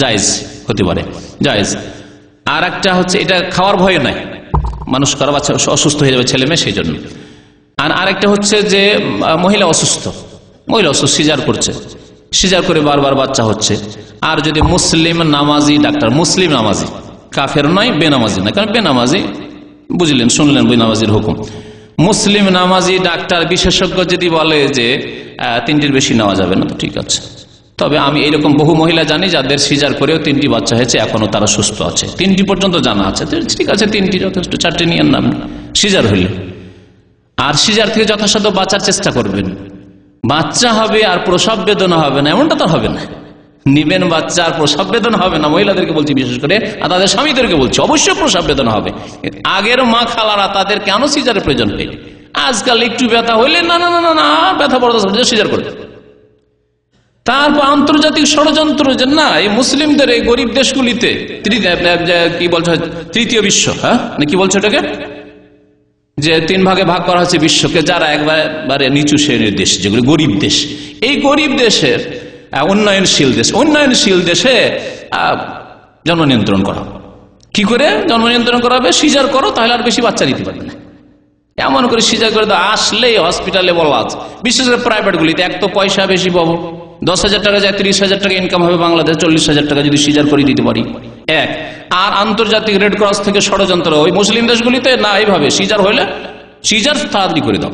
Speaker 1: জায়েজ হতে পারে, জায়েজ। আর একটা হচ্ছে এটা খাওয়ার ভয় নাই, মানুষ করা, বাচ্চা অসুস্থ হয়ে যাবে ছেলে মেয়ে, সেই জন্য। আর আরেকটা হচ্ছে যে মহিলা অসুস্থ, সিজার করছে, সিজার করে বারবার বাচ্চা হচ্ছে, আর যদি মুসলিম নামাজি ডাক্তার, মুসলিম নামাজি, কাফের নয়, বেনামাজি নয়, কারণ বেনামাজি বুঝলেন, শুনলেন বেনামাজির হুকুম। মুসলিম নামাজি ডাক্তার বিশেষজ্ঞ যদি বলে যে 3টির বেশি নেওয়া যাবে না, তো ঠিক আছে। তবে আমি এরকম বহু মহিলা জানি যাদের সিজার করেও 3টি বাচ্চা হয়েছে, এখনো তারা সুস্থ আছে, 3টি পর্যন্ত জানা আছে, ঠিক আছে 3টি যথেষ্ট, 4টে নিয়ে নাম সিজার হইলে। আর সিজার থেকে যথাসাধ্য বাঁচার চেষ্টা করবেন। বাচ্চা হবে আর প্রসব বেদনা হবে না, এমনটা তো হবে না। নিবেন বাচ্চা আর প্রসব বেদনা হবে না, মহিলাদেরকে বলছি বিশেষ করে, আর তাদের স্বামীদেরকে বলছি, অবশ্যই প্রসব বেদনা হবে। আগের মা খালারা তাদের কেন সিজারের প্রয়োজন হয়নি? আজকাল একটু ব্যথা হইলে না না না না ব্যথা বরদাস্ত সিজার করে। তারপর আন্তর্জাতিক ষড়যন্ত্র, যে না এই মুসলিমদের এই গরিব দেশগুলিতে, কি বলছে, 3য় বিশ্ব, হ্যাঁ কি বলছে ওটাকে, যে 3 ভাগে ভাগ করা হচ্ছে বিশ্বকে, যারা একবারে নিচু শ্রেণীর দেশ, যেগুলো গরিব দেশ, এই গরিব দেশের উন্নয়নশীল দেশে জন্ম নিয়ন্ত্রণ করা। কি করে জন্ম নিয়ন্ত্রণ করা হবে? সিজার করো, তাহলে আর বেশি বাচ্চা নিতে পারবে না। এমন করে সিজার করে আসলেই হসপিটালে বলা আছে, বিশেষ করে প্রাইভেট গুলিতে, এক তো পয়সা বেশি পাবো, 10,000 টাকা যায় 30,000 টাকা ইনকাম হবে বাংলাদেশ, 40,000 টাকা যদি সিজার করে দিতে পারি। এক আর আন্তর্জাতিক রেড ক্রস থেকে ষড়যন্ত্র ওই মুসলিম দেশগুলিতে না, এইভাবে সিজার হইলে সিজার তাড়াতাড়ি করে দাও,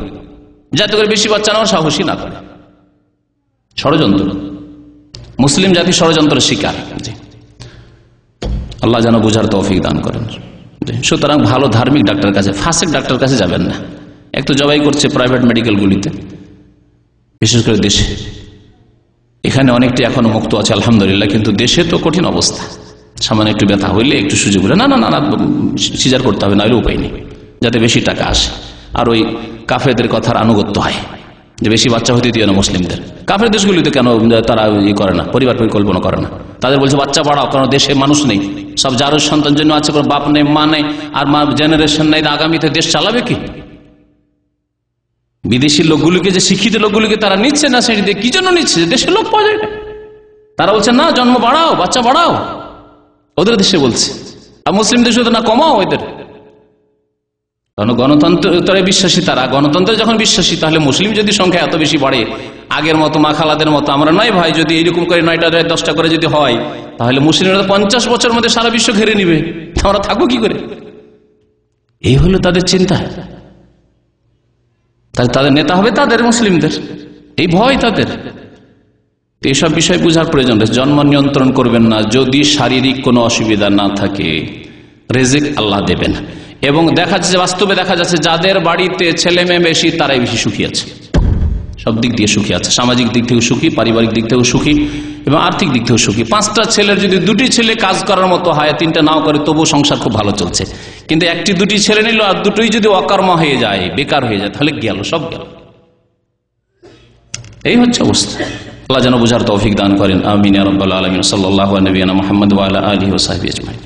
Speaker 1: যাতে করে বেশি বাচ্চা নেওয়ার সাহসী না করে। ষড়যন্ত্র, মুসলিম জাতি ষড়যন্ত্রের শিকার। আল্লাহ যেন বুঝার তৌফিক দান করেন। সুতরাং ভালো ধার্মিক ডাক্তার কাছে, ফাসেক ডাক্তার কাছে যাবেন না। একটু জবাই করছে প্রাইভেট মেডিকেলগুলিতে, বিশেষ করে দেশে। এখানে অনেকটি এখনো মুক্ত আছে আলহামদুলিল্লাহ, কিন্তু দেশে তো কঠিন অবস্থা। সামান্য একটু ব্যথা হইলে একটু সুযোগ হলে না না না সিজার করতে হবে, নইলে উপায় নেই, যাতে বেশি টাকা আসে। আর ওই কাফেরদের কথার আনুগত্য হয় যে বেশি বাচ্চা হতে দিও না মুসলিমদের। কাফের দেশগুলিতে কেন তারা করে না, পরিবার পরিকল্পনা করে না? তাদের বলছে বাচ্চা বাড়াও, কারণ দেশে মানুষ নেই, সব যারও সন্তান জন্য আছে, কোনো বাপ নেই, মা নেই, আর মা জেনারেশন নেই, আগামীতে দেশ চালাবে কি? বিদেশি লোকগুলিকে, যে শিক্ষিত লোকগুলিকে তারা নিচ্ছে না, সেটি কি জন্য নিচ্ছে? দেশের লোক পাওয়া যায় না। তারা বলছে না জন্ম বাড়াও, বাচ্চা বাড়াও, ওদের দেশে বলছে। আর মুসলিম দেশে তো না, কমাও ওদের। কারণ গণতন্ত্রে বিশ্বাসী তারা, গণতন্ত্রে যখন বিশ্বাসী, তাহলে মুসলিম যদি সংখ্যা এত বেশি বাড়ে, আগের মতো মা খালাদের মতো আমরা নয় ভাই, যদি এইরকম করে 9টা 10টা করে যদি হয়, তাহলে মুসলিমরা 50 বছর মধ্যে সারা বিশ্ব ঘিরে নিবে, আমরা থাকবো কি করে? এই হলো তাদের চিন্তা। তাহলে তাদের নেতা হবে তাদের মুসলিমদের, এই ভয় তাদের। এইসব বিষয় বুঝার প্রয়োজন রয়েছে। জন্ম নিয়ন্ত্রণ করবেন না যদি শারীরিক কোনো অসুবিধা না থাকে, রিজিক আল্লাহ দেবেন। এবং দেখা যাচ্ছে, বাস্তবে দেখা যাচ্ছে যাদের বাড়িতে ছেলে মেয়ে বেশি, তারাই বেশি সুখী আছে, সব দিক দিয়ে সুখী আছে, সামাজিক দিক থেকেও সুখী, পারিবারিক দিক থেকেও সুখী, এবং আর্থিক দিক থেকেও সুখী। 5টা ছেলের যদি 2টি ছেলে কাজ করার মতো হয়, 3টা নাও করে, তবুও সংসার খুব ভালো চলছে। কিন্তু 1টি 2টি ছেলে নিল, আর 2টোই যদি অকর্মা হয়ে যায়, বেকার হয়ে যায়, তাহলে গেল, সব গেল। এই হচ্ছে অবস্থা। আল্লাহ যেন বুঝার তৌফিক দান করেন। আমিন ইয়া রাব্বাল আলামিন। সাল্লাল্লাহু আলা নবিয়িনা মুহাম্মদ ওয়া আলা আলিহি ওয়া সাহবিহি আজমাইন।